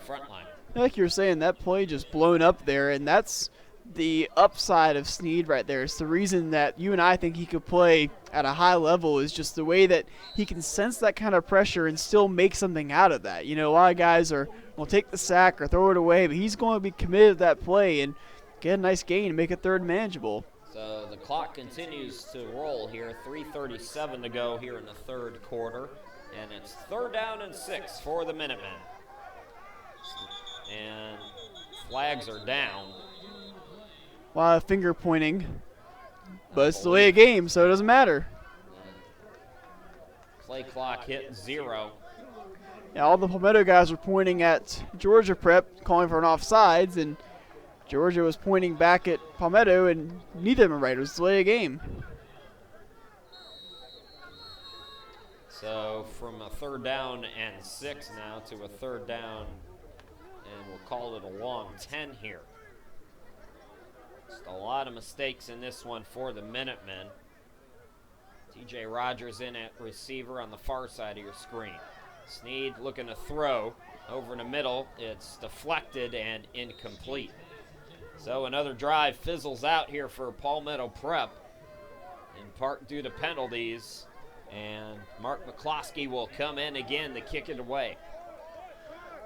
front line. Like you were saying, that play just blown up there, and that's the upside of Sneed right there. It's the reason that you and I think he could play at a high level is just the way that he can sense that kind of pressure and still make something out of that. You know, a lot of guys will take the sack or throw it away, but he's going to be committed to that play and get a nice gain and make a 3rd manageable. So the clock continues to roll here. 3:37 to go here in the 3rd quarter. And it's 3rd down and 6 for the Minutemen. And flags are down. A lot of finger pointing, but it's the way of game, so it doesn't matter. Play clock hit 0. Yeah, all the Palmetto guys were pointing at Georgia Prep, calling for an offsides, and Georgia was pointing back at Palmetto, and neither of them were right. It was the way of game. So from a 3rd down and 6 now to a 3rd down, and we'll call it a long 10 here. Just a lot of mistakes in this one for the Minutemen. TJ Rogers in at receiver on the far side of your screen. Sneed looking to throw over in the middle. It's deflected and incomplete. So another drive fizzles out here for Palmetto Prep, in part due to penalties. And Mark McCloskey will come in again to kick it away.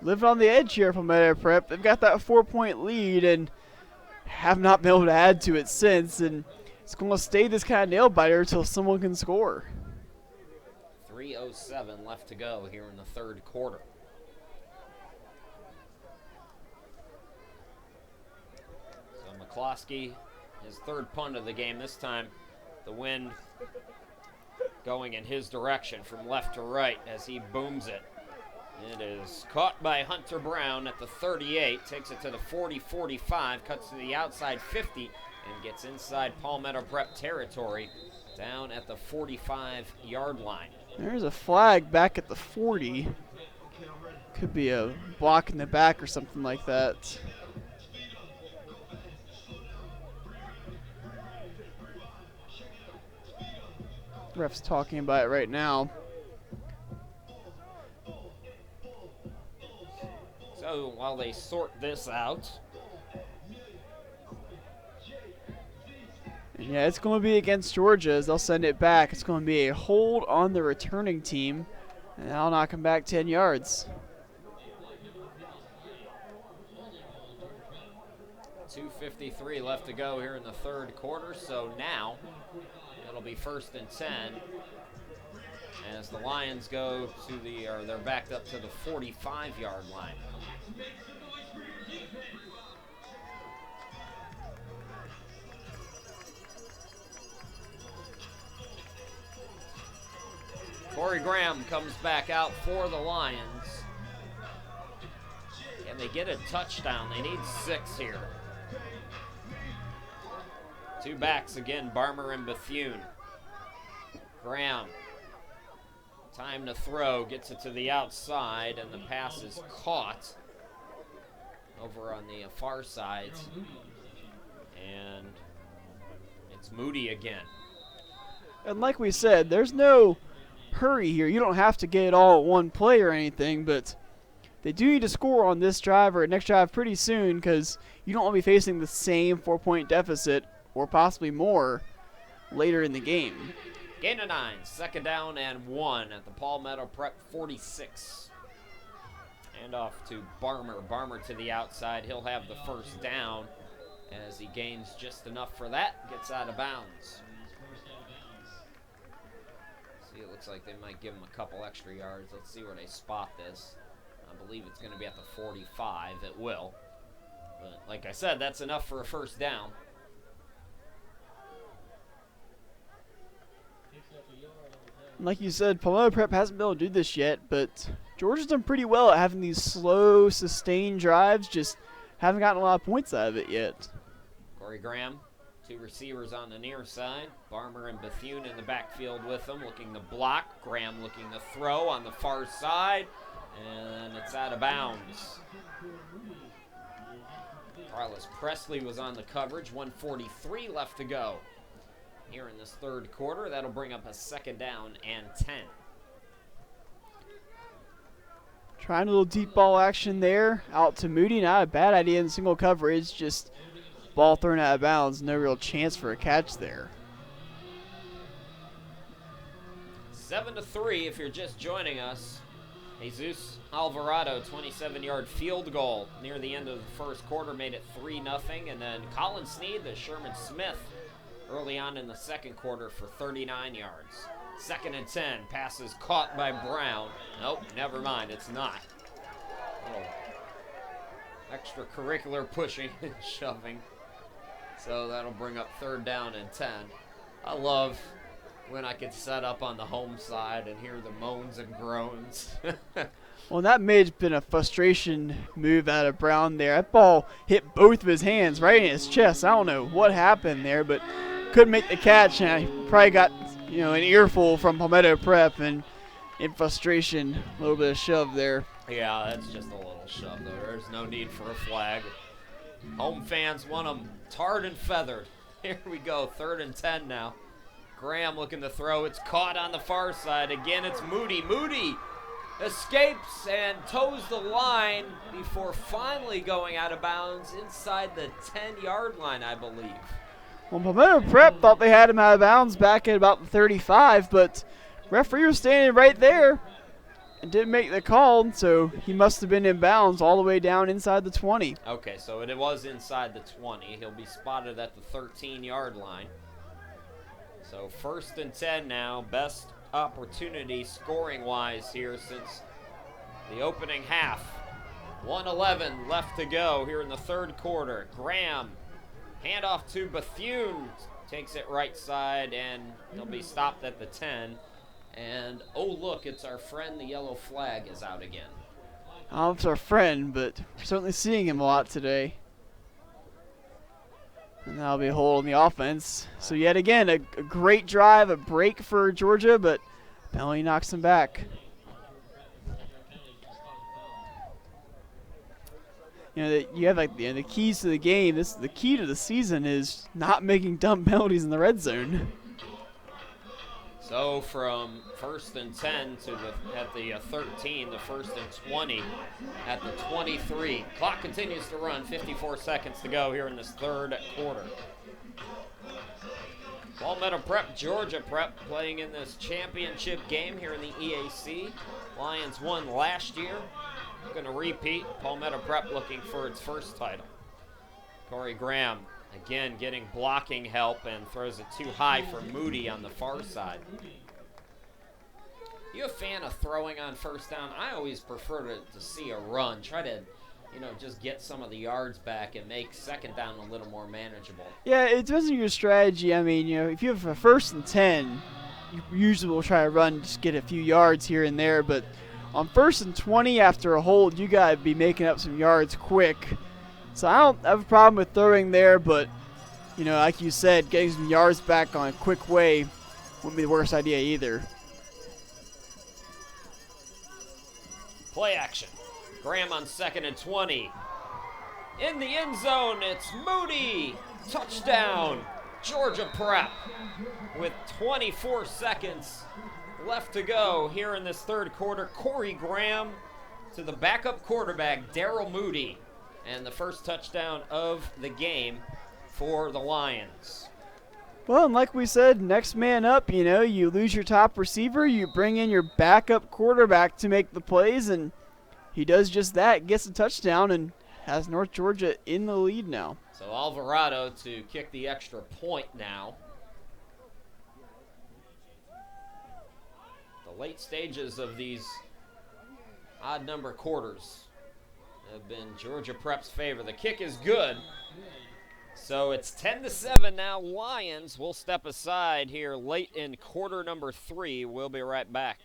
Living on the edge here, Palmetto Prep. They've got that 4-point lead and have not been able to add to it since, and it's going to stay this kind of nail biter until someone can score. 3:07 left to go here in the 3rd quarter. So McCloskey, his 3rd punt of the game. This time the wind going in his direction from left to right as he booms it. It is caught by Hunter Brown at the 38, takes it to the 40-45, cuts to the outside 50, and gets inside Palmetto Prep territory down at the 45-yard line. There's a flag back at the 40. Could be a block in the back or something like that. Ref's talking about it right now. So while they sort this out. Yeah, it's going to be against Georgia as they'll send it back. It's going to be a hold on the returning team, and that'll knock him back 10 yards. 2:53 left to go here in the 3rd quarter, so now it'll be 1st and 10 as the Lions go to they're backed up to the 45-yard line. Corey Graham comes back out for the Lions. And they get a touchdown. They need 6 here. 2 backs again, Barmer and Bethune. Graham, time to throw, gets it to the outside, and the pass is caught over on the far side. And it's Moody again. And like we said, there's no hurry here. You don't have to get it all at one play or anything, but they do need to score on this drive or next drive pretty soon because you don't want to be facing the same 4-point deficit or possibly more later in the game. Gain of 9, 2nd down and 1 at the Palmetto Prep 46. Hand off to Barmer. Barmer to the outside. He'll have the 1st down as he gains just enough for that. Gets out of bounds. See, it looks like they might give him a couple extra yards. Let's see where they spot this. I believe it's going to be at the 45. It will. But like I said, that's enough for a first down. Like you said, Palmetto Prep hasn't been able to do this yet, but Georgia's done pretty well at having these slow, sustained drives, just haven't gotten a lot of points out of it yet. Corey Graham, two receivers on the near side. Barmer and Bethune in the backfield with them, looking to block. Graham looking to throw on the far side, and it's out of bounds. Carlos Presley was on the coverage, 1:43 left to go. Here in this third quarter, that'll bring up a second down and 10. Trying a little deep ball action there, out to Moody. Not a bad idea in single coverage, just ball thrown out of bounds. No real chance for a catch there. 7-3 if you're just joining us. Jesus Alvarado, 27-yard field goal near the end of the first quarter, made it 3-0. And then Colin Sneed, the Sherman Smith, early on in the second quarter for 39 yards. 2nd and 10, passes caught by Brown. Nope, never mind, it's not. Little extracurricular pushing and shoving. So that'll bring up 3rd down and 10. I love when I could set up on the home side and hear the moans and groans. Well, that may have been a frustration move out of Brown there. That ball hit both of his hands right in his chest. I don't know what happened there, but couldn't make the catch, and he probably got, an earful from Palmetto Prep, and in frustration, a little bit of shove there. Yeah, that's just a little shove, though. There's no need for a flag. Home fans want them tarred and feathered. Here we go, 3rd and 10 now. Graham looking to throw. It's caught on the far side. Again, it's Moody. Moody escapes and toes the line before finally going out of bounds inside the 10-yard line, I believe. Well, Palmetto Prep thought they had him out of bounds back at about the 35, but referee was standing right there and didn't make the call, so he must have been in bounds all the way down inside the 20. Okay, so it was inside the 20. He'll be spotted at the 13-yard line. So 1st and 10 now, best opportunity scoring-wise here since the opening half. 1:11 left to go here in the third quarter. Graham, handoff to Bethune, takes it right side, and he'll be stopped at the 10. And, oh, look, it's our friend, the yellow flag is out again. I don't know if it's our friend, but we're certainly seeing him a lot today. And that'll be a hole in the offense. So yet again, a great drive, a break for Georgia, but penalty knocks them back. You have the keys to the game. The key to the season is not making dumb penalties in the red zone. So from 1st and 10 at the 13, the 1st and 20 at the 23. Clock continues to run, 54 seconds to go here in this third quarter. Palmetto Prep, Georgia Prep playing in this championship game here in the EAC. Lions won last year. Going to repeat. Palmetto Prep looking for its first title. Corey Graham again getting blocking help and throws it too high for Moody on the far side. You a fan of throwing on first down? I always prefer to see a run. Try to, just get some of the yards back and make second down a little more manageable. Yeah, it depends on your strategy. I mean, if you have a 1st and 10, you usually will try to run, just get a few yards here and there. But on 1st and 20 after a hold, you got to be making up some yards quick. So I don't have a problem with throwing there, but, like you said, getting some yards back on a quick way wouldn't be the worst idea either. Play action. Graham on 2nd and 20. In the end zone, it's Moody. Touchdown, Georgia Prep. With 24 seconds left to go here in this third quarter. Corey Graham to the backup quarterback, Darrell Moody. And the first touchdown of the game for the Lions. Well, and like we said, next man up, you lose your top receiver, you bring in your backup quarterback to make the plays, and he does just that, gets a touchdown, and has North Georgia in the lead now. So Alvarado to kick the extra point now. The late stages of these odd number quarters. have been Georgia Prep's favor. The kick is good. So it's 10-7 now. Lions will step aside here late in quarter number 3. We'll be right back.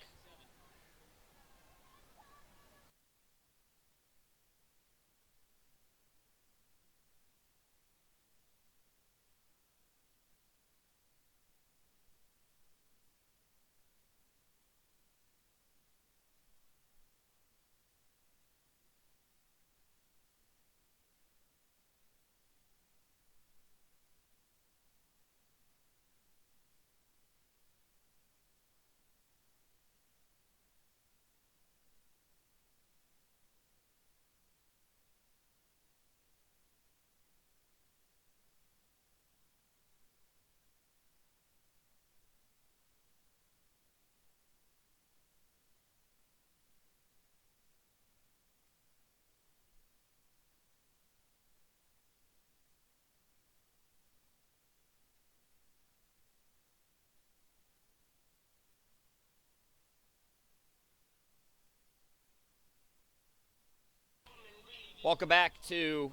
Welcome back to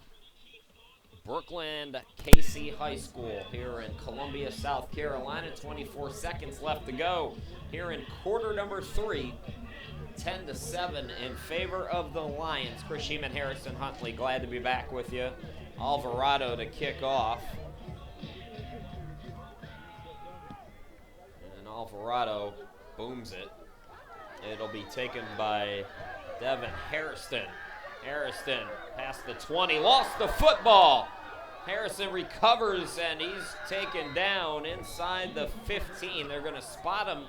Brookland Casey High School here in Columbia, South Carolina. 24 seconds left to go here in quarter number 3. 10-7 in favor of the Lions. Chris Sheeman, Harrison Huntley, glad to be back with you. Alvarado to kick off. And Alvarado booms it. It'll be taken by Devin Harrison. Harrison past the 20, lost the football. Harrison recovers, and he's taken down inside the 15. They're going to spot him,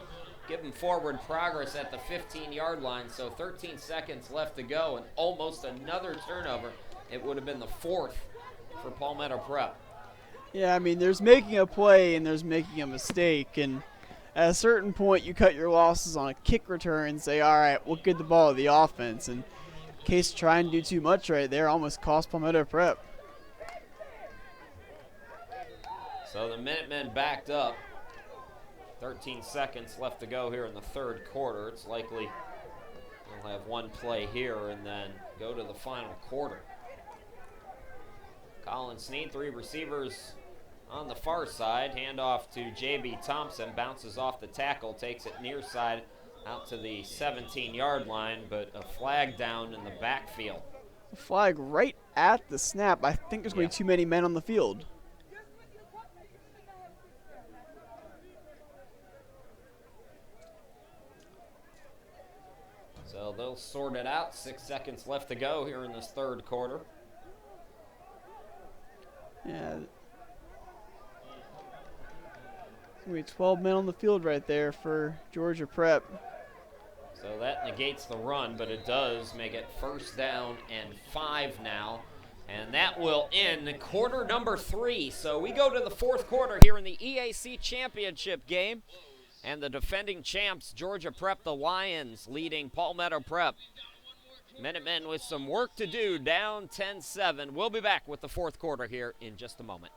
give him forward progress at the 15-yard line. So 13 seconds left to go, and almost another turnover. It would have been the 4th for Palmetto Prep. Yeah, I mean, there's making a play and there's making a mistake, and at a certain point you cut your losses on a kick return and say, all right, we'll get the ball to the offense. And Case trying to do too much right there almost cost Palmetto Prep. So the Minutemen backed up. 13 seconds left to go here in the 3rd quarter. It's likely we'll have one play here and then go to the final quarter. Colin Sneed, 3 receivers on the far side. Handoff to J.B. Thompson. Bounces off the tackle, takes it near side out to the 17-yard line, but a flag down in the backfield. A flag right at the snap. I think there's going to be too many men on the field. So they'll sort it out. 6 seconds left to go here in this 3rd quarter. Yeah. There's going to be 12 men on the field right there for Georgia Prep. So that negates the run, but it does make it 1st down and 5 now. And that will end quarter number 3. So we go to the 4th quarter here in the EAC championship game. And the defending champs, Georgia Prep, the Lions, leading Palmetto Prep. Minutemen with some work to do, down 10-7. We'll be back with the 4th quarter here in just a moment.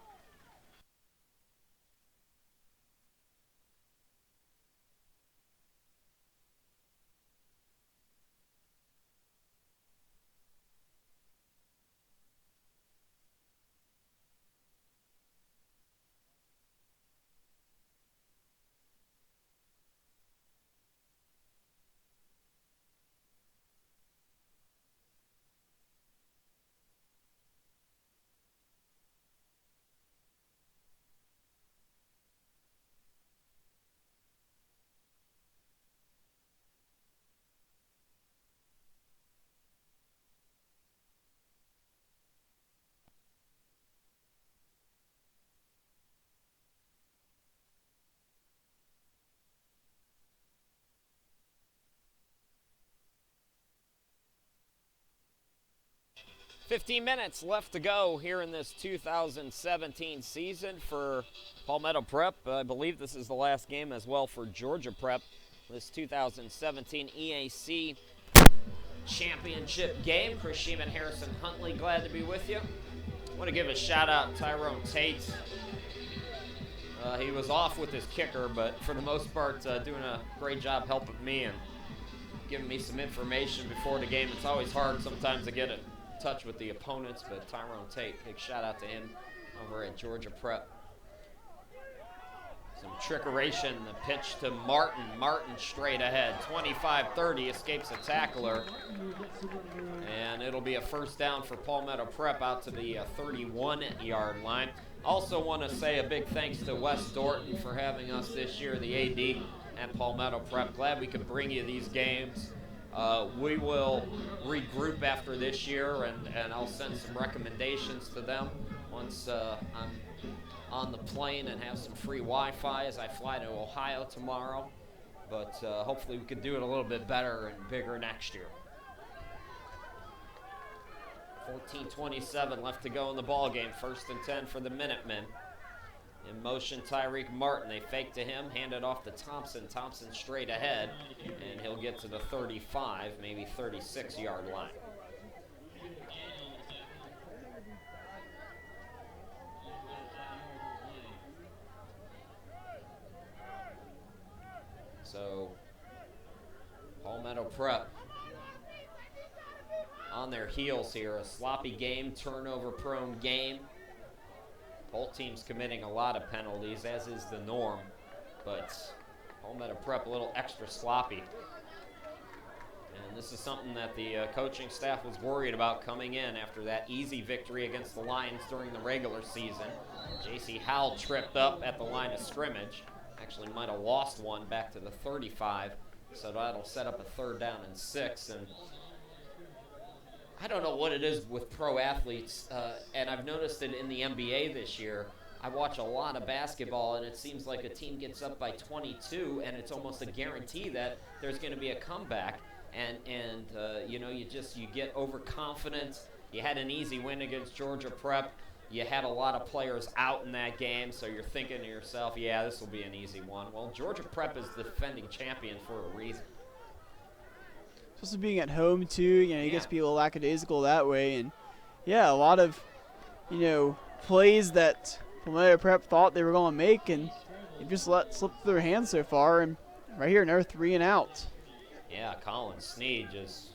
"15 minutes left to go here in this 2017 season for Palmetto Prep. I believe this is the last game as well for Georgia Prep. This 2017 EAC championship game. Chris Sheeman, Harrison Huntley, glad to be with you. I want to give a shout out to Tyrone Tate. He was off with his kicker, but for the most part doing a great job helping me and giving me some information before the game. It's always hard sometimes to get it touch with the opponents, but Tyrone Tate, big shout out to him over at Georgia Prep. Some trickeration, the pitch to Martin. Martin straight ahead, 25-30, escapes a tackler. And it'll be a first down for Palmetto Prep out to the 31-yard line. Also want to say a big thanks to Wes Dorton for having us this year, the AD at Palmetto Prep. Glad we could bring you these games. We will regroup after this year, and I'll send some recommendations to them once I'm on the plane and have some free Wi-Fi as I fly to Ohio tomorrow. But hopefully we can do it a little bit better and bigger next year. 14:27 left to go in the ball game. 1st and 10 for the Minutemen. In motion, Tyreek Martin. They fake to him, hand it off to Thompson. Thompson straight ahead, and he'll get to the 35, maybe 36-yard line. So, Palmetto Prep on their heels here. A sloppy game, turnover-prone game. Both teams committing a lot of penalties, as is the norm. But Palmetto Prep a little extra sloppy. And this is something that the coaching staff was worried about coming in after that easy victory against the Lions during the regular season. J.C. Howell tripped up at the line of scrimmage. Actually might have lost one back to the 35. So that'll set up a 3rd down and 6. And I don't know what it is with pro athletes, and I've noticed it in the NBA this year. I watch a lot of basketball, and it seems like a team gets up by 22, and it's almost a guarantee that there's going to be a comeback. And you know, you get overconfident. You had an easy win against Georgia Prep. You had a lot of players out in that game, so you're thinking to yourself, yeah, this will be an easy one. Well, Georgia Prep is the defending champion for a reason. Especially being at home too, you know, you get to be a little lackadaisical that way, and yeah, a lot of, you know, plays that Palmetto Prep thought they were going to make, and they've just let slip through their hands so far, and right here, another 3 and out. Yeah, Colin Sneed just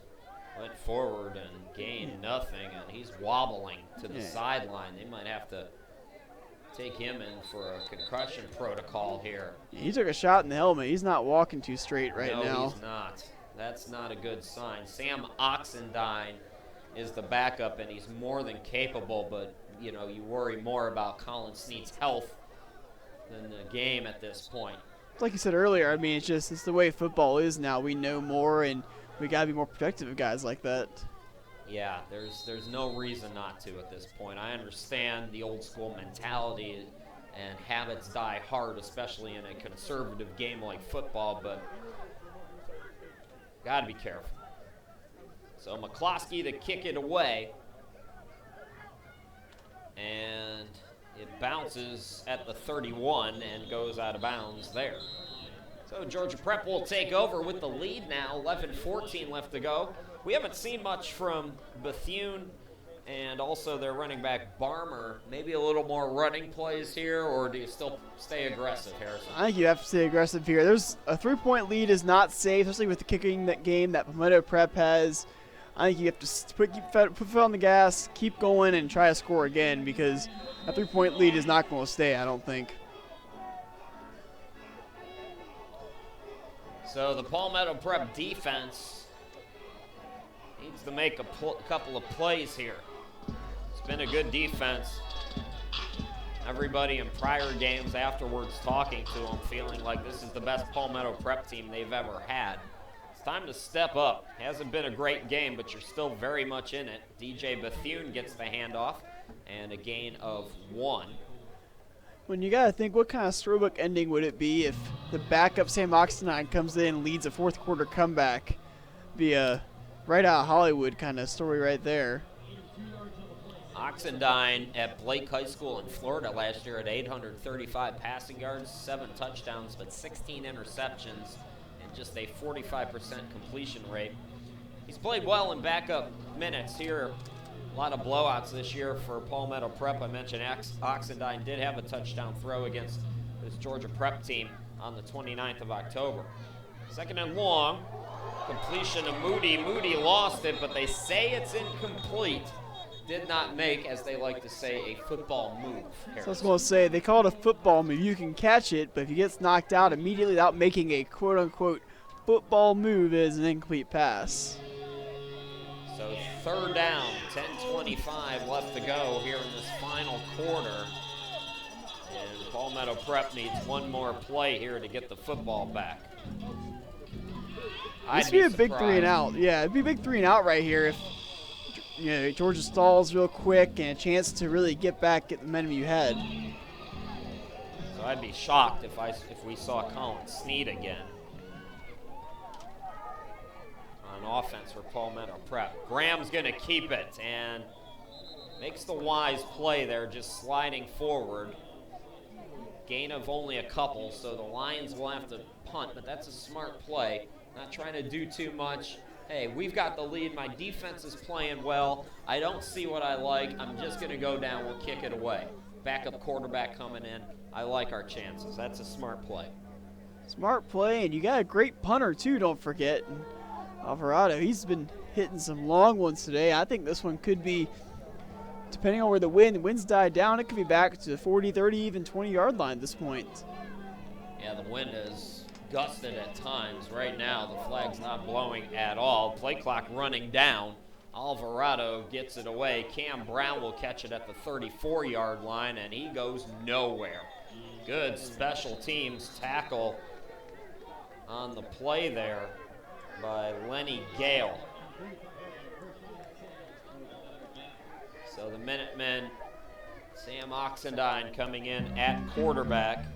went forward and gained nothing, and he's wobbling to the sideline. They might have to take him in for a concussion protocol here. He took a shot in the helmet. He's not walking too straight right now. No, he's not. That's not a good sign. Sam Oxendine is the backup, and he's more than capable, but, you know, you worry more about Colin Sneed's health than the game at this point. Like you said earlier, I mean, it's the way football is now. We know more, and we got to be more protective of guys like that. Yeah, there's no reason not to at this point. I understand the old school mentality and habits die hard, especially in a conservative game like football, but got to be careful. So McCloskey to kick it away, and it bounces at the 31 and goes out of bounds there. So Georgia Prep will take over with the lead now, 11-14 left to go. We haven't seen much from Bethune and also their running back Barmer. Maybe a little more running plays here, or do you still stay aggressive, Harrison? I think you have to stay aggressive here. There's a 3-point lead is not safe, especially with the kicking that game that Palmetto Prep has. I think you have to put foot on the gas, keep going, and try to score again, because a 3-point lead is not going to stay, I don't think. So the Palmetto Prep defense needs to make a couple of plays here. It's been a good defense. Everybody in prior games afterwards talking to them, feeling like this is the best Palmetto Prep team they've ever had. It's time to step up. Hasn't been a great game, but you're still very much in it. DJ Bethune gets the handoff and a gain of 1. When you got to think, what kind of storybook ending would it be if the backup Sam Oxendine comes in and leads a fourth quarter comeback? Be a right out of Hollywood kind of story right there. Oxendine at Blake High School in Florida last year at 835 passing yards, 7 touchdowns, but 16 interceptions, and just a 45% completion rate. He's played well in backup minutes here. A lot of blowouts this year for Palmetto Prep. I mentioned Oxendine did have a touchdown throw against this Georgia Prep team on the 29th of October. 2nd and long. Completion of Moody. Moody lost it, but they say it's incomplete. Did not make, as they like to say, a football move. So I was going to say, they call it a football move. You can catch it, but if he gets knocked out immediately without making a quote-unquote football move, it is an incomplete pass. So third down, 10:25 left to go here in this final quarter. And Palmetto Prep needs one more play here to get the football back. This would be a big 3-and-out. Yeah, it'd be a big 3-and-out right here if Georgia stalls real quick and a chance to really get the momentum you had. So I'd be shocked if we saw Colin Snead again on offense for Palmetto Prep. Graham's going to keep it and makes the wise play there, just sliding forward. Gain of only a couple, so the Lions will have to punt, but that's a smart play. Not trying to do too much. Hey, we've got the lead. My defense is playing well. I don't see what I like. I'm just going to go down. We'll kick it away. Backup quarterback coming in. I like our chances. That's a smart play. Smart play, and you got a great punter, too, don't forget. And Alvarado, he's been hitting some long ones today. I think this one could be, depending on where the wind's died down, it could be back to the 40, 30, even 20-yard line at this point. Yeah, the wind is gusted at times. Right now, the flag's not blowing at all. Play clock running down. Alvarado gets it away. Cam Brown will catch it at the 34-yard line, and he goes nowhere. Good special teams tackle on the play there by Lenny Gale. So the Minutemen, Sam Oxendine coming in at quarterback.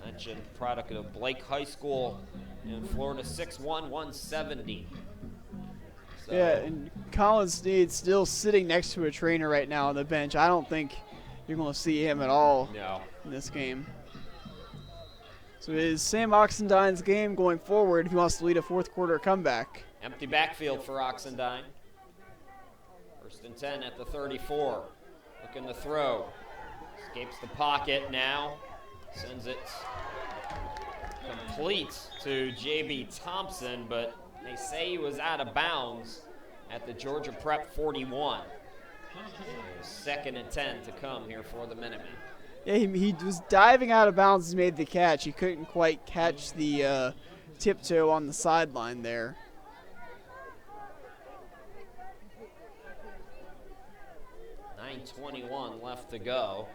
Mentioned product of Blake High School in Florida, 6'1", 170. So, yeah, and Colin Snead still sitting next to a trainer right now on the bench. I don't think you're going to see him at all in this game. So it is Sam Oxendine's game going forward if he wants to lead a fourth quarter comeback. Empty backfield for Oxendine. First and 10 at the 34. Looking to throw. Escapes the pocket now. Sends it complete to J.B. Thompson, but they say he was out of bounds at the Georgia Prep 41. Second and 10 to come here for the Minutemen. Yeah, he was diving out of bounds as he made the catch. He couldn't quite catch the tiptoe on the sideline there. .21 left to go.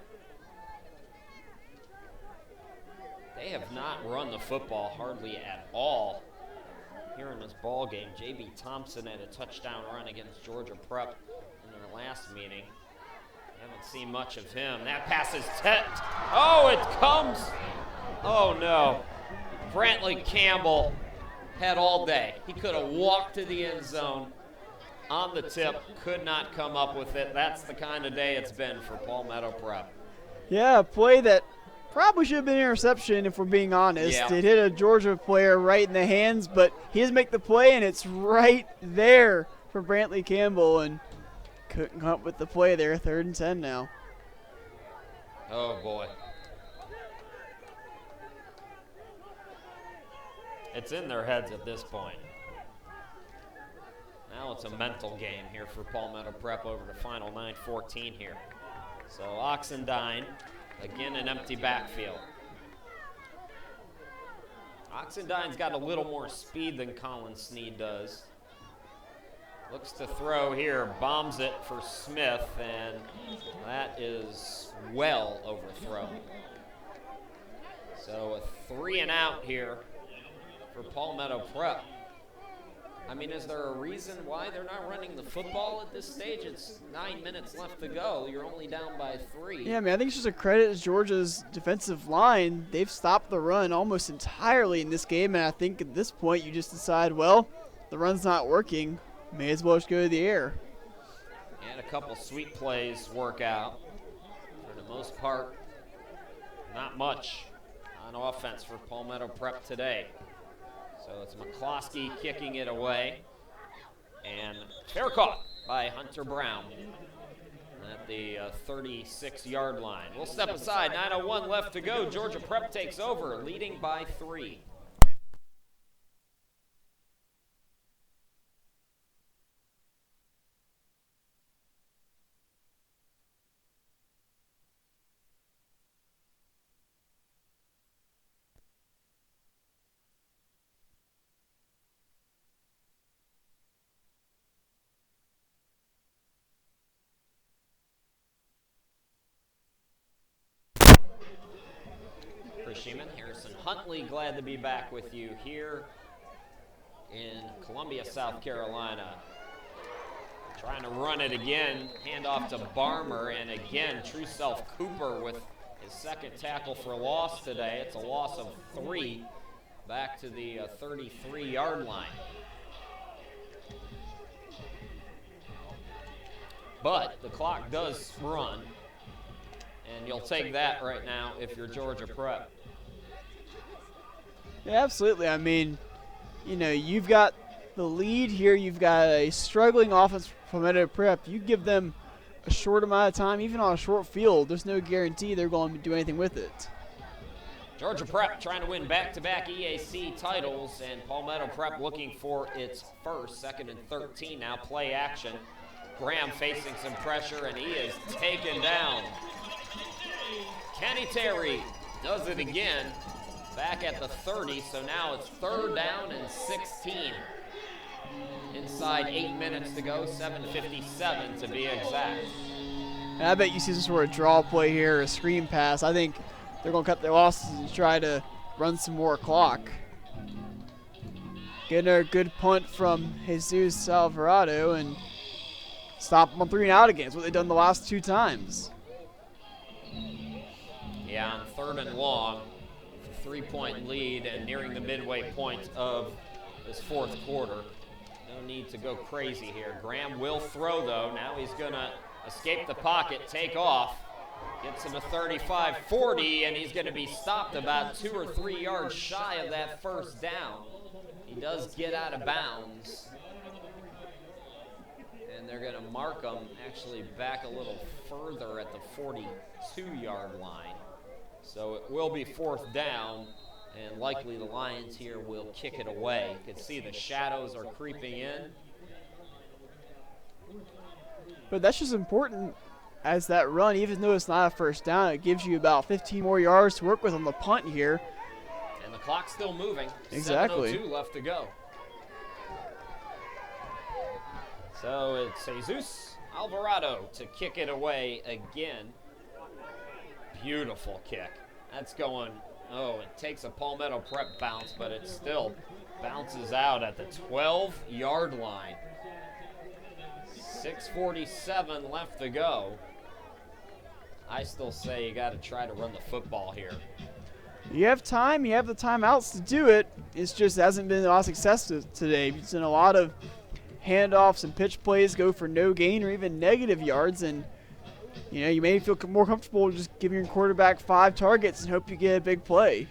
They have not run the football hardly at all here in this ball game. J.B. Thompson had a touchdown run against Georgia Prep in their last meeting. Haven't seen much of him. That pass is tipped. Oh, it comes. Oh, no. Brantley Campbell had all day. He could have walked to the end zone on the tip, could not come up with it. That's the kind of day it's been for Palmetto Prep. Yeah, a play that probably should have been an interception if we're being honest. Yeah. It hit a Georgia player right in the hands, but he doesn't make the play, and it's right there for Brantley Campbell, and couldn't come up with the play there. 3rd and 10 now. Oh, boy. It's in their heads at this point. Now it's a mental game here for Palmetto Prep over the final 9:14 here. So Oxendine, again an empty backfield. Oxendine's got a little more speed than Colin Snead does. Looks to throw here, bombs it for Smith, and that is well overthrown. So a 3-and-out here for Palmetto Prep. I mean, is there a reason why they're not running the football at this stage? It's 9 minutes left to go. You're only down by 3. Yeah, I mean, I think it's just a credit to Georgia's defensive line. They've stopped the run almost entirely in this game, and I think at this point you just decide, well, the run's not working. May as well just go to the air. And a couple sweet plays work out. For the most part, not much on offense for Palmetto Prep today. So it's McCloskey kicking it away. And fair caught by Hunter Brown at the 36-yard line. We'll step aside. 9:01 left to go. Georgia Prep takes over, leading by 3. Huntley, glad to be back with you here in Columbia, South Carolina. Trying to run it again, handoff to Barmer, and again, true self Cooper with his second tackle for loss today. It's a loss of 3 back to the 33-yard line. But the clock does run, and you'll take that right now if you're Georgia Prep. Yeah, absolutely. I mean, you know, you've got the lead here. You've got a struggling offense from Palmetto Prep. You give them a short amount of time, even on a short field, there's no guarantee they're going to do anything with it. Georgia Prep trying to win back-to-back EAC titles, and Palmetto Prep looking for its first. 2nd and 13 now, play action. Graham facing some pressure, and he is taken down. Kenny Terry does it again, back at the 30, so now it's 3rd down and 16. Inside 8 minutes to go, 7:57 to be exact. And I bet you see some sort of draw play here, a screen pass. I think they're going to cut their losses and try to run some more clock. Getting a good punt from Jesus Alvarado and stop them on 3 and out again. It's what they've done the last 2 times. Yeah, on 3rd and long, 3-point lead and nearing the midway point of this 4th quarter. No need to go crazy here. Graham will throw, though. Now he's going to escape the pocket, take off. Gets to the 35-40, and he's going to be stopped about 2 or 3 yards shy of that 1st down. He does get out of bounds. And they're going to mark him actually back a little further at the 42-yard line. So it will be 4th down, and likely the Lions here will kick it away. You can see the shadows are creeping in. But that's just important as that run, even though it's not a 1st down, it gives you about 15 more yards to work with on the punt here. And the clock's still moving. Exactly. 7:02 left to go. So it's Jesus Alvarado to kick it away again. Beautiful kick. That's going, oh, it takes a Palmetto Prep bounce, but it still bounces out at the 12-yard line. 6:47 left to go. I still say you got to try to run the football here. You have time, you have the timeouts to do it. It just hasn't been a lot of success today. You've seen a lot of handoffs and pitch plays go for no gain or even negative yards, and you know, you may feel more comfortable just giving your quarterback 5 targets and hope you get a big play.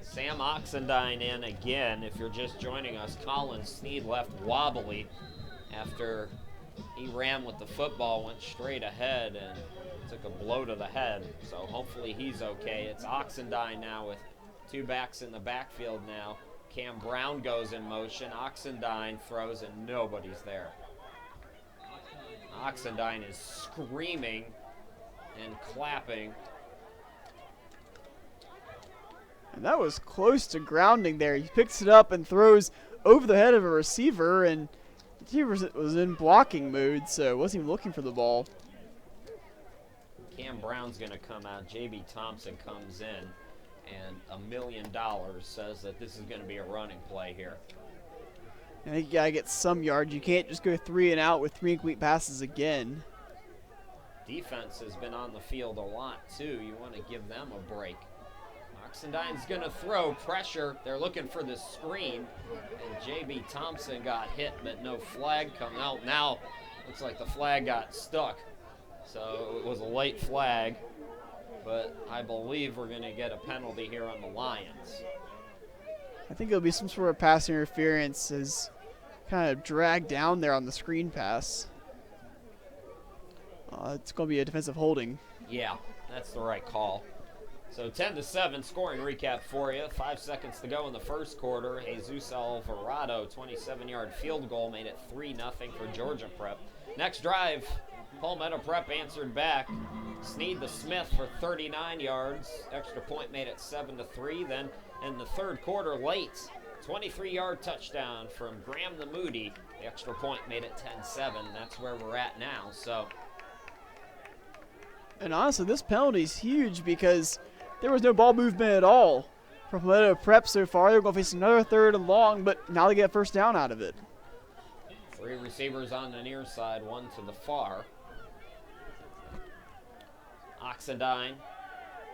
Sam Oxendine in again. If you're just joining us, Colin Sneed left wobbly after he ran with the football, went straight ahead and took a blow to the head. So hopefully he's okay. It's Oxendine now with 2 backs in the backfield now. Cam Brown goes in motion. Oxendine throws and nobody's there. Oxendine is screaming and clapping. And that was close to grounding there. He picks it up and throws over the head of a receiver, and the receiver was in blocking mode, so wasn't even looking for the ball. Cam Brown's going to come out. J.B. Thompson comes in, and $1 million says that this is going to be a running play here. I think you got to get some yards. You can't just go 3 and out with 3 incomplete passes again. Defense has been on the field a lot, too. You want to give them a break. Oxendine's going to throw pressure. They're looking for the screen, and J.B. Thompson got hit, but no flag coming out. Now, looks like the flag got stuck. So it was a late flag, but I believe we're going to get a penalty here on the Lions. I think it'll be some sort of pass interference as kind of dragged down there on the screen pass. It's going to be a defensive holding. Yeah, that's the right call. So 10-7 scoring recap for you. 5 seconds to go in the 1st quarter. Jesus Alvarado, 27-yard field goal, made it 3-0 for Georgia Prep. Next drive, Palmetto Prep answered back. Sneed the Smith for 39 yards. Extra point made it 7-3. Then in the 3rd quarter, late, 23-yard touchdown from Graham the Moody. The extra point made it 10-7. That's where we're at now. So, and honestly, this penalty is huge because there was no ball movement at all from Palmetto Prep so far. They're going to face another 3rd and long, but now they get first down out of it. 3 receivers on the near side, 1 to the far. Oxendine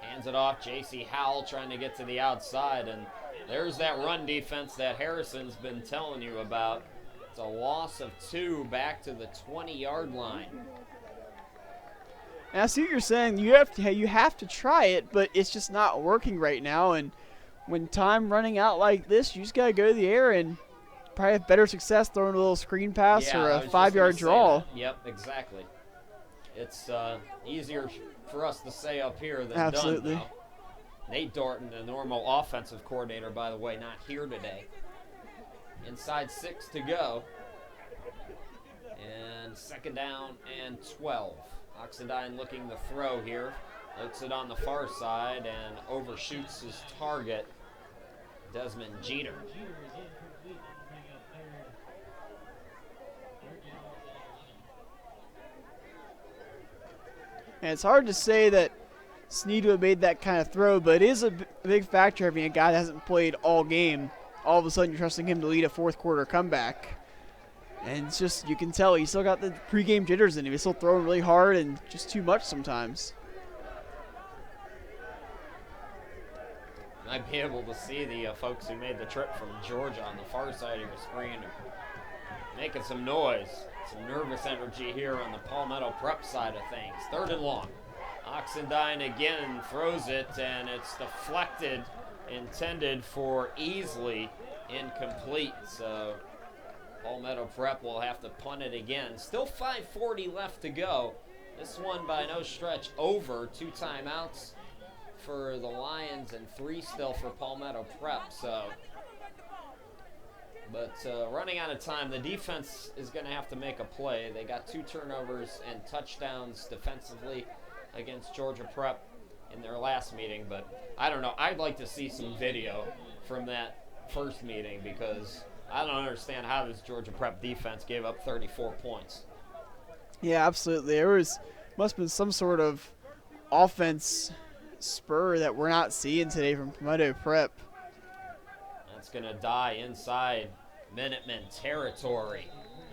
hands it off. J.C. Howell trying to get to the outside, and there's that run defense that Harrison's been telling you about. It's a loss of 2 back to the 20-yard line. And I see what you're saying. You have to try it, but it's just not working right now. And when time running out like this, you just got to go to the air and probably have better success throwing a little screen pass or a 5-yard draw. Yep, exactly. It's easier for us to say up here than Absolutely. done now. Nate Dorton, the normal offensive coordinator, by the way, not here today. Inside 6 to go. And 2nd down and 12. Oxendine looking to throw here. Looks it on the far side and overshoots his target, Desmond Jeter. And it's hard to say that Snead would have made that kind of throw, but it is a big factor having a guy that hasn't played all game. All of a sudden, you're trusting him to lead a 4th quarter comeback. And it's just, you can tell he's still got the pregame jitters in him. He's still throwing really hard and just too much sometimes. Might be able to see the folks who made the trip from Georgia on the far side of your screen making some noise. Some nervous energy here on the Palmetto Prep side of things. 3rd and long. Oxendine again throws it, and it's deflected, intended for Easley, incomplete. So Palmetto Prep will have to punt it again. Still 5:40 left to go. This one by no stretch over. 2 timeouts for the Lions and 3 still for Palmetto Prep. But running out of time, the defense is going to have to make a play. They got 2 turnovers and touchdowns defensively against Georgia Prep in their last meeting. But I don't know. I'd like to see some video from that first meeting because I don't understand how this Georgia Prep defense gave up 34 points. Yeah, absolutely. There must have been some sort of offense spur that we're not seeing today from Palmetto Prep. That's going to die inside Minutemen territory.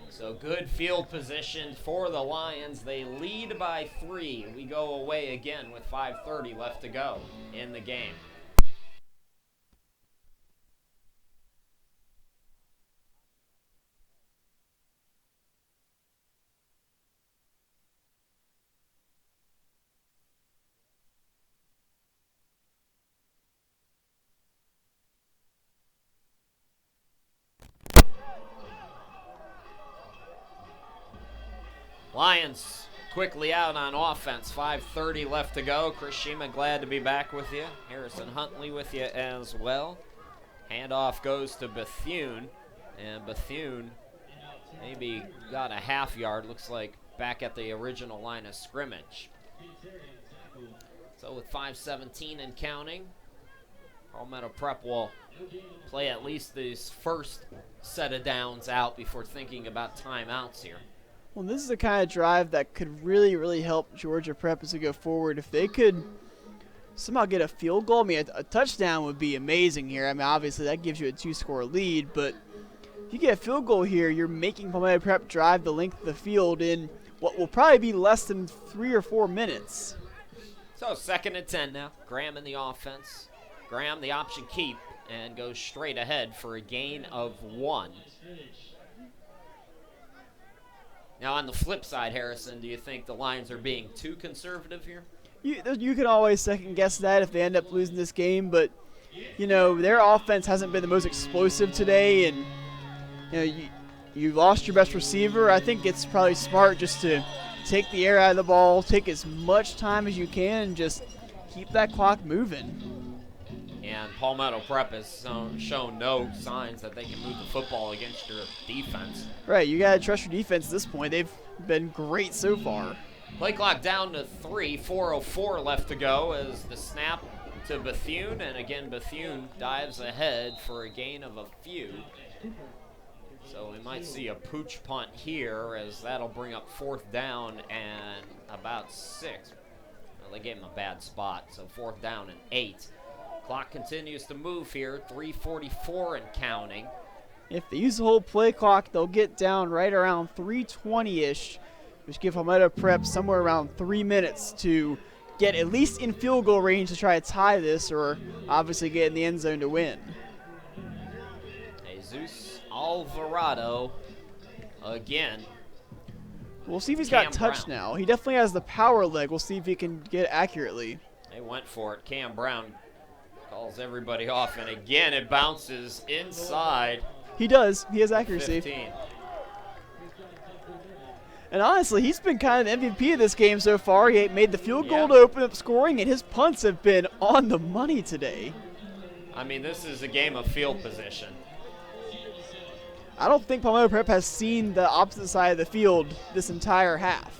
So good field position for the Lions. They lead by 3. We go away again with 5:30 left to go in the game. Lions quickly out on offense. 5:30 left to go. Chris Shima, glad to be back with you. Harrison Huntley with you as well. Handoff goes to Bethune. And Bethune maybe got a half yard. Looks like back at the original line of scrimmage. So with 5:17 and counting, Palmetto Prep will play at least this first set of downs out before thinking about timeouts here. Well, this is the kind of drive that could really, really help Georgia Prep as we go forward. If they could somehow get a field goal, I mean, a touchdown would be amazing here. I mean, obviously that gives you a 2-score lead, but if you get a field goal here, you're making Palmetto Prep drive the length of the field in what will probably be less than 3 or 4 minutes. So 2nd and 10 now. Graham in the offense. Graham the option keep and goes straight ahead for a gain of 1. Now, on the flip side, Harrison, do you think the Lions are being too conservative here? You can always second-guess that if they end up losing this game, but, you know, their offense hasn't been the most explosive today, and, you know, you lost your best receiver. I think it's probably smart just to take the air out of the ball, take as much time as you can, and just keep that clock moving. And Palmetto Prep has shown no signs that they can move the football against your defense. Right, you got to trust your defense at this point. They've been great so far. Play clock down to 3, 4:04 left to go as the snap to Bethune. And again, Bethune dives ahead for a gain of a few. So we might see a pooch punt here as that'll bring up 4th down and about 6. They gave him a bad spot, so 4th down and 8. Clock continues to move here, 3:44 and counting. If they use the whole play clock, they'll get down right around 3:20-ish, which give Palmetto Prep somewhere around 3 minutes to get at least in field goal range to try to tie this, or obviously get in the end zone to win. Jesus Alvarado again. We'll see if he's Cam got touch Brown. now. He definitely has the power leg. We'll see if he can get accurately. They went for it. Cam Brown calls everybody off, and again it bounces inside. He does. He has accuracy. 15. And honestly, he's been kind of the MVP of this game so far. He made the field goal Yeah. to open up scoring, and his punts have been on the money today. I mean, this is a game of field position. I don't think Palmetto Prep has seen the opposite side of the field this entire half.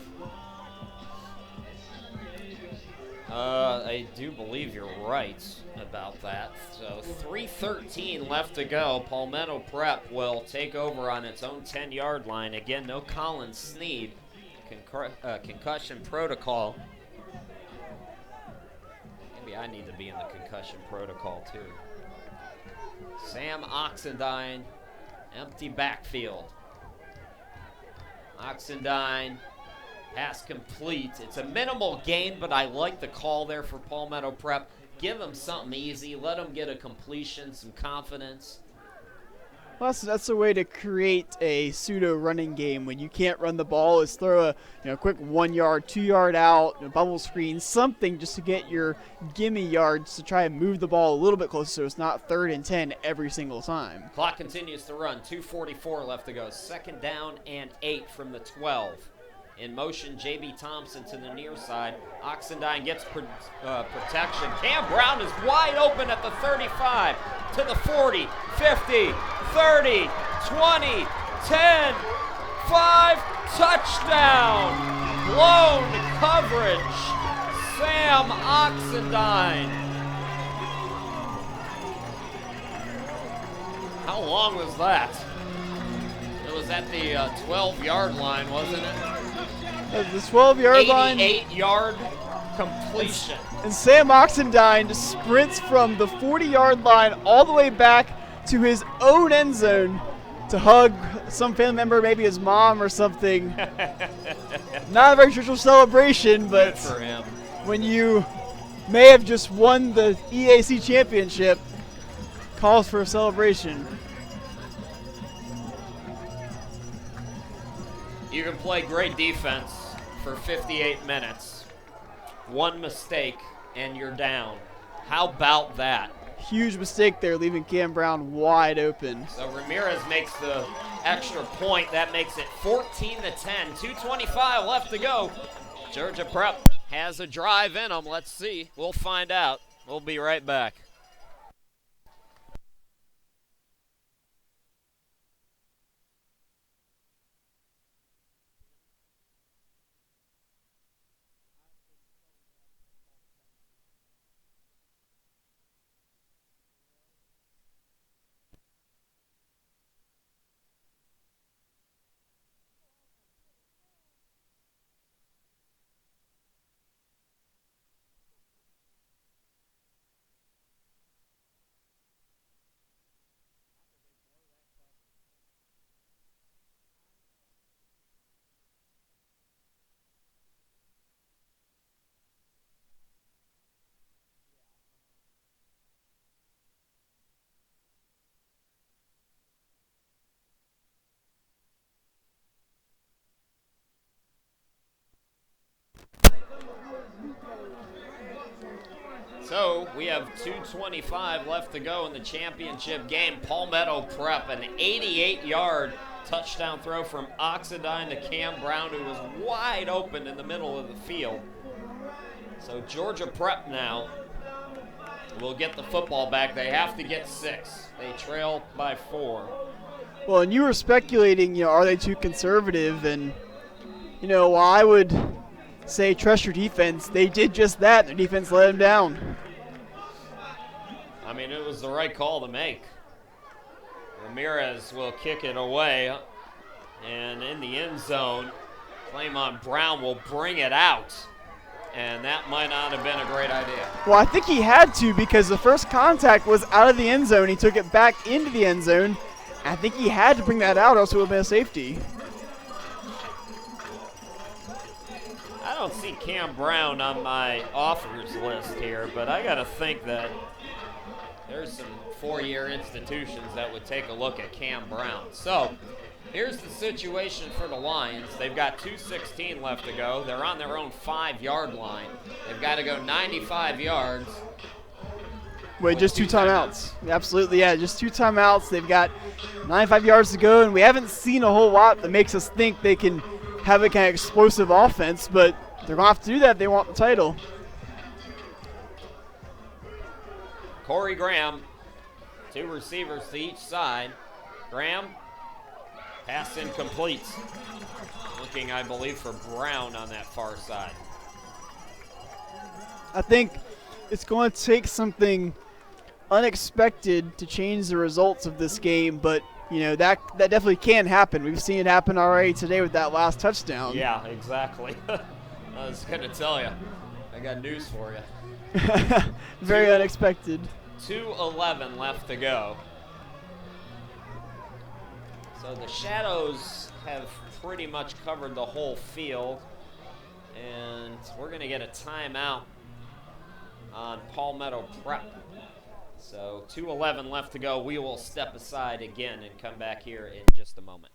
I do believe you're right about that. So 3:13 left to go. Palmetto Prep will take over on its own 10-yard line. Again, no Colin Sneed. Concussion protocol. Maybe I need to be in the concussion protocol too. Sam Oxendine, empty backfield. Oxendine. Pass complete. It's a minimal gain, but I like the call there for Palmetto Prep. Give them something easy. Let them get a completion, some confidence. Well, that's a way to create a pseudo running game when you can't run the ball. Is throw a quick 1 yard, 2 yard out, a bubble screen, something just to get your gimme yards to try and move the ball a little bit closer so it's not 3rd and 10 every single time. Clock continues to run. 2:44 left to go. 2nd down and 8 from the 12. In motion, J.B. Thompson to the near side. Oxendine gets protection. Cam Brown is wide open at the 35, to the 40, 50, 30, 20, 10, 5, touchdown! Blown coverage, Sam Oxendine. How long was that? It was at the 12-yard line, wasn't it? The 12-yard line. 88-yard completion. And Sam Oxendine just sprints from the 40-yard line all the way back to his own end zone to hug some family member, maybe his mom or something. Not a very traditional celebration, but Good for him. when you may have just won the EAC championship, calls for a celebration. You can play great defense for 58 minutes. One mistake and you're down. How about that? Huge mistake there, leaving Cam Brown wide open. So Ramirez makes the extra point. That makes it 14-10. 2:25 left to go. Georgia Prep has a drive in them. Let's see. We'll find out. We'll be right back. So we have 2:25 left to go in the championship game. Palmetto Prep, an 88-yard touchdown throw from Oxendine to Cam Brown, who was wide open in the middle of the field. So Georgia Prep now will get the football back. They have to get 6. They trail by 4. Well, and you were speculating, are they too conservative? And, while I would say trust your defense, they did just that. Their defense let them down. I mean, it was the right call to make. Ramirez will kick it away. And in the end zone, Claymont Brown will bring it out. and that might not have been a great idea. Well, I think he had to because the first contact was out of the end zone. He took it back into the end zone. I think he had to bring that out, or else it would have been a safety. I don't see Cam Brown on my offers list here, but I got to think that there's some four-year institutions that would take a look at Cam Brown. So here's the situation for the Lions. They've got 2:16 left to go. They're on their own 5-yard line. They've got to go 95 yards. Wait, just two timeouts. Absolutely, yeah, just two timeouts. They've got 95 yards to go, and we haven't seen a whole lot that makes us think they can have a kind of explosive offense, but they're going to have to do that if they want the title. Corey Graham, 2 receivers to each side. Graham, pass incomplete. Looking, I believe, for Brown on that far side. I think it's going to take something unexpected to change the results of this game, but that definitely can happen. We've seen it happen already today with that last touchdown. Yeah, exactly. I was going to tell you. I got news for you. Very unexpected. 2:11 left to go. So the Shadows have pretty much covered the whole field, and we're going to get a timeout on Palmetto Prep. So 2:11 left to go. We will step aside again and come back here in just a moment.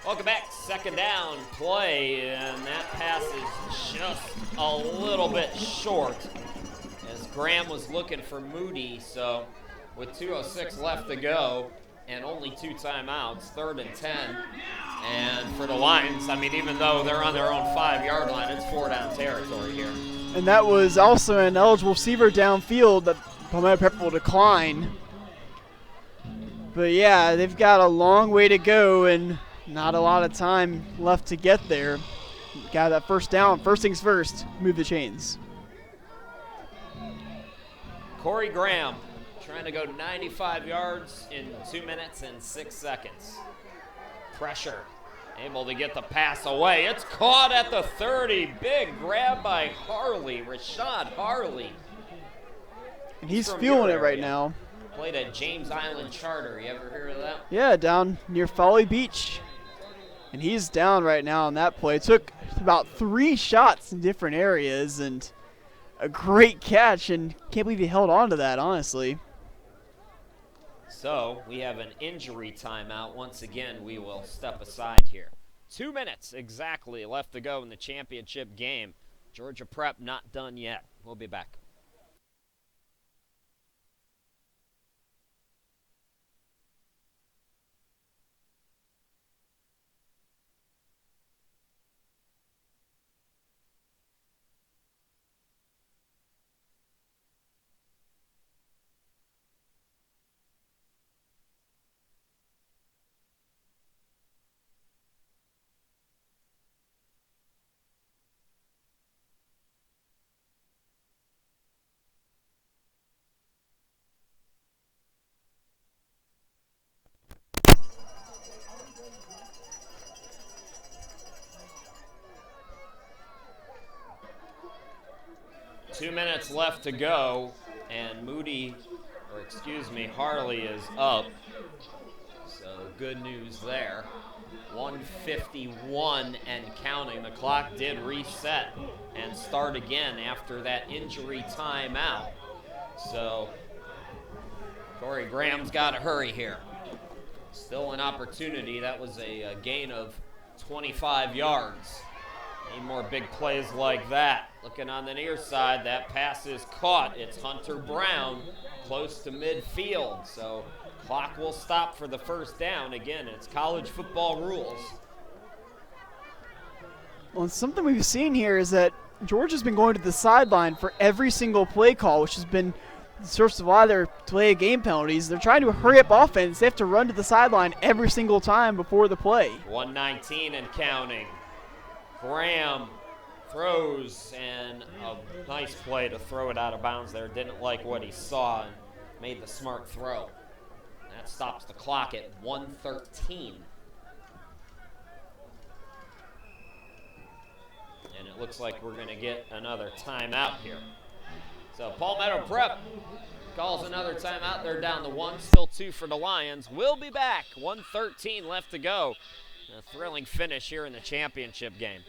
Welcome back. Second down play, and that pass is just a little bit short as Graham was looking for Moody. So with 2:06 left to go and only 2 timeouts, 3rd and 10. And for the Lions, I mean, even though they're on their own 5-yard line, it's 4-down territory here. And that was also an eligible receiver downfield that Palmetto Prep will decline. But yeah, they've got a long way to go and not a lot of time left to get there. Got that first down. First things first, move the chains. Corey Graham trying to go 95 yards in 2 minutes and 6 seconds. Pressure. Able to get the pass away. It's caught at the 30. Big grab by Harley, Rashad Harley. And he's feeling it right now. Played at James Island Charter. You ever heard of that? Yeah, down near Folly Beach. And he's down right now on that play. Took about 3 shots in different areas and a great catch, and can't believe he held on to that, honestly. So we have an injury timeout. Once again, we will step aside here. 2 minutes exactly left to go in the championship game. Georgia Prep not done yet. We'll be back. Two minutes left to go, and Harley is up. So good news there. 1:51 and counting. The clock did reset and start again after that injury timeout. So Corey Graham's got to hurry here. Still an opportunity. That was a gain of 25 yards. Need more big plays like that. Looking on the near side, that pass is caught. It's Hunter Brown close to midfield. So clock will stop for the first down. Again, it's college football rules. Well, something we've seen here is that Georgia's been going to the sideline for every single play call, which has been the source of a lot of their delay of game penalties. They're trying to hurry up offense. They have to run to the sideline every single time before the play. 119 and counting. Graham throws, and a nice play to throw it out of bounds there. Didn't like what he saw and made the smart throw. That stops the clock at 1:13. And it looks like we're going to get another timeout here. So Palmetto Prep calls another timeout. They're down to 1, still 2 for the Lions. We'll be back. 1:13 left to go. A thrilling finish here in the championship game.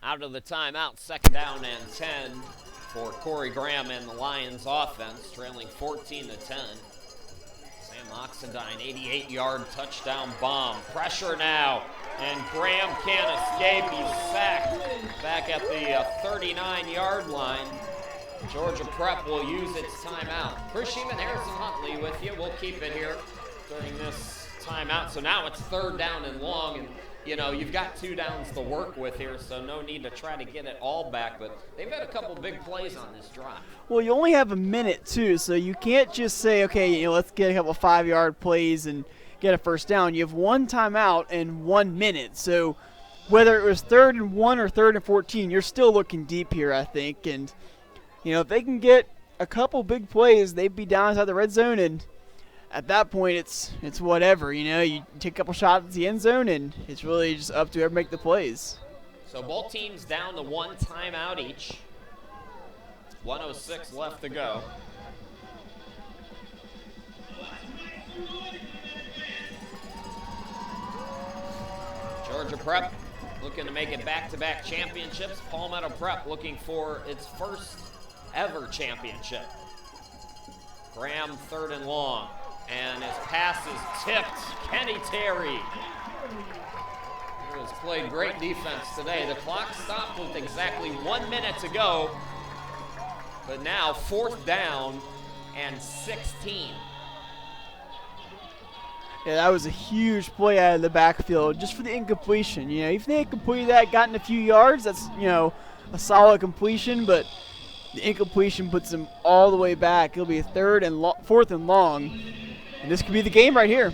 Out of the timeout, second down and 10 for Corey Graham and the Lions offense, trailing 14-10. Sam Oxendine, 88-yard touchdown bomb. Pressure now, and Graham can't escape. He's sacked back at the 39-yard line. Georgia Prep will use its timeout. Chris Sheeman, Harrison Huntley with you. We'll keep it here during this timeout. So now it's third down and long, and you know, you've got 2 downs to work with here, so no need to try to get it all back, but they've had a couple big plays on this drive. Well, you only have a minute, too, so you can't just say, okay, you know, let's get a couple 5-yard plays and get a first down. You have 1 timeout and 1 minute, so whether it was 3rd and 1 or 3rd and 14, you're still looking deep here, I think, and, you know, if they can get a couple big plays, they'd be down inside the red zone, and at that point, it's whatever, you know. You take a couple shots at the end zone, and it's really just up to whoever make the plays. So both teams down to 1 timeout each. 1:06 left to go. Georgia Prep looking to make it back-to-back championships. Palmetto Prep looking for its first ever championship. Graham, 3rd and long. And his pass is tipped. Kenny Terry, who has played great defense today. The clock stopped with exactly 1 minute to go. But now 4th down and 16. Yeah, that was a huge play out of the backfield just for the incompletion. You know, if they had completed that, gotten a few yards, that's, you know, a solid completion, but the incompletion puts them all the way back. It'll be a 4th and long. And this could be the game right here.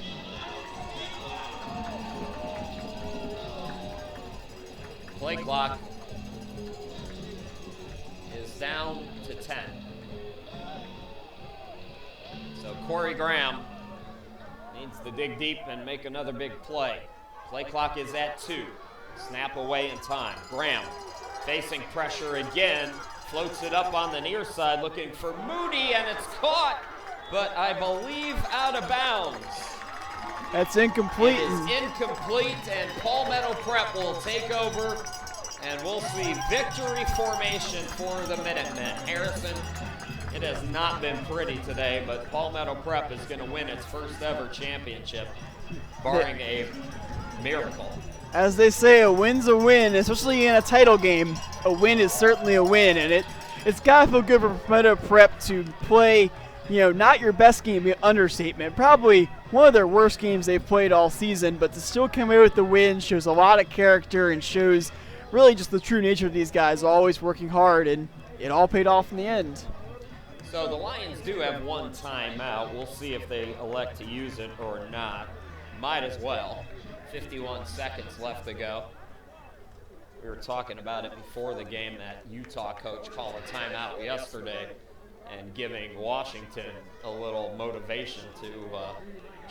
Play clock is down to 10. So Corey Graham needs to dig deep and make another big play. Play clock is at 2. Snap away in time. Graham facing pressure again. Floats it up on the near side looking for Moody, and it's caught, but I believe out of bounds. That's incomplete. It is incomplete, and Palmetto Prep will take over, and we'll see victory formation for the Minutemen. Harrison, it has not been pretty today, but Palmetto Prep is going to win its first ever championship, barring a miracle. As they say, a win's a win, especially in a title game. A win is certainly a win, and it's got to feel good for Palmetto Prep to play, you know, not your best game, the understatement. Probably one of their worst games they've played all season, but to still come away with the win shows a lot of character and shows really just the true nature of these guys, always working hard, and it all paid off in the end. So the Lions do have one timeout. We'll see if they elect to use it or not. Might as well. 51 seconds left to go. We were talking about it before the game, that Utah coach called a timeout yesterday and giving Washington a little motivation to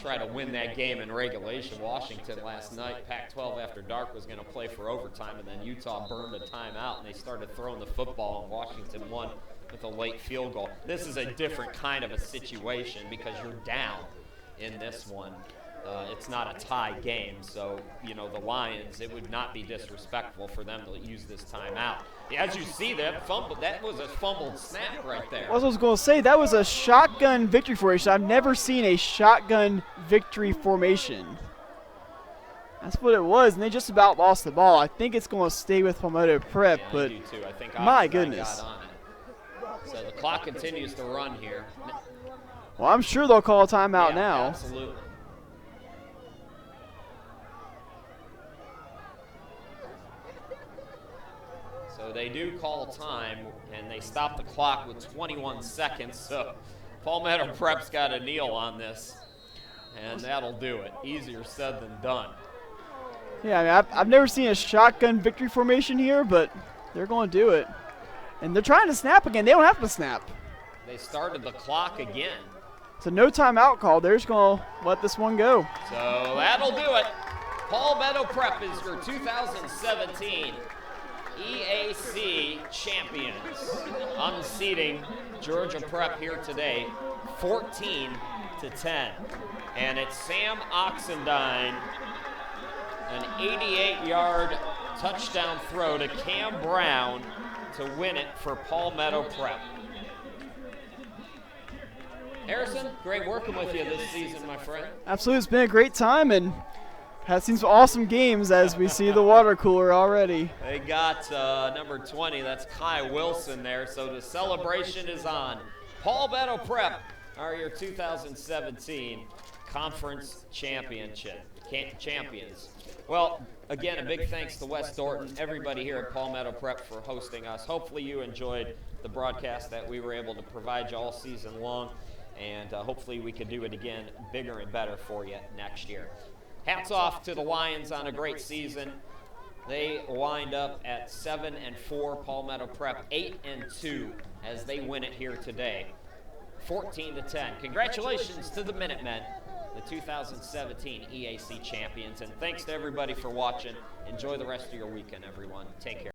try to win that game in regulation. Washington last night, Pac-12 after dark, was going to play for overtime, and then Utah burned a timeout, and they started throwing the football, and Washington won with a late field goal. This is a different kind of a situation because you're down in this one. It's not a tie game, so, you know, the Lions, it would not be disrespectful for them to use this timeout. As you see, that was a fumbled snap right there. I was going to say, that was a shotgun victory formation. I've never seen a shotgun victory formation. That's what it was, and they just about lost the ball. I think it's going to stay with Palmetto Prep, yeah, but I do too. I think my goodness. Got on it. So the clock continues to run here. Well, I'm sure they'll call a timeout now. Absolutely. So they do call time, and they stop the clock with 21 seconds. So Palmetto Prep's got to kneel on this, and that'll do it. Easier said than done. Yeah, I mean, I've never seen a shotgun victory formation here, but they're going to do it. And they're trying to snap again. They don't have to snap. They started the clock again. So no timeout call. They're just going to let this one go. So that'll do it. Palmetto Prep is your 2017 EAC champions, unseating Georgia Prep here today, 14-10. And it's Sam Oxendine, an 88-yard touchdown throw to Cam Brown to win it for Palmetto Prep. Harrison, great working with you this season, my friend. Absolutely, it's been a great time, and have seen some awesome games as we see the water cooler already. They got number 20, that's Kai Wilson there, so the celebration is on. Palmetto Prep are your 2017 conference champions. Well, again, a big thanks to Wes Dorton, everybody here at Palmetto Prep for hosting us. Hopefully you enjoyed the broadcast that we were able to provide you all season long, and hopefully we can do it again bigger and better for you next year. Hats off to the Lions on a great season. They wind up at 7-4, Palmetto Prep 8-2 as they win it here today, 14-10. Congratulations to the Minutemen, the 2017 EAC champions, and thanks to everybody for watching. Enjoy the rest of your weekend, everyone. Take care.